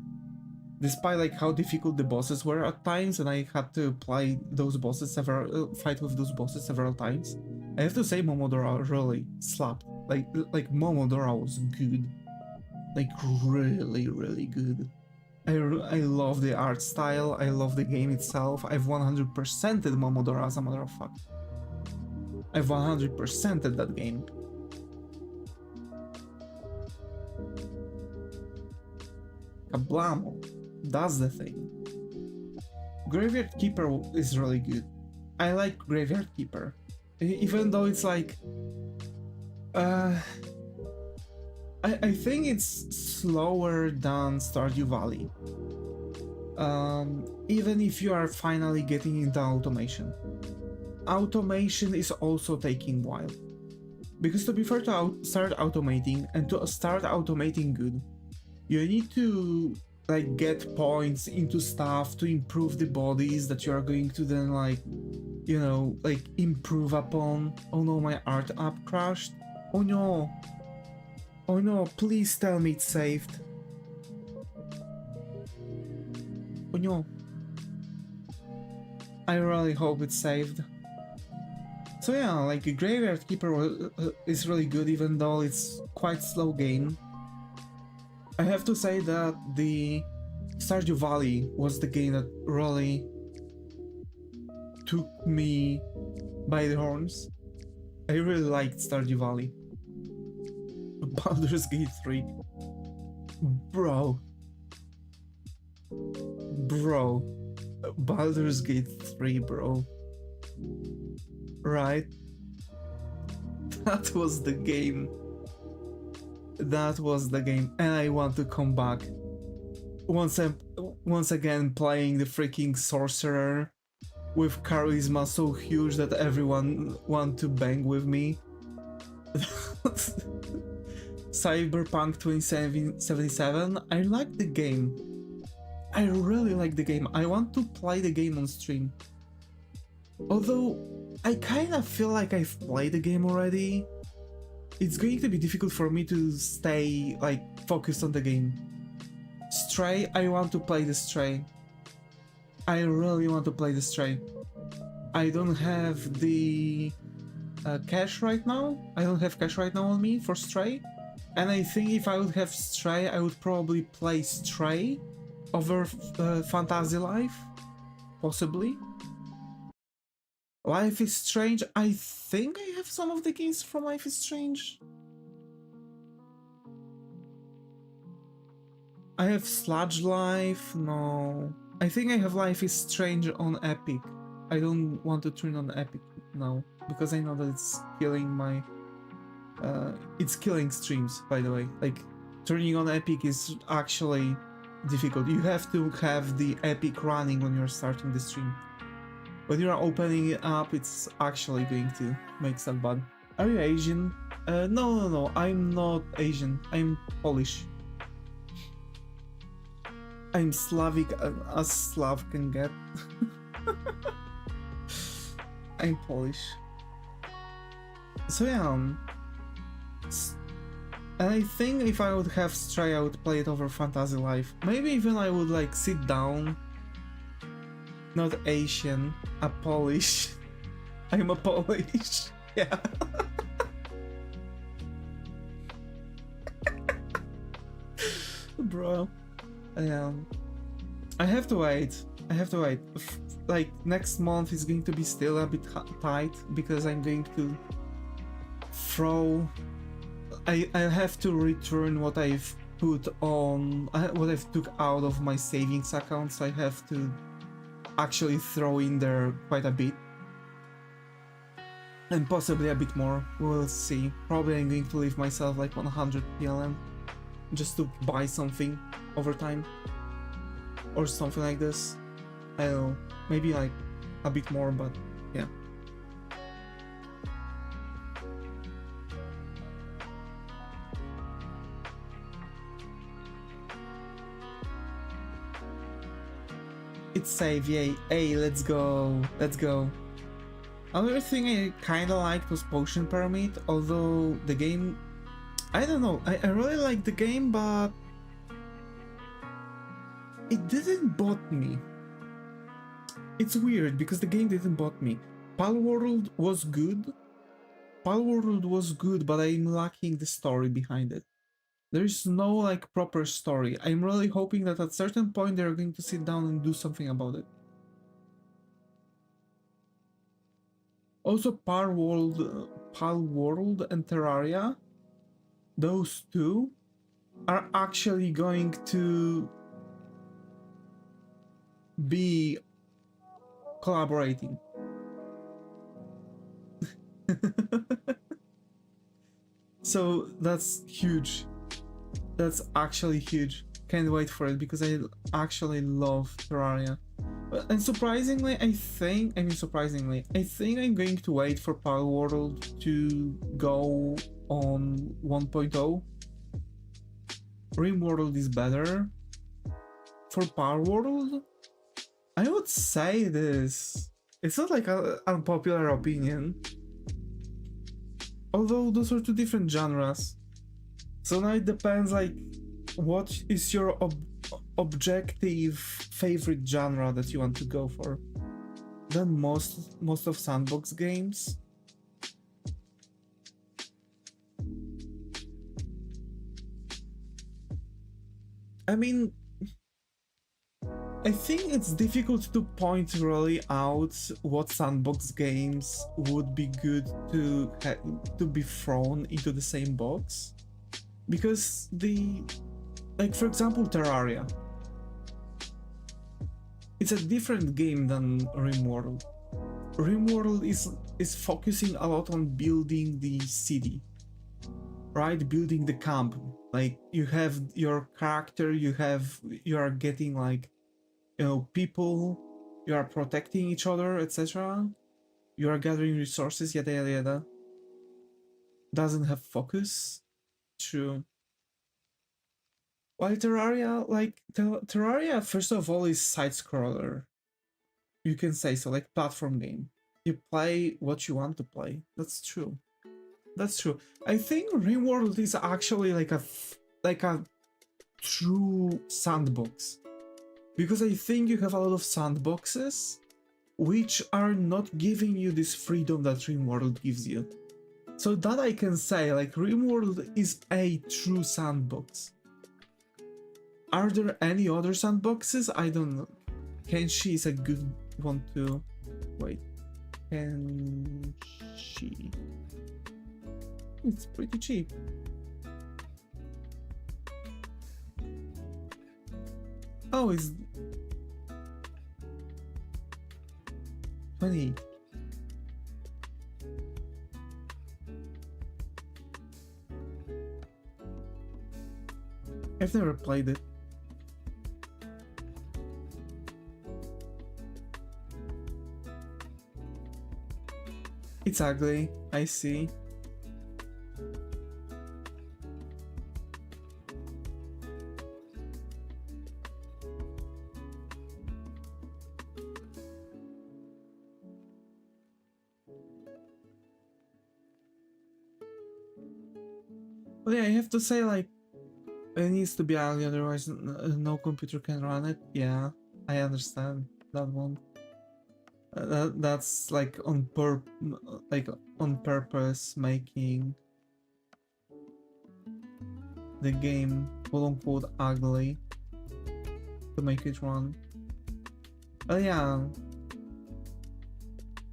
Despite like how difficult the bosses were at times, and I had to fight with those bosses several times. I have to say Momodora really slapped. Like Momodora was good. Like really good. I love the art style, I love the game itself. I've 100%ed Momodora as a matter of fact. I've 100%ed that game. Kablamo. That's the thing. Graveyard Keeper is really good. I like Graveyard Keeper. Even though it's like... I think it's slower than Stardew Valley. Even if you are finally getting into automation. Automation is also taking a while. Because to be fair to start automating, and to start automating good, you need to like get points into stuff to improve the bodies that you are going to then like, you know, like improve upon. Oh no, my art app crashed. Oh no. Oh no, please tell me it's saved. Oh no. I really hope it's saved. So yeah, like Graveyard Keeper is really good even though it's quite slow game. I have to say that the Stardew Valley was the game that really took me by the horns. I really liked Stardew Valley. Baldur's Gate 3. Bro. Baldur's Gate 3, bro. Right? That was the game. That was the game, and I want to come back. Once again playing the freaking sorcerer with charisma so huge that everyone want to bang with me. Cyberpunk 2077. I like the game. I really like the game. I want to play the game on stream. Although I kind of feel like I've played the game already. It's going to be difficult for me to stay like focused on the game. Stray, I want to play the Stray. I really want to play the Stray. I don't have the cash right now. I don't have cash right now on me for Stray. And I think if I would have Stray, I would probably play Stray over Fantasy Life. Possibly. Life is Strange. I think I have some of the games from Life is Strange. I have Sludge Life. No. I think I have Life is Strange on Epic. I don't want to turn on Epic now because I know that it's killing my... it's killing streams, by the way. Like, turning on Epic is actually difficult. You have to have the Epic running when you're starting the stream. When you're opening it up, it's actually going to make stuff bad. Are you Asian? No, I'm not Asian. I'm Polish. I'm Slavic as Slav can get. I'm Polish. So yeah, and I think if I would have Stray, I would play it over Fantasy Life. Maybe even I would like sit down. Not Asian, a Polish. I'm a Polish. Yeah. Bro. I have to wait. Like next month is going to be still a bit tight because I'm going to throw... I have to return what I've put on... what I've took out of my savings accounts. I have to actually throw in there quite a bit. And possibly a bit more. We'll see. Probably I'm going to leave myself like 100 PLN just to buy something over time. Or something like this. I don't know. Maybe like a bit more, but yeah. It's safe, yay. Hey, let's go. Let's go. Another thing I kinda liked was Potion Pyramid, although the game... I don't know, I really like the game, but... it didn't bot me. It's weird, because the game didn't bot me. Palworld was good. Palworld was good, but I'm lacking the story behind it. There's no like proper story. I'm really hoping that at a certain point they're going to sit down and do something about it. Also, Palworld and Terraria, those two are actually going to be collaborating. So that's huge. That's actually huge. Can't wait for it because I actually love Terraria. And surprisingly, I think I'm going to wait for Palworld to go on 1.0. RimWorld is better. For Palworld, I would say this. It's not like an unpopular opinion. Although those are two different genres. So now it depends, like, what is your objective favorite genre that you want to go for? Then most of sandbox games. I mean, I think it's difficult to point really out what sandbox games would be good to be thrown into the same box, because like, for example, Terraria. It's a different game than RimWorld. RimWorld is focusing a lot on building the city, right? Building the camp. Like, you have your character, you are getting, like, you know, people, you are protecting each other, etc. You are gathering resources, yada yada yada. Doesn't have focus. True. While Terraria, like, Terraria, first of all, is side-scroller. You can say so, like platform game. You play what you want to play. That's true. That's true. I think RimWorld is actually like a true sandbox, because I think you have a lot of sandboxes which are not giving you this freedom that RimWorld gives you. So that I can say, like, RimWorld is a true sandbox. Are there any other sandboxes? I don't know. Kenshi is a good one too. Wait. Kenshi. It's pretty cheap. Oh, it's 20. I've never played it. It's ugly, I see. But yeah, I have to say, like, it needs to be ugly, otherwise no computer can run it. Yeah, I understand that one. That's like on purpose making the game quote unquote ugly to make it run. But yeah,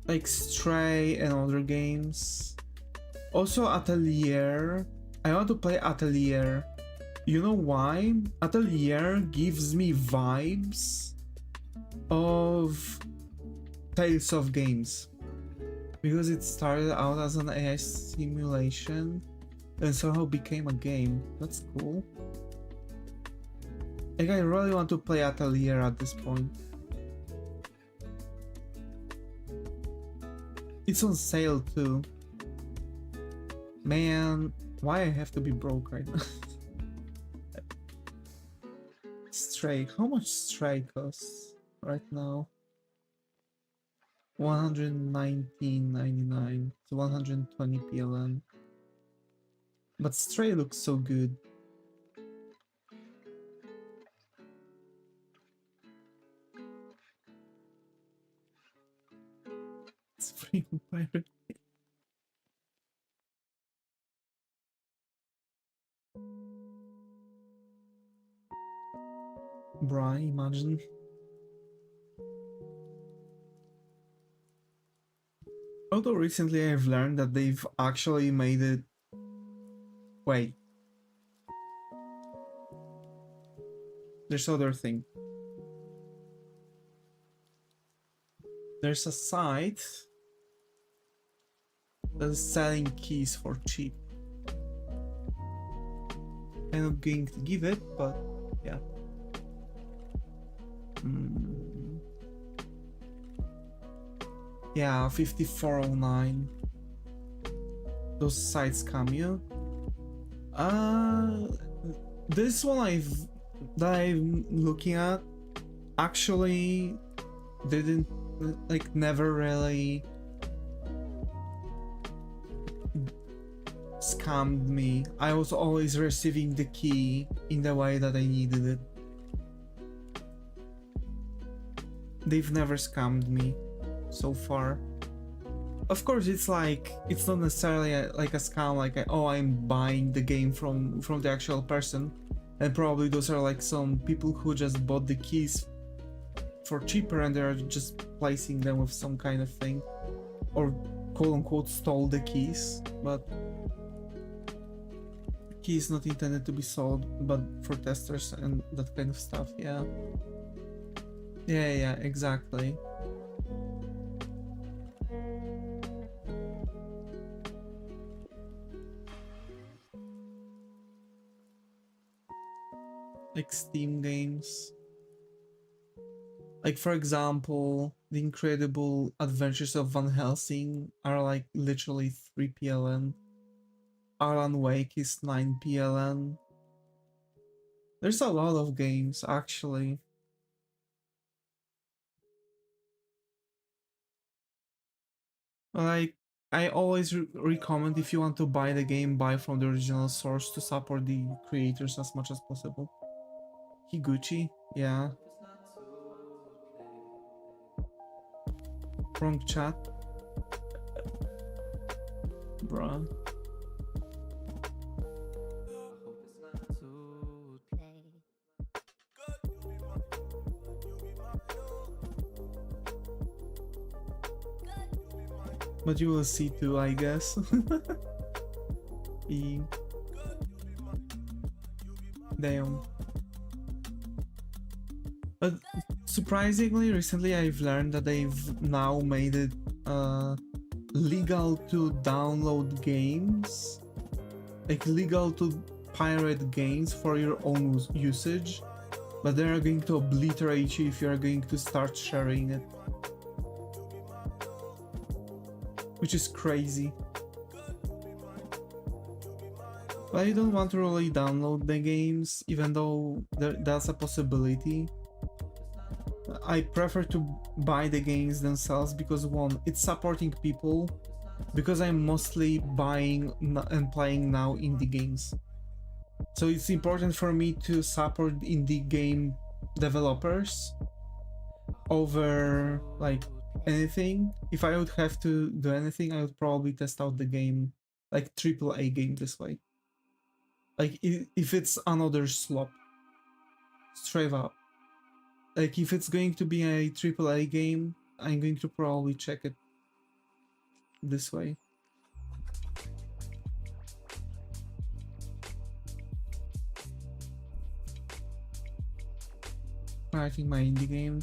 like Stray and other games. Also Atelier. I want to play Atelier. You know why? Atelier gives me vibes of Tales of games, because it started out as an AI simulation and somehow became a game. That's cool. Like, I really want to play Atelier at this point. It's on sale too. Man, why I have to be broke right now? Stray. How much Stray costs right now? 119.99 to 120 PLN. But Stray looks so good. It's free on pirate. Bruh, imagine. Although recently I've learned that they've actually made it... Wait. There's other thing. There's a site that's selling keys for cheap. I'm not going to give it, but yeah. Yeah, 5409. Those sites scam you. This one that I'm looking at actually didn't, like, never really scammed me. I was always receiving the key in the way that I needed it. They've never scammed me so far. Of course, it's like, it's not necessarily like a scam, like oh, I'm buying the game from the actual person, and probably those are like some people who just bought the keys for cheaper and they're just placing them with some kind of thing, or quote unquote stole the keys. But the key is not intended to be sold, but for testers and that kind of stuff. Yeah, exactly. Like Steam games. Like, for example, The Incredible Adventures of Van Helsing are like literally 3 PLN. Alan Wake is 9 PLN. There's a lot of games, actually. Like, I always recommend, if you want to buy the game, buy from the original source to support the creators as much as possible. Higuchi, yeah. Wrong chat. Bruh. But you will see too, I guess. Damn. But surprisingly, recently I've learned that they've now made it legal to download games, like legal to pirate games for your own usage, but they are going to obliterate you if you are going to start sharing it, which is crazy. But I don't want to really download the games, even though that's a possibility. I prefer to buy the games themselves because, one, it's supporting people, because I'm mostly buying and playing now indie games. So it's important for me to support indie game developers over like anything. If I would have to do anything, I would probably test out the game, like AAA game, this way. Like if it's another slop, straight up. Like if it's going to be a AAA game, I'm going to probably check it this way. I think my indie game.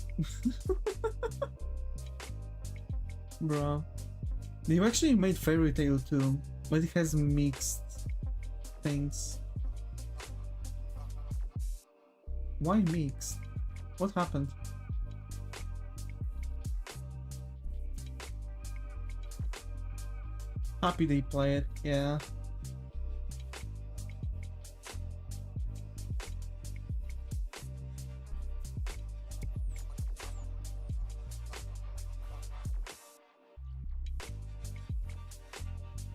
Bro. They've actually made Fairy Tail too, but it has mixed things. Why mixed? What happened? Happy they play it, yeah.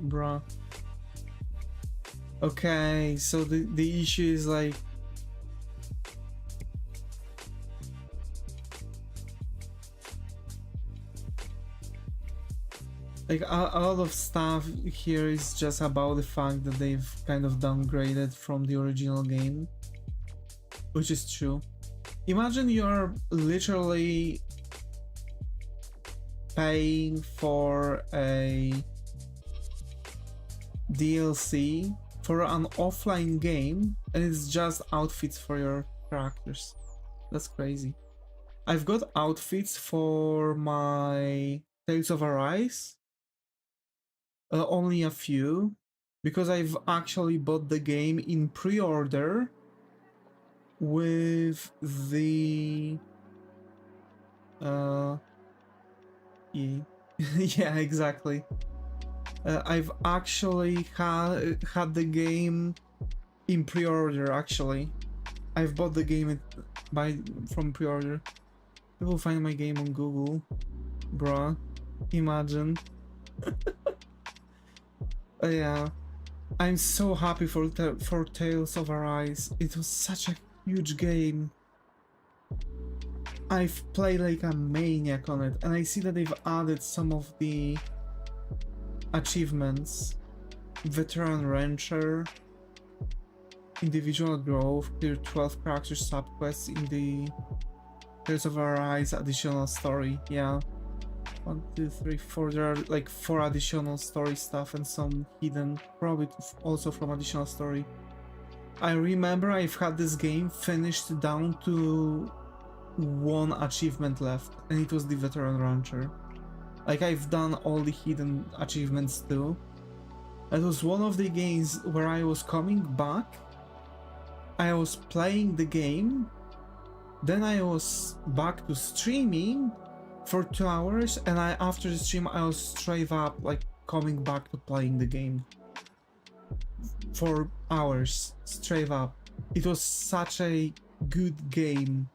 Bruh. Okay, so the issue is like, a lot of stuff here is just about the fact that they've kind of downgraded from the original game, which is true. Imagine you're literally paying for a DLC for an offline game and it's just outfits for your characters. That's crazy. I've got outfits for my Tales of Arise. Only a few, because I've actually bought the game in pre-order with the yeah, yeah, exactly. I've actually had the game in pre-order. Actually, I've bought the game from pre-order. People find my game on Google, bruh. Imagine. Yeah, I'm so happy for Tales of Arise. It was such a huge game. I've played like a maniac on it, and I see that they've added some of the achievements. Veteran Rancher, individual growth, clear 12 character subquests in the Tales of Arise additional story. Yeah. 1, 2, 3, 4. There are like 4 additional story stuff and some hidden, probably also from additional story. I remember I've had this game finished down to 1 achievement left, and it was the Veteran Rancher. Like, I've done all the hidden achievements too. It was one of the games where I was coming back, I was playing the game, then I was back to streaming for 2 hours, and after the stream I was straight up like coming back to playing the game for hours straight up. It was such a good game.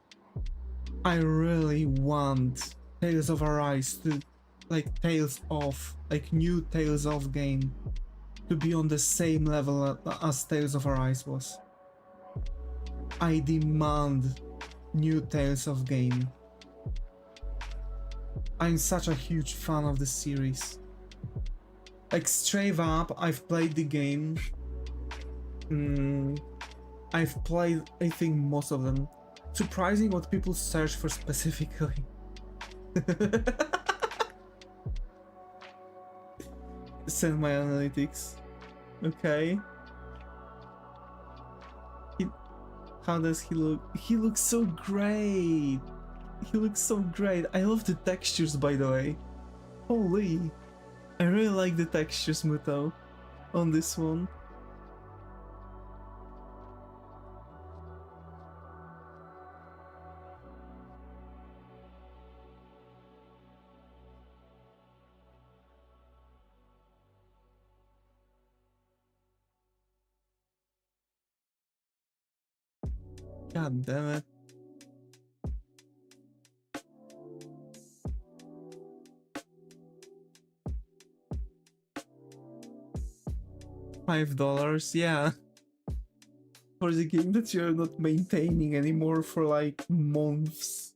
I really want Tales of Arise to, like, new Tales of game to be on the same level as Tales of Arise was. I demand new Tales of game. I'm such a huge fan of the series. Like, straight up, I've played the game. I've played, I think, most of them. Surprising what people search for specifically. Send my analytics. Okay. How does he look? He looks so great. He looks so great. I love the textures, by the way. Holy. I really like the textures, Muto, on this one. God damn it. $5, yeah. For the game that you're not maintaining anymore for like months.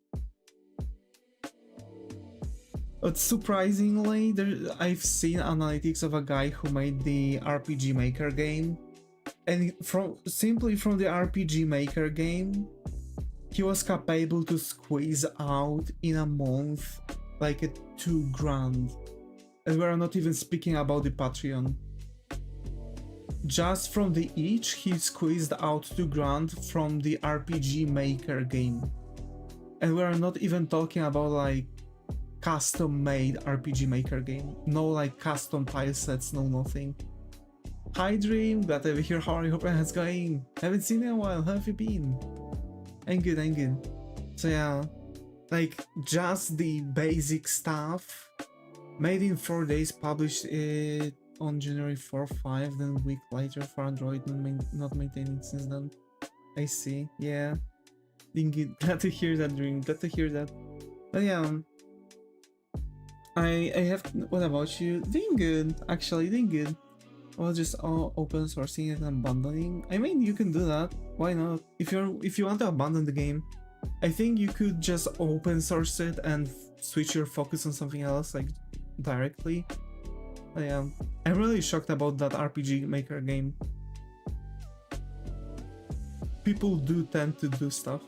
But surprisingly, I've seen analytics of a guy who made the RPG Maker game, and simply from the RPG Maker game, he was capable to squeeze out in a month like a $2,000, and we're not even speaking about the Patreon. Just from the itch, he squeezed out $2,000 from the RPG Maker game, and we're not even talking about like custom-made RPG Maker game. No like custom tile sets, no nothing. Hi Dream, glad to be here. How are you? Hope it's going. Haven't seen you in a while. How have you been? I'm good, I'm good. So yeah, like just the basic stuff. Made in 4 days, published it on January 4-5, then a week later for Android, not maintaining since then. I see, yeah. Glad to hear that, Dream. Glad to hear that. But yeah, I have. What about you? Doing good, actually, doing good. Well, just open sourcing and abandoning. I mean, you can do that. Why not? If you want to abandon the game, I think you could just open source it and switch your focus on something else, like directly. But yeah, I'm really shocked about that RPG Maker game. People do tend to do stuff,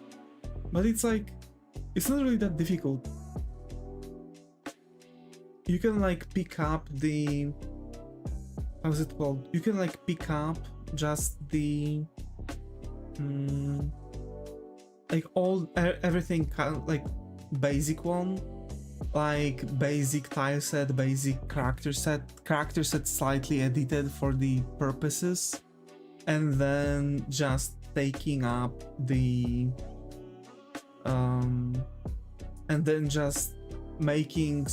but it's like, it's not really that difficult. you can like pick up the, how's it called? You can like pick up just the like everything kind of like basic one, like basic tile set, basic character set slightly edited for the purposes, and then just taking up the and then just making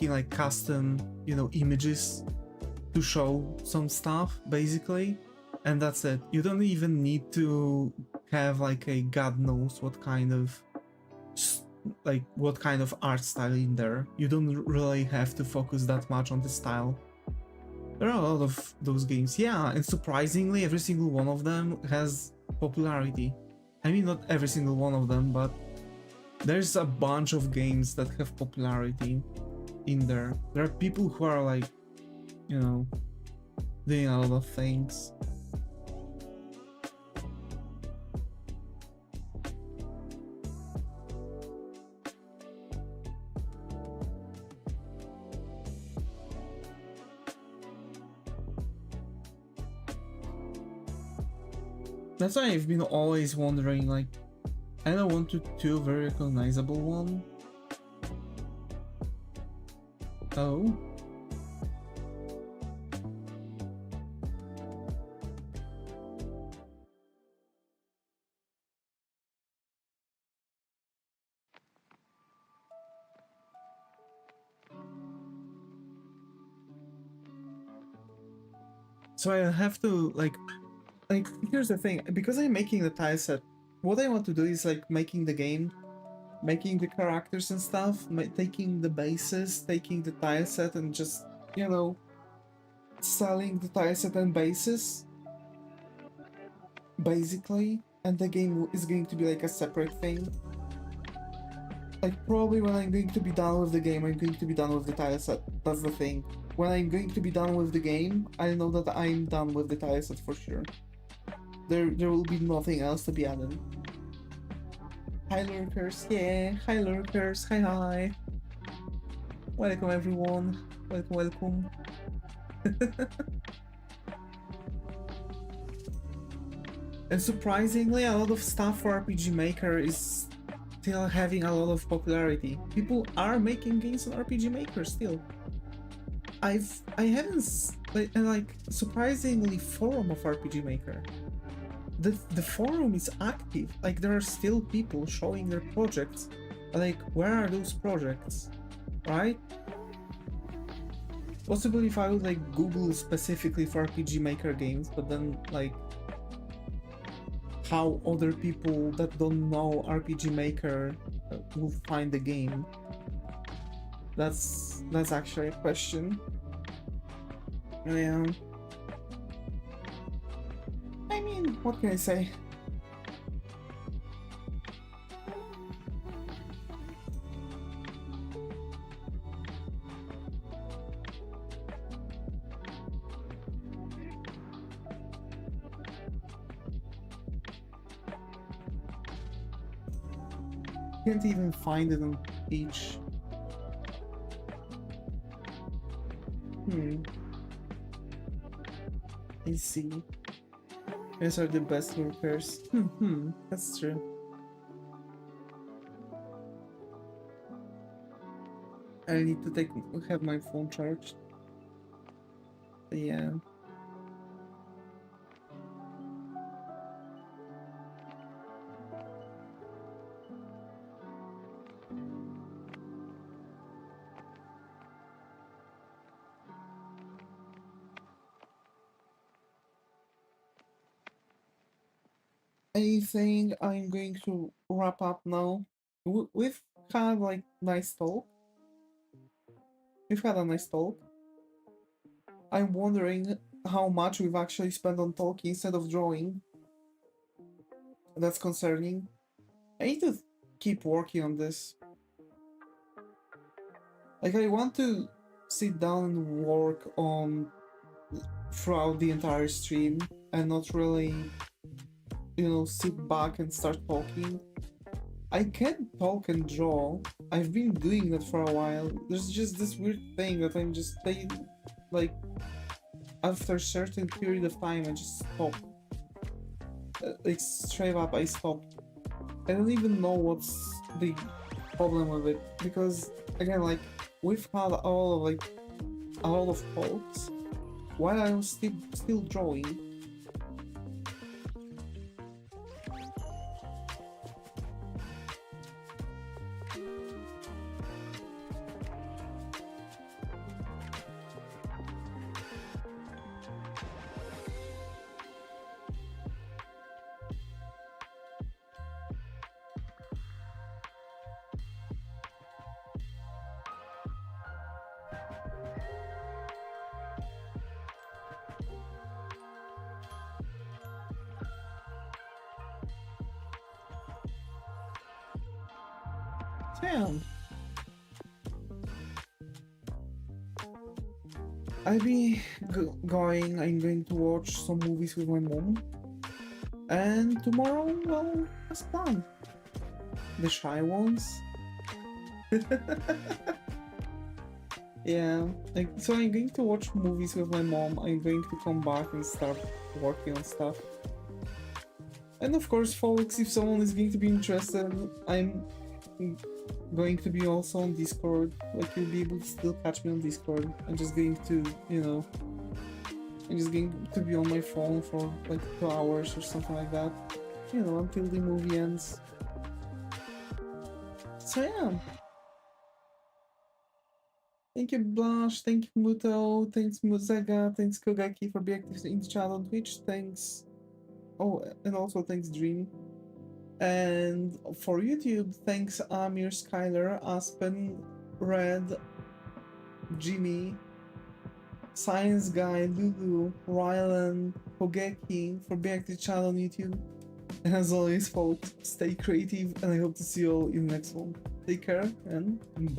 like custom, you know, images to show some stuff basically, and that's it. You don't even need to have like a god knows what kind of art style in there. You don't really have to focus that much on the style. There are a lot of those games, yeah, and surprisingly every single one of them has popularity. I mean, not every single one of them, but there's a bunch of games that have popularity in there. There are people who are like, you know, doing a lot of things. That's why I've been always wondering, like, I don't want to do a very recognizable one. Oh. So I have to like here's the thing, because I'm making the tile set, what I want to do is like making the game, making the characters and stuff, taking the bases, taking the tile set and just, you know, selling the tile set and bases basically, and the game is going to be like a separate thing. Like probably when I'm going to be done with the game, I'm going to be done with the tile set. That's the thing. When I'm going to be done with the game, I know that I'm done with the tile set for sure. There will be nothing else to be added. Hi lurkers, yeah, hi lurkers, hi. Welcome everyone, welcome. And surprisingly, a lot of stuff for RPG Maker is still having a lot of popularity. People are making games on RPG Maker still. I haven't like surprisingly forum of RPG Maker. The forum is active, like there are still people showing their projects, like where are those projects, right? Possibly if I would like Google specifically for RPG Maker games, but then like how other people that don't know RPG Maker will find the game, that's actually a question. Yeah. I mean, what can I say? Can't even find it on each. I see. These are the best workers. That's true. I need to have my phone charged. But yeah. I think I'm going to wrap up now. We've had like nice talk. We've had a nice talk. I'm wondering how much we've actually spent on talking instead of drawing. That's concerning. I need to keep working on this. Like I want to sit down and work on throughout the entire stream and not really, you know, sit back and start talking. I can talk and draw. I've been doing that for a while. There's just this weird thing that I'm just like after a certain period of time I just stop. Like straight up I stopped. I don't even know what's the problem with it because again like we've had all of like a lot of talks while I was still drawing. Damn. I'll be I'm going to watch some movies with my mom. And tomorrow, well, as planned. The Shy Ones. Yeah, like, so I'm going to watch movies with my mom. I'm going to come back and start working on stuff. And of course, folks, if someone is going to be interested, I'm going to be also on Discord. Like, you'll be able to still catch me on Discord. I'm just going to, you know, I'm just going to be on my phone for like 2 hours or something like that. You know, until the movie ends. So yeah. Thank you Blush, thank you Muto, thanks Muzega, thanks Kogaki for being active in the chat on Twitch, thanks... Oh, and also thanks Dream. And for YouTube, thanks Amir, Skylar, Aspen, Red, Jimmy, Science Guy, Lulu, Rylan, Kogeki for being active in the chat on YouTube. And as always folks, stay creative and I hope to see you all in the next one. Take care and bye.